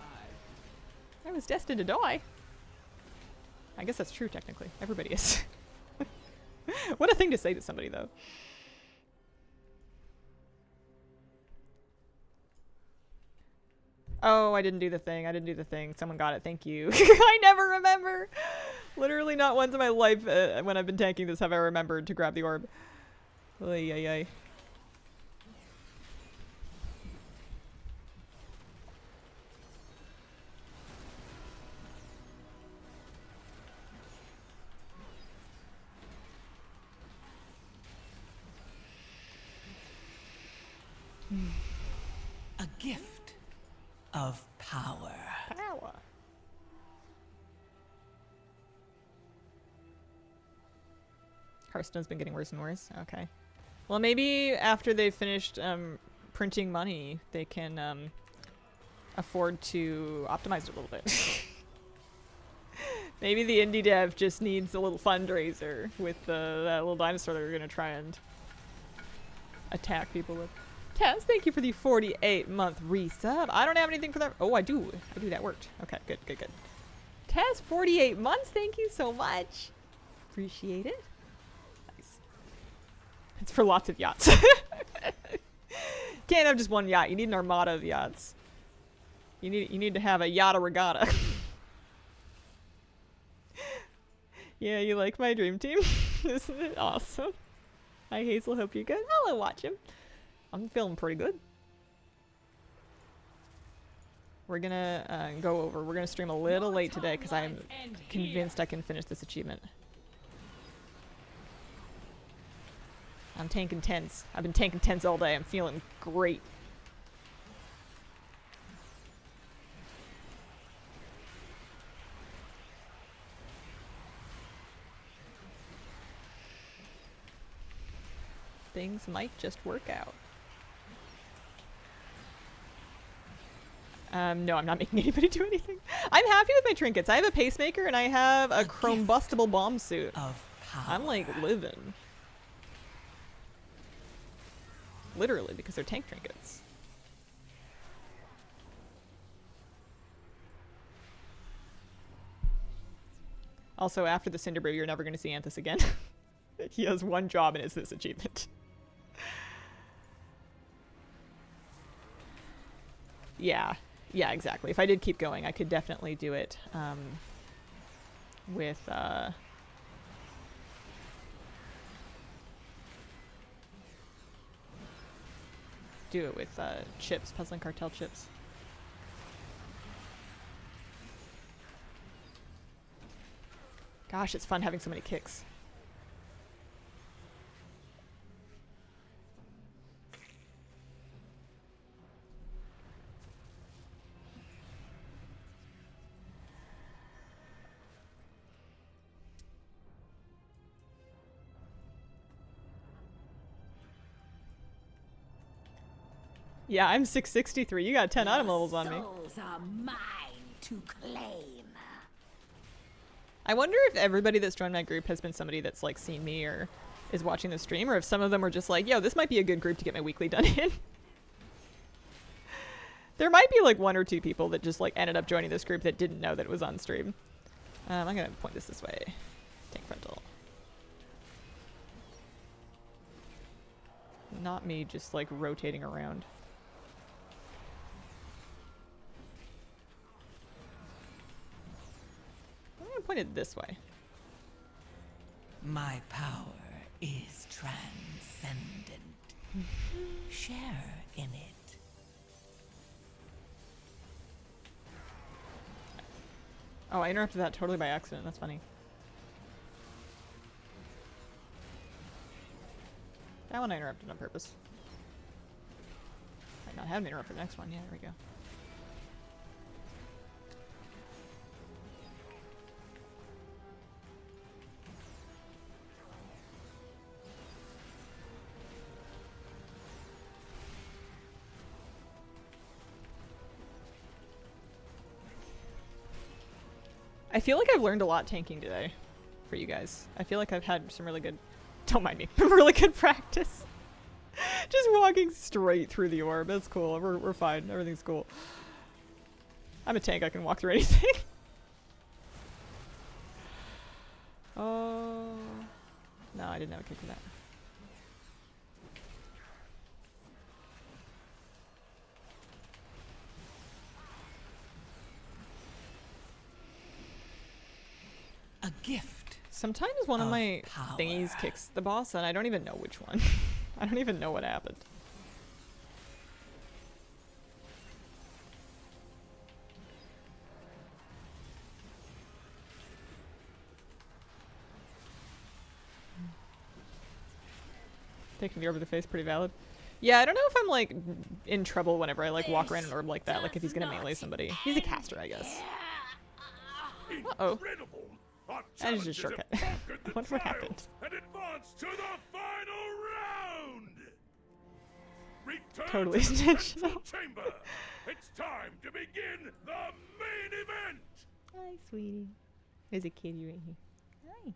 I was destined to die. I guess that's true, technically. Everybody is. What a thing to say to somebody, though. Oh, I didn't do the thing. I didn't do the thing. Someone got it. Thank you. I never remember. Literally not once in my life when I've been tanking this have I remembered to grab the orb. Ay, ay, ay. A gift of power. Power. Hearthstone's been getting worse and worse. Okay. Well, maybe after they've finished printing money, they can afford to optimize it a little bit. Maybe the indie dev just needs a little fundraiser with that little dinosaur they're going to try and attack people with. Tess, thank you for the 48-month resub. I don't have anything for that. Oh, I do. That worked. Okay, good. Tess, 48 months. Thank you so much. Appreciate it. Nice. It's for lots of yachts. Can't have just one yacht. You need an armada of yachts. You need to have a yacht regatta. Yeah, you like my dream team? Isn't it awesome? Hi, Hazel. Hope you're good. Hello, watch him. I'm feeling pretty good. We're gonna go over. We're gonna stream a little late today because I'm convinced I can finish this achievement. I'm tanking tents. I've been tanking tents all day. I'm feeling great. Things might just work out. No, I'm not making anybody do anything. I'm happy with my trinkets. I have a pacemaker and I have a chrombustible bomb suit. I'm like living. Literally, because they're tank trinkets. Also, after the Cinderbrew, you're never going to see Anthus again. He has one job and it's this achievement. Yeah, exactly. If I did keep going, I could definitely do it with chips, Puzzling Cartel chips. Gosh, it's fun having so many kicks. Yeah, I'm 663. You got 10 item levels on me. Souls are mine to claim. I wonder if everybody that's joined my group has been somebody that's like seen me or is watching the stream, or if some of them are just like, yo, this might be a good group to get my weekly done in. There might be like 1 or 2 people that just like ended up joining this group that didn't know that it was on stream. I'm gonna point this way. Tank frontal. Not me just like rotating around. I'm gonna point it this way. My power is transcendent. Share in it. Oh, I interrupted that totally by accident. That's funny. That one I interrupted on purpose. not have an interrupt for the next one. Yeah, there we go. I feel like I've learned a lot tanking today for you guys. I feel like I've had some really good, don't mind me, really good practice. Just walking straight through the orb. That's cool. We're fine. Everything's cool. I'm a tank. I can walk through anything. Oh. No, I didn't have a kick for that. A gift. Sometimes one of my power. thingies kicks the boss, and I don't even know which one. I don't even know what happened. Taking the orb to the face, pretty valid. Yeah, I don't know if I'm like in trouble whenever I like walk around an orb like that. Like if he's gonna melee somebody. He's a caster, I guess. Uh-oh. That is just a shortcut. I wonder what happened. And advance to the final round. Return Totally to the intentional. central chamber. It's time to begin the main event. Hi, sweetie. There's a kitty right here. Hi.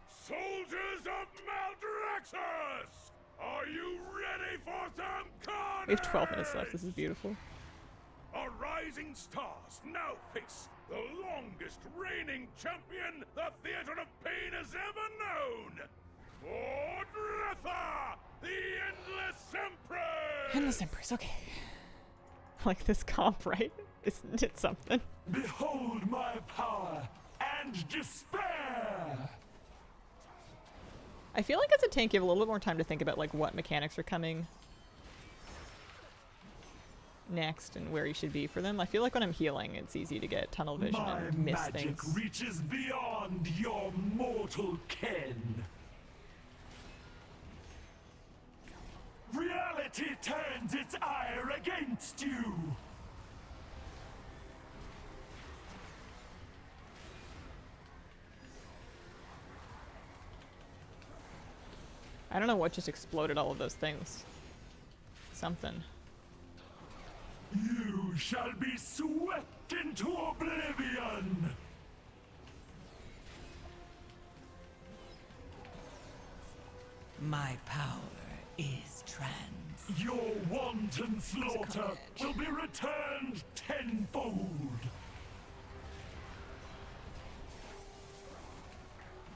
Soldiers of Maldraxxus, are you ready for some carnage? We have 12 minutes left. This is beautiful. Our rising stars now face the longest reigning champion the Theater of Pain has ever known. Ordretha, the Endless Empress. Endless Empress, okay. Like this comp, right? Isn't it something? Behold my power and despair. I feel like as a tank, you have a little bit more time to think about like what mechanics are coming next and where you should be for them. I feel like when I'm healing, it's easy to get tunnel vision and miss magic things. reaches beyond your mortal ken. Reality turns its ire against you. I don't know what just exploded all of those things. Something. You shall be swept into oblivion. My power is trans. Your wanton slaughter will be returned tenfold.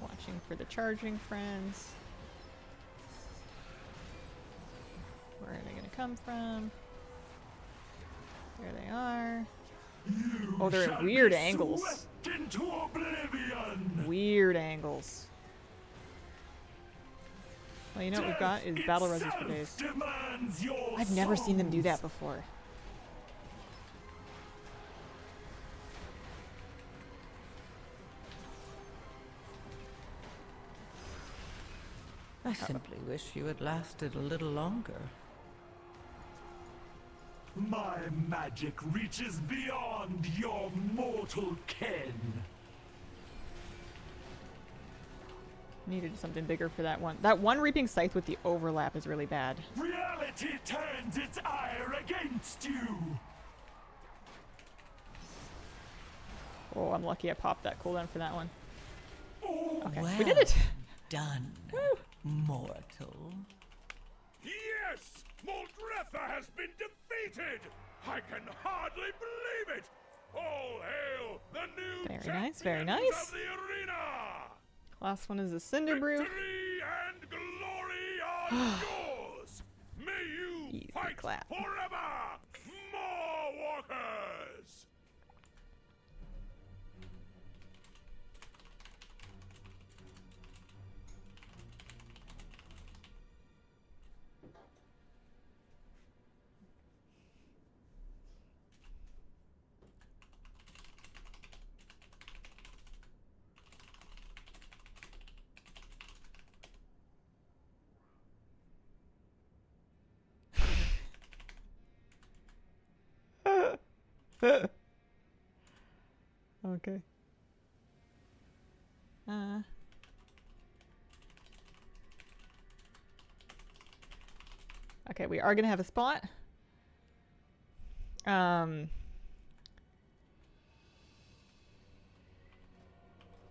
Watching for the charging friends. Where are they gonna come from? There they are. Oh, they're at weird angles. Into oblivion. Weird angles. Well, you know what we've got is battle reses for days. I've never seen them do that before. I simply wish you had lasted a little longer. My magic reaches beyond your mortal ken. Needed something bigger for that one. That one reaping scythe with the overlap is really bad. Reality turns its ire against you. Oh, I'm lucky I popped that cooldown for that one. Okay, Well we did it. Done, Woo. mortal. Yes! Moldretha has been defeated! I can hardly believe it! All hail the new Very nice, very champions nice. of the arena! Last one is a Cinder Brew. Victory and glory are yours! May you Easy fight clap. forever! More walkers! Okay. Okay, we are gonna have a spot. I'm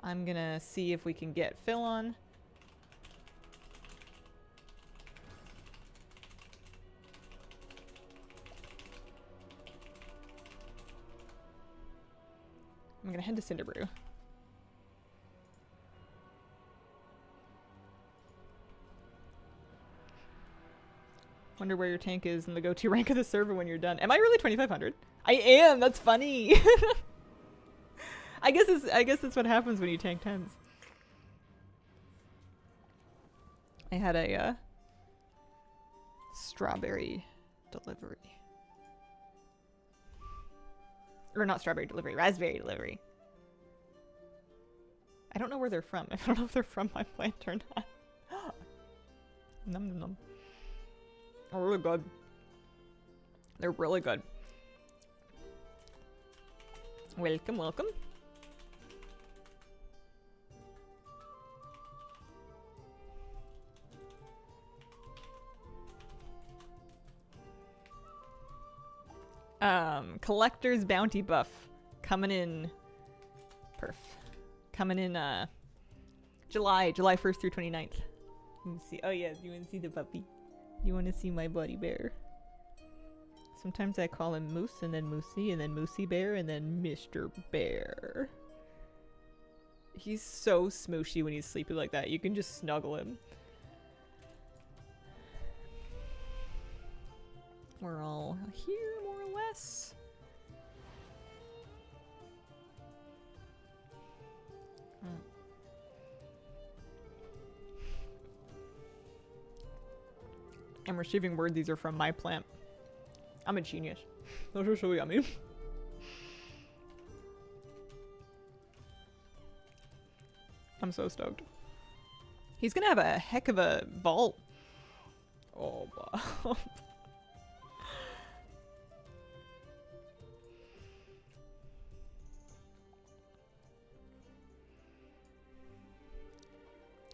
gonna see if we can get Phil on. I'm gonna head to Cinderbrew. Wonder where your tank is in the go-to rank of the server when you're done. Am I really 2500? I am. That's funny. I guess that's what happens when you tank 10s. I had a strawberry delivery. Or not strawberry delivery, raspberry delivery. I don't know where they're from. I don't know if they're from my plant or not. Num num num. Oh, really good. They're really good. Welcome, welcome. Collector's bounty buff coming in. Perf. Coming in July 1st through 29th. Let me see. Oh yeah, you want to see the puppy? You want to see my buddy bear? Sometimes I call him Moose, and then Moosey, and then Moosey Bear, and then Mr. Bear. He's so smooshy when he's sleeping like that. You can just snuggle him. We're all here, more or less. I'm receiving word these are from my plant. I'm a genius. Those are so yummy. I'm so stoked. He's gonna have a heck of a vault. Oh, wow.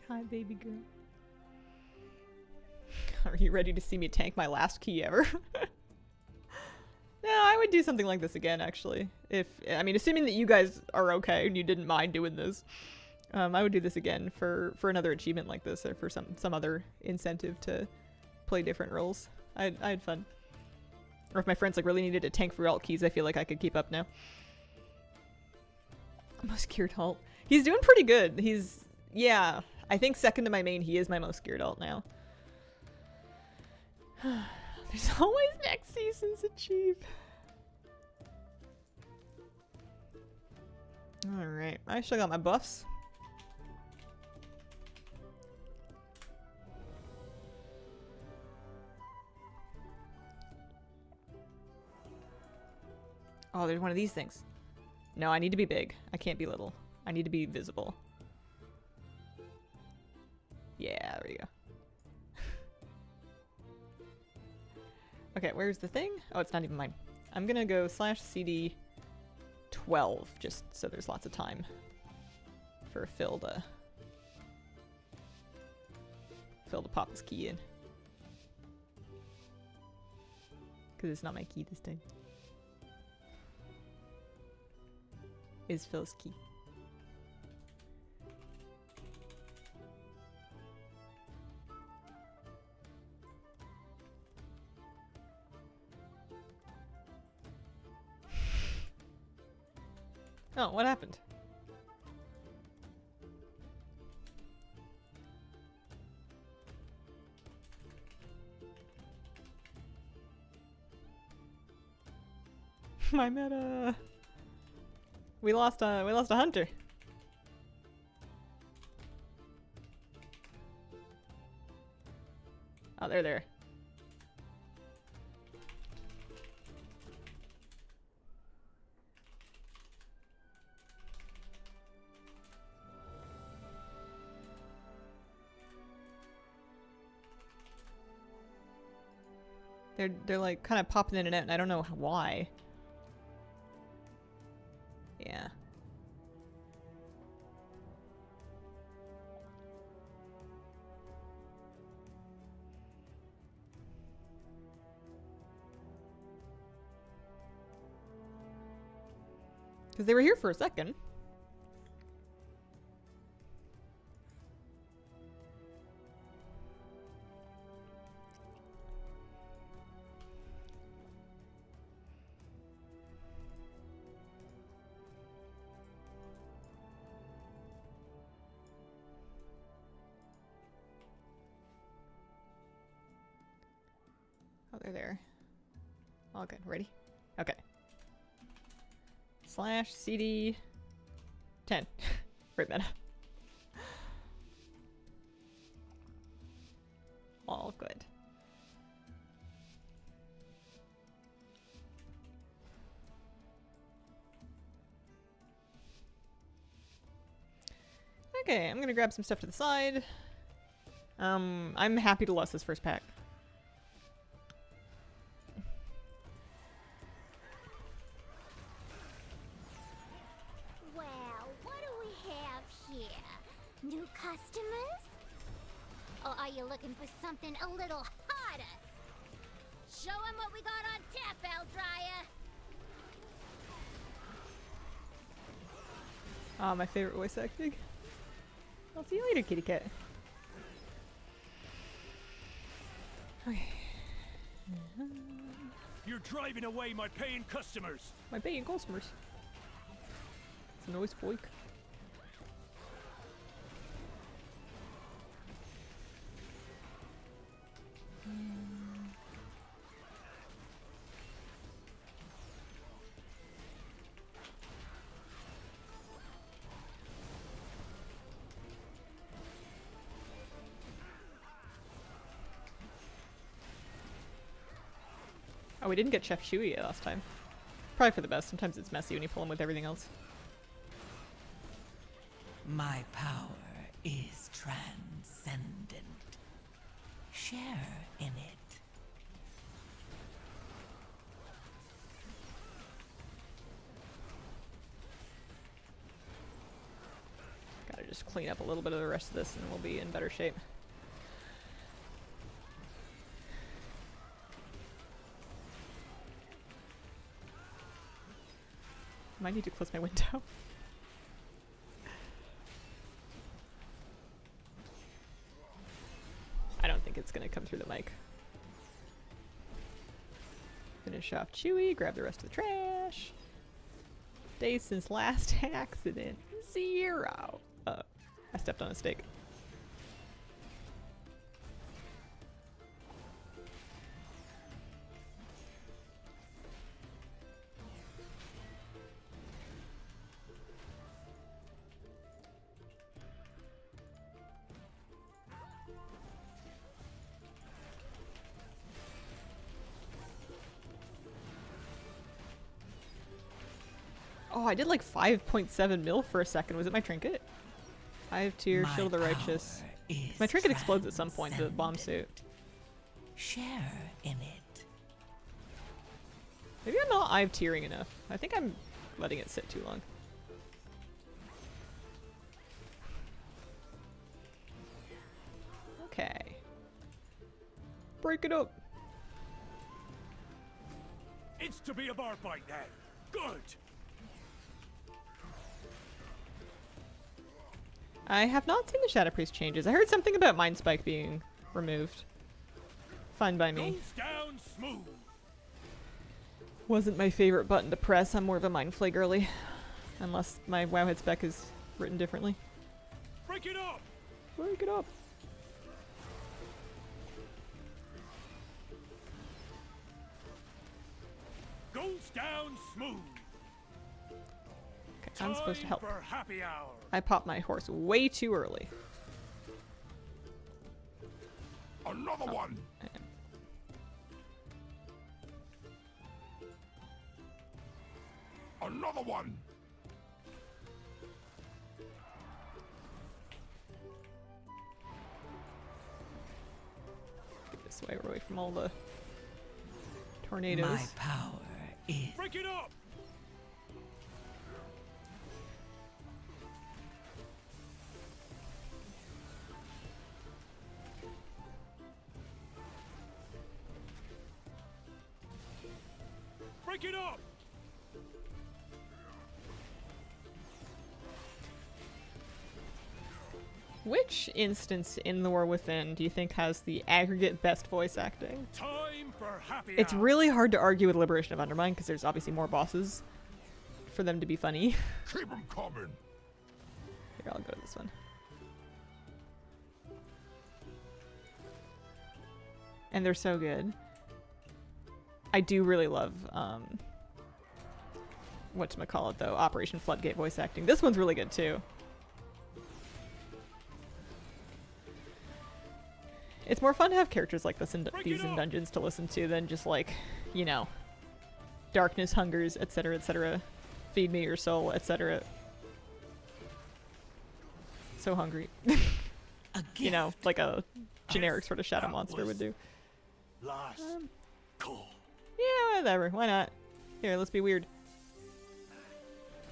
Hi, baby girl. Are you ready to see me tank my last key ever? No, I would do something like this again, actually. I mean, assuming that you guys are okay and you didn't mind doing this. I would do this again for another achievement like this, or for some other incentive to play different roles. I had fun. Or if my friends like really needed to tank for alt keys, I feel like I could keep up now. Most geared alt. He's doing pretty good. Yeah, I think second to my main, he is my most geared alt now. There's always next season's achieve. Alright, I still got my buffs. Oh, there's one of these things. No, I need to be big. I can't be little. I need to be visible. Yeah, there we go. Okay, where's the thing? Oh, it's not even mine. I'm gonna go /CD 12, just so there's lots of time for Phil to pop his key in. Because it's not my key this time. Is Phil's key. Oh, what happened? My meta. We lost a hunter. Oh, they're there. They're like kind of popping in and out, and I don't know why. Yeah. Because they were here for a second. Oh, they're there. All good. Ready? Okay. Slash CD 10. Right meta. All good. Okay, I'm gonna grab some stuff to the side. I'm happy to lose this first pack. Well, what do we have here? New customers? Or are you looking for something a little harder? Show 'em what we got on tap, Eldryer! Ah, my favorite voice acting. I'll see you later, kitty cat. Okay. You're driving away my paying customers. My paying customers. It's a noise boy. Oh, we didn't get Chef Shuey last time. Probably for the best. Sometimes it's messy when you pull him with everything else. My power is transcendent. Share in it. Gotta just clean up a little bit of the rest of this and we'll be in better shape. Might need to close my window. I don't think it's gonna come through the mic. Finish off Chewy, grab the rest of the trash. Days since last accident. 0. I stepped on a stake. Oh, I did like 5.7 mil for a second. Was it my trinket? 5 tier, Shield of the Righteous. My trinket explodes at some point, the bomb suit. Share in it. Maybe I'm not I've tiering enough. I think I'm letting it sit too long. Okay. Break it up. It's to be a bar fight then. Good. I have not seen the Shadow Priest changes. I heard something about Mind Spike being removed. Fine by me. Goes down smooth. Wasn't my favorite button to press. I'm more of a Mind Flay girly. Unless my Wowhead spec is written differently. Break it up. Break it up. Goes down smooth. Okay, I'm supposed to help. For happy hour. I popped my horse way too early. Another one. Another one. Get this way, away from all the tornadoes. My power is. Break it up. Break it up! Which instance in The War Within do you think has the aggregate best voice acting? Time for happy It's hour. really hard to argue with Liberation of Undermine because there's obviously more bosses for them to be funny. Keep 'em coming. Here, I'll go to this one. And they're so good. I do really love, whatchamacallit though, Operation Floodgate voice acting. This one's really good too. It's more fun to have characters like this in these in dungeons to listen to than just like, you know, darkness, hungers, etc., etc. Feed me your soul, etc. So hungry. You know, like a generic sort of shadow monster would do. Last call. Yeah, whatever. Why not? Here, let's be weird.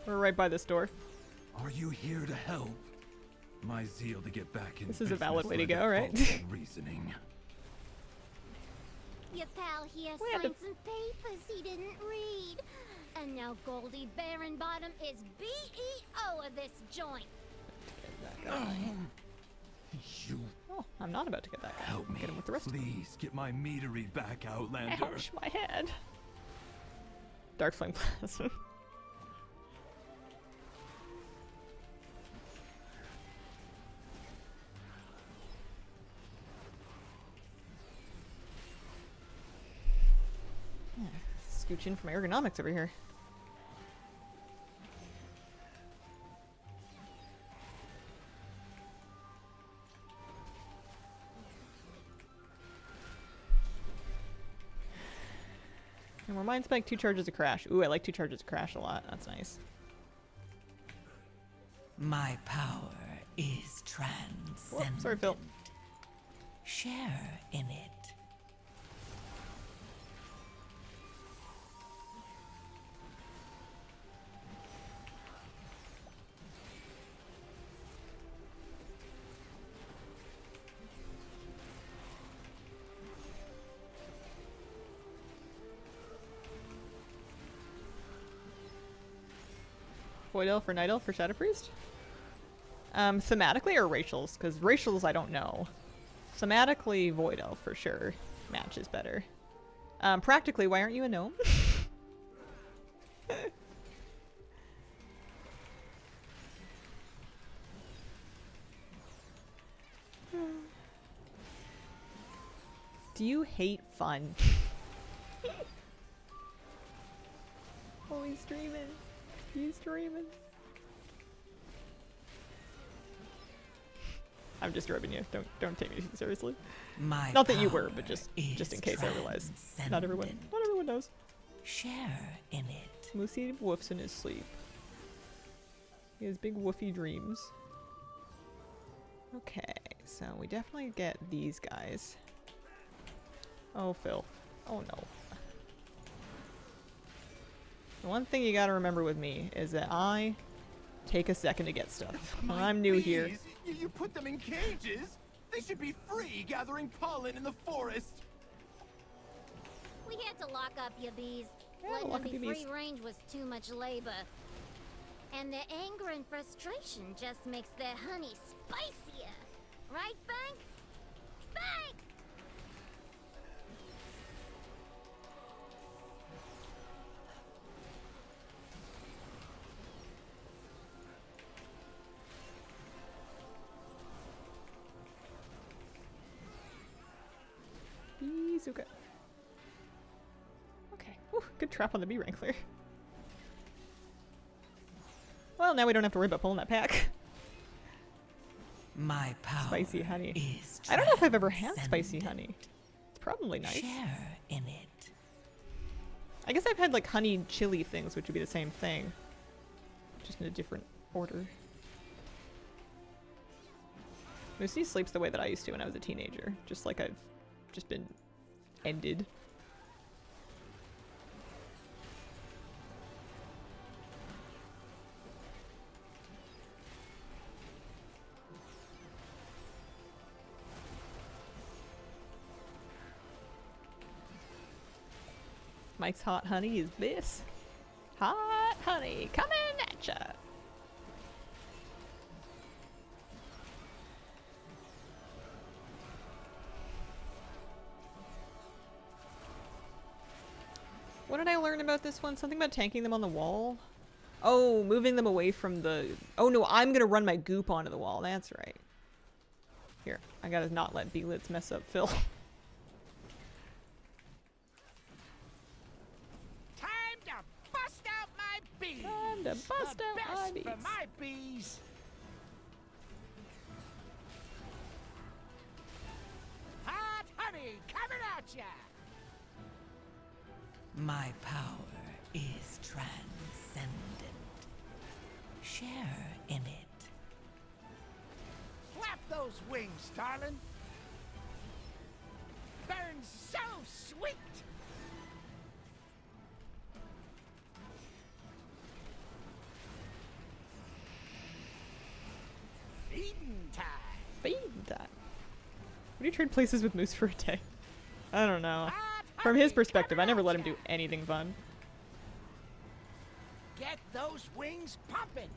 We're right by this door. Are you here to help? My zeal to get back in This is a valid way to business go, led right? false reasoning. Your pal here We had signed to- some papers he didn't read. And now Goldie Baronbottom is BEO of this joint. You Oh, I'm not about to get that guy. help me. Get him with the rest of them. Please get my meadery back, Outlander. Ouch, my head. Darkflame Cleft. Yeah, scooch in from ergonomics over here. And we're mind spike 2 charges of crash. Ooh, I like 2 charges of crash a lot. That's nice. My power is transcendent. Whoop, sorry, Phil. Share in it. Void Elf or Night Elf for Shadow Priest? Thematically or racials? Because racials I don't know. Thematically, Void Elf for sure matches better. Practically, why aren't you a gnome? Do you hate fun? Oh, he's streaming. He's streaming. I'm just rubbing you. Don't take me seriously. My Not that you were, but power just in case I realize. Not everyone transcendent. knows. Share in it. Lucy woofs in his sleep. He has big woofy dreams. Okay, so we definitely get these guys. Oh, Phil. Oh no. The one thing you gotta remember with me is that I take a second to get stuff. I'm new here. You put them in cages? They should be free gathering pollen in the forest. We had to lock up your bees. Yeah, Letting lock them up be your free bees. range was too much labor. And their anger and frustration just makes their honey spicier. Right, Bank? Bank! Izuka. Okay. Whew, good trap on the B Wrangler. Well, now we don't have to worry about pulling that pack. My power Spicy honey. is I don't know if I've ever had spicy transcendent. honey. It's probably nice. Share in it. I guess I've had like honey chili things, which would be the same thing. Just in a different order. Lucy sleeps the way that I used to when I was a teenager. Just like I've just been ended. Mike's hot honey is this. Hot honey coming at ya. What did I learn about this one? Something about tanking them on the wall? Oh, moving them away from the... Oh no, I'm gonna run my goop onto the wall. That's right. Here, I gotta not let B-Lids mess up Phil. Time to bust out my bees. Time to bust The out my best bees. for my bees. Hot honey coming at ya. My power is transcendent. Share in it. Flap those wings, darling. Burns so sweet. Feeding time. Feed that. Would you trade places with Moose for a day? I don't know. From his perspective, I never let him do anything fun. Get those wings pumping.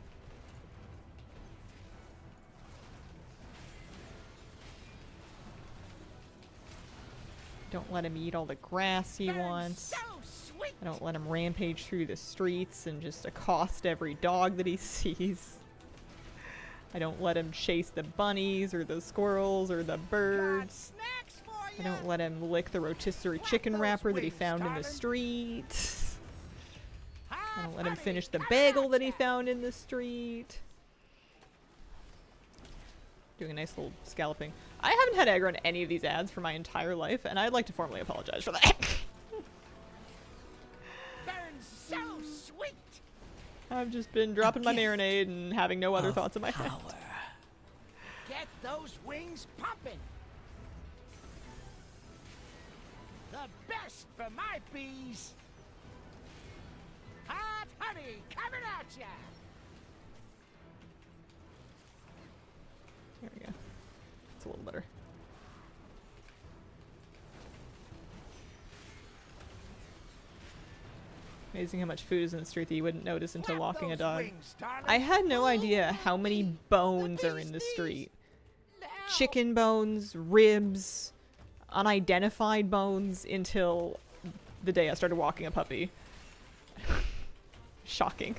Don't let him eat all the grass he wants. I don't let him rampage through the streets and just accost every dog that he sees. I don't let him chase the bunnies or the squirrels or the birds. I don't let him lick the rotisserie chicken wrapper that he found in the street. I don't let him finish the bagel that he found in the street. Doing a nice little scalloping. I haven't had aggro on any of these ads for my entire life, and I'd like to formally apologize for that. Burns so sweet. I've just been dropping my marinade and having no other thoughts in my head. Get those wings pumping. The best for my bees. Hot honey coming at ya. There we go. It's a little better. Amazing how much food is in the street that you wouldn't notice until walking a dog. I had no idea how many bones are in the street. Chicken bones, ribs, unidentified bones until the day I started walking a puppy. Shocking.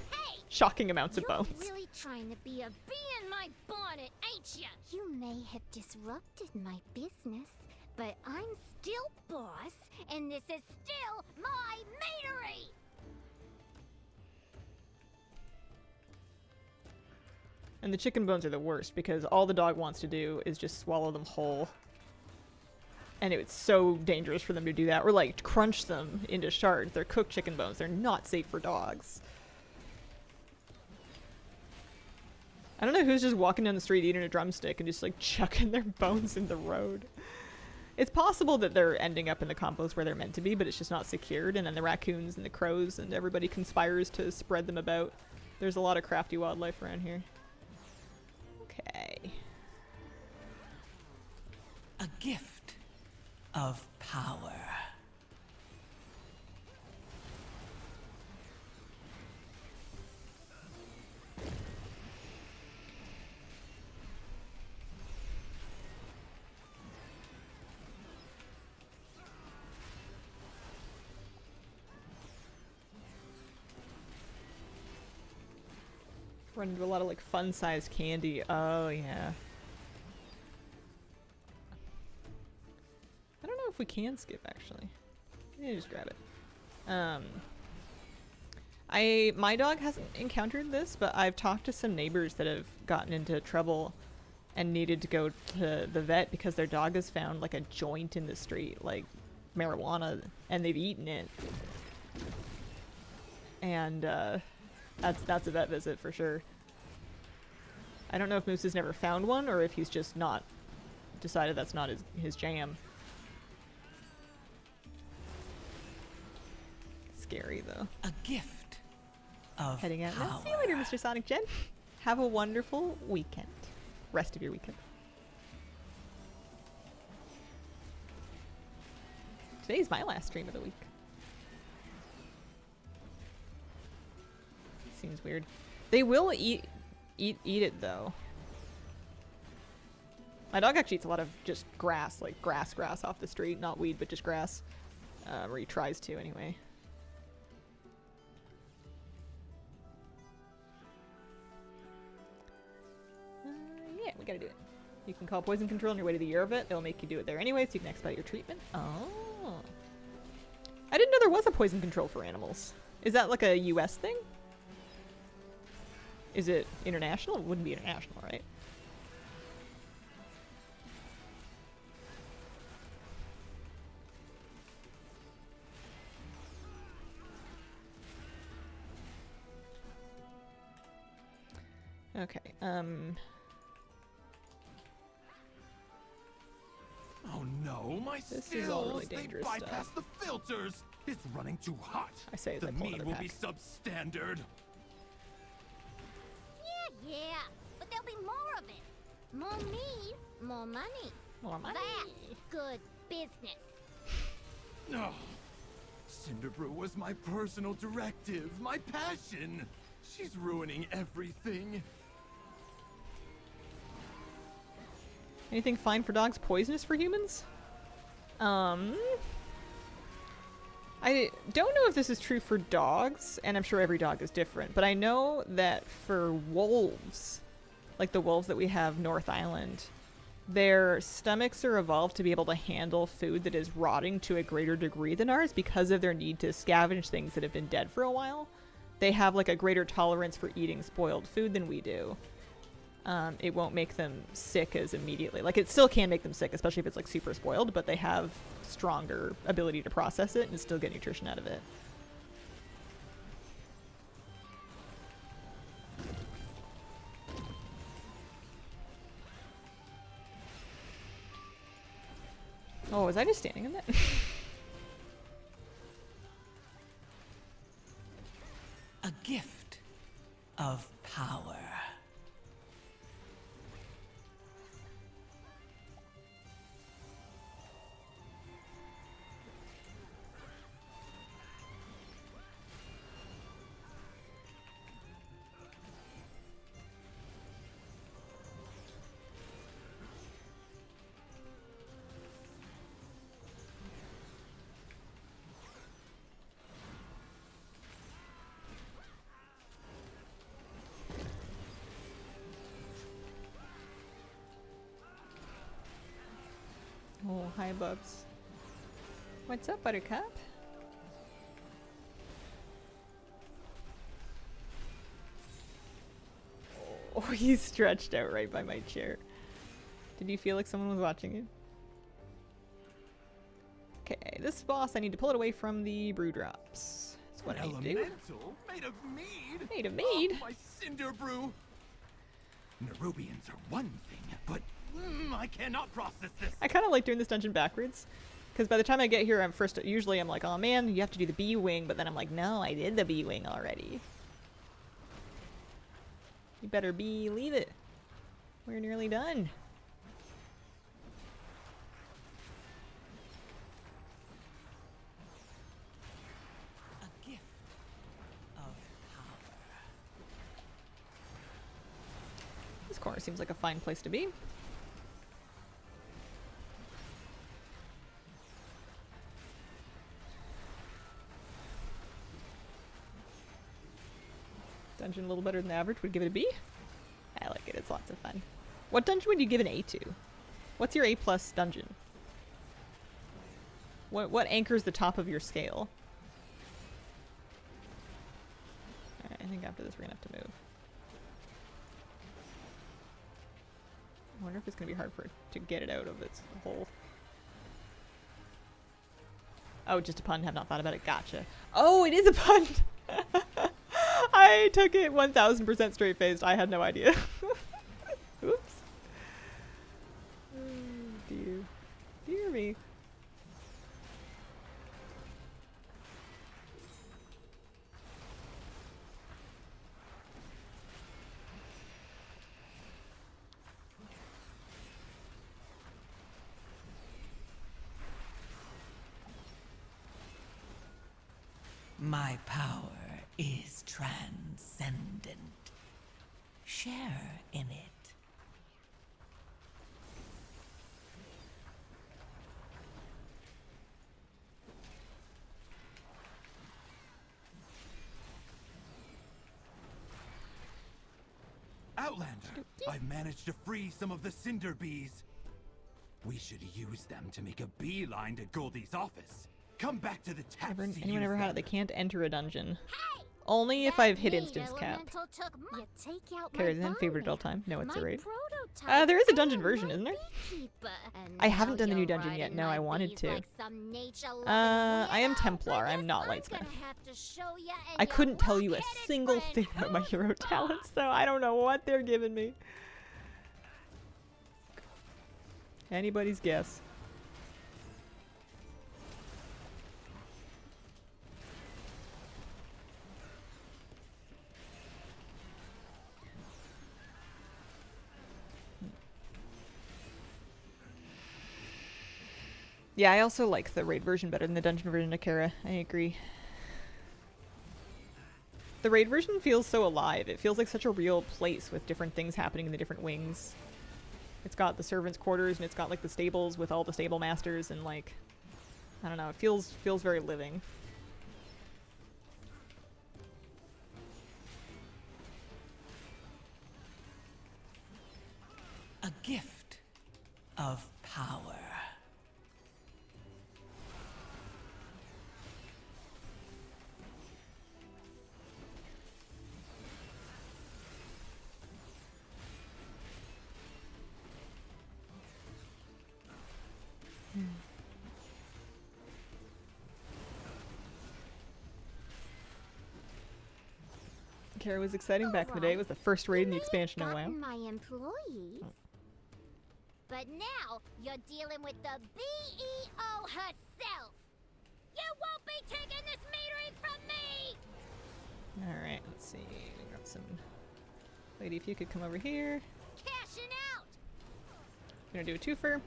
Shocking amounts of bones. You're really trying to be a bee in my bonnet, ain't ya? You may have disrupted my business, but I'm still boss, and this is still my matery! And the chicken bones are the worst because all the dog wants to do is just swallow them whole. And it's so dangerous for them to do that. Or like crunch them into shards. They're cooked chicken bones. They're not safe for dogs. I don't know who's just walking down the street eating a drumstick and just like chucking their bones in the road. It's possible that they're ending up in the compost where they're meant to be, but it's just not secured. And then the raccoons and the crows and everybody conspires to spread them about. There's a lot of crafty wildlife around here. Okay. A gift of power. Run into a lot of like fun-sized candy. Oh yeah. I don't know if we can skip actually. Yeah, just grab it. My dog hasn't encountered this, but I've talked to some neighbors that have gotten into trouble and needed to go to the vet because their dog has found like a joint in the street, like marijuana, and they've eaten it. And that's a vet visit for sure. I don't know if Moose has never found one or if he's just not decided that's not his jam. Scary though. A gift of Heading out power. now. See you later, Mr. Sonic Jen. Have a wonderful weekend. Rest of your weekend. Today's my last stream of the week. seems weird. They will eat it though. My dog actually eats a lot of just grass, like grass off the street, not weed, but just grass. Or he tries to anyway. Yeah, we gotta do it. You can call poison control on your way to the year of it. They'll make you do it there anyway, so you can expedite your treatment. Oh. I didn't know there was a poison control for animals. Is that like a US thing? Is it international? It wouldn't be international, right? Okay, Oh no, my this skills! is all really dangerous They bypass stuff. the filters! It's running too hot! I say as I the pull meat another will pack. be substandard! Yeah, but there'll be more of it. More meat, more money. More money. That's good business. Ugh. Cinderbrew was my personal directive, my passion! She's ruining everything! Anything fine for dogs, poisonous for humans? I don't know if this is true for dogs, and I'm sure every dog is different, but I know that for wolves, like the wolves that we have North Island, their stomachs are evolved to be able to handle food that is rotting to a greater degree than ours because of their need to scavenge things that have been dead for a while. They have like a greater tolerance for eating spoiled food than we do. It won't make them sick as immediately. Like, it still can make them sick, especially if it's like super spoiled, but they have stronger ability to process it and still get nutrition out of it. Oh, was I just standing in that? A gift of power. Oh, hi, Bubs. What's up, Buttercup? Oh, he's stretched out right by my chair. Did you feel like someone was watching you? Okay, this boss, I need to pull it away from the brew drops. That's what I need to do. Elemental? Made of mead? Made of mead? Oh, my Cinderbrew! Nerubians are one thing, but I cannot process this. I kind of like doing this dungeon backwards. Because by the time I get here, usually I'm like, oh man, you have to do the B-wing, but then I'm like, no, I did the B-wing already. You better believe it. We're nearly done. A gift of power. This corner seems like a fine place to be. Dungeon a little better than average. Would give it a B. I like it. It's lots of fun. What dungeon would you give an A to? What's your A+ dungeon? What anchors the top of your scale? Alright, I think after this we're gonna have to move. I wonder if it's gonna be hard for it to get it out of its hole. Oh, just a pun. Have not thought about it. Gotcha. Oh, it is a pun! I took it 1000% straight faced. I had no idea. Oops. Oh, dear. Dear me. My power is transcendent. Share in it. Outlander, I've managed to free some of the cinder bees. We should use them to make a beeline to Goldie's office. Come back to the tap. Anyone ever had it? They can't enter a dungeon. Only if I've hit instance cap. Kara's in favorite all time. No, it's a raid. There is a dungeon version, isn't there? I haven't done the new dungeon yet. No, I wanted to. I am Templar. I'm not Lightsmith. I couldn't tell you a single thing about my hero talents, though. I don't know what they're giving me. Anybody's guess. Yeah, I also like the raid version better than the dungeon version of Kara. I agree. The raid version feels so alive. It feels like such a real place with different things happening in the different wings. It's got the servants' quarters and it's got like the stables with all the stable masters and like, I don't know, it feels very living. A gift of power. Kara was exciting back in the day. It was the first raid in the expansion of WoW. My employees. But now you're dealing with the BEO herself. You won't be taking this metering from me. Alright, let's see. We got some... Lady, if you could come over here. Cashing out. Gonna do a twofer.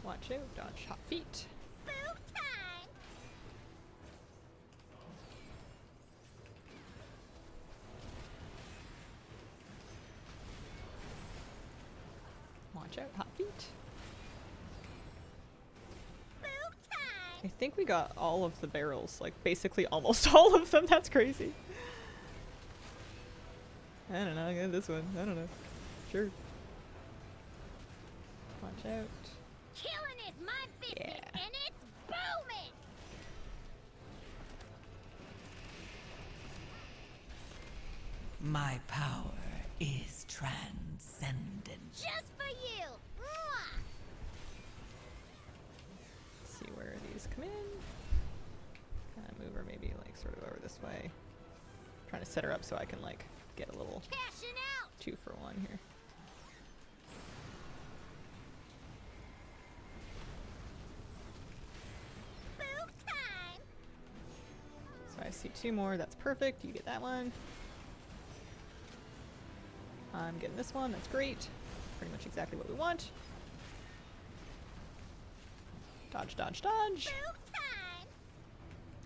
Watch out, dodge hot feet. Boom time. Watch out, hot feet. Boom time. I think we got all of the barrels, like basically almost all of them. That's crazy. I don't know, I got this one. I don't know. Sure. Watch out. Killing is my business, and it's booming. My power is transcendent. Just for you. Mwah. Let's see where these come in. Kind of move her maybe like sort of over this way. Trying to set her up so I can like get a little Cashing out. 2-for-1 here. Boom time. So I see 2 more. That's perfect. You get that one. I'm getting this one. That's great. Pretty much exactly what we want. Dodge, dodge, dodge. Boom time.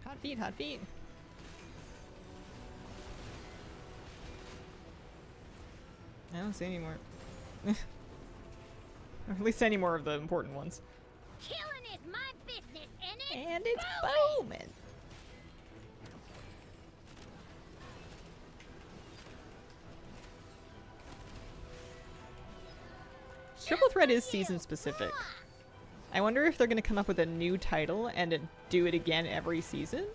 Hot feet, hot feet. I don't see any more. Or at least any more of the important ones. Killing is my business, and And it's booming. Triple Threat is season specific. I wonder if they're going to come up with a new title and do it again every season,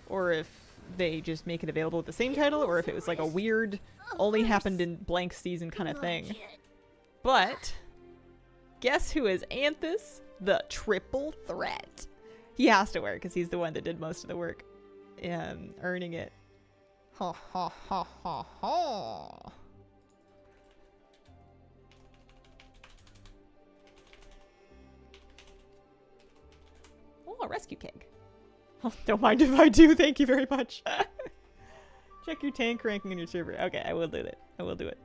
or if they just make it available with the same title, or if it was like a weird, only happened in blank season kind of thing. But guess who is Anthus? The Triple Threat. He has to wear it because he's the one that did most of the work, earning it. Ha ha ha ha ha. Oh, a rescue keg. Oh, don't mind if I do. Thank you very much. Check your tank ranking in your server. Okay, I will do it. I will do it.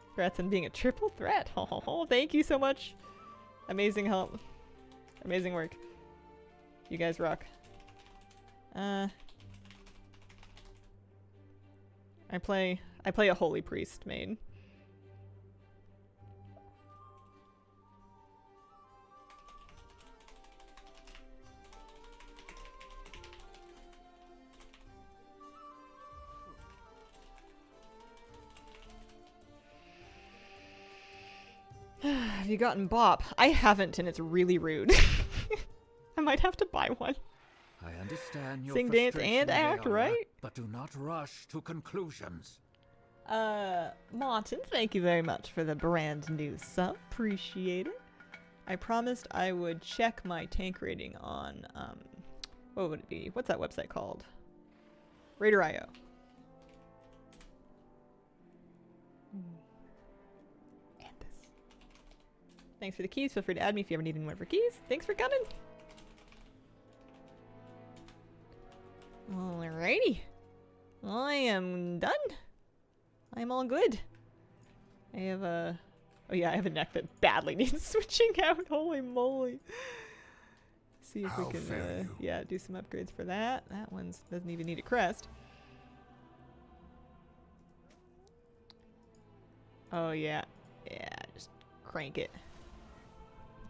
Congrats on being a triple threat. Oh, thank you so much. Amazing help. Amazing work. You guys rock. I play a Holy Priest main. Have you gotten Bop? I haven't, and it's really rude. I might have to buy one. I understand your Sing, dance, frustration, and act, Leora, right? But do not rush to conclusions. Martin, thank you very much for the brand new sub. Appreciate it. I promised I would check my tank rating on, what would it be? What's that website called? Raider.io. And this. Thanks for the keys. Feel free to add me if you ever need anyone for keys. Thanks for coming. Alrighty. I am done. I'm all good. I have a... Oh yeah, I have a neck that badly needs switching out. Holy moly. See if we can, yeah, do some upgrades for that. That one doesn't even need a crest. Oh yeah. Yeah, just crank it.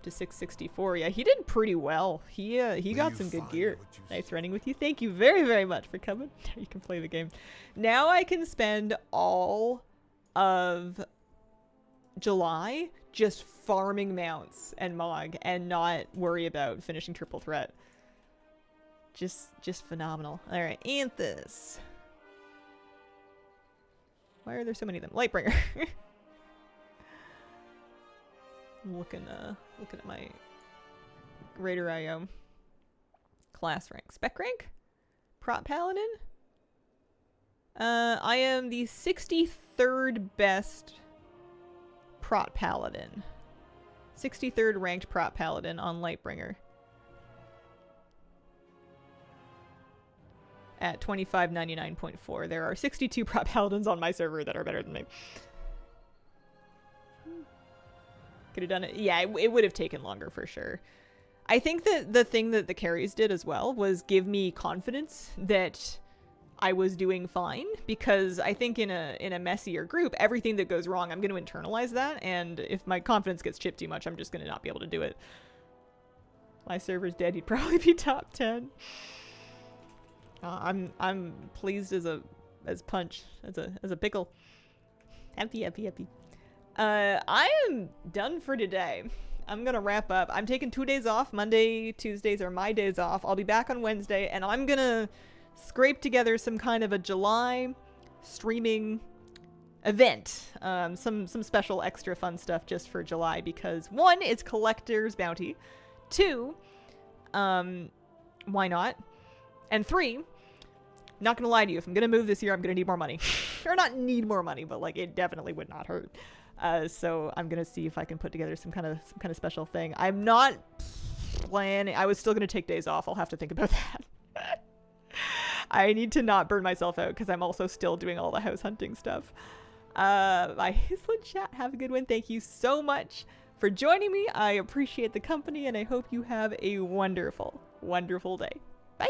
To 664. Yeah, he did pretty well. He got some good gear. Nice running with you. Thank you very, very much for coming. You can play the game. Now I can spend all of July just farming mounts and Mog and not worry about finishing triple threat. Just phenomenal. All right, Anthus. Why are there so many of them? Lightbringer. I'm looking at my Raider.io class rank. Spec rank? Prot Paladin? I am the 63rd best Prot Paladin. 63rd ranked Prot Paladin on Lightbringer. At 2599.4. There are 62 Prot Paladins on my server that are better than me. Could have done it. Yeah, it would have taken longer for sure. I think that the thing that the carries did as well was give me confidence that I was doing fine, because I think in a messier group, everything that goes wrong, I'm going to internalize that, and if my confidence gets chipped too much, I'm just going to not be able to do it. My server's dead. He'd probably be top 10. I'm pleased as punch, as a pickle. Happy. I am done for today. I'm gonna wrap up. I'm taking 2 days off. Monday, Tuesdays are my days off. I'll be back on Wednesday, and I'm gonna scrape together some kind of a July streaming event. Some special extra fun stuff just for July, because 1, it's Collector's Bounty. 2, why not? And 3, not gonna lie to you, if I'm gonna move this year, I'm gonna need more money. Or not need more money, but like it definitely would not hurt. So I'm gonna see if I can put together some kind of special thing. I'm not planning. I was still gonna take days off. I'll have to think about that. I need to not burn myself out because I'm also still doing all the house hunting stuff. My Hazelwood chat, have a good one. Thank you so much for joining me. I appreciate the company, and I hope you have a wonderful, wonderful day. Bye.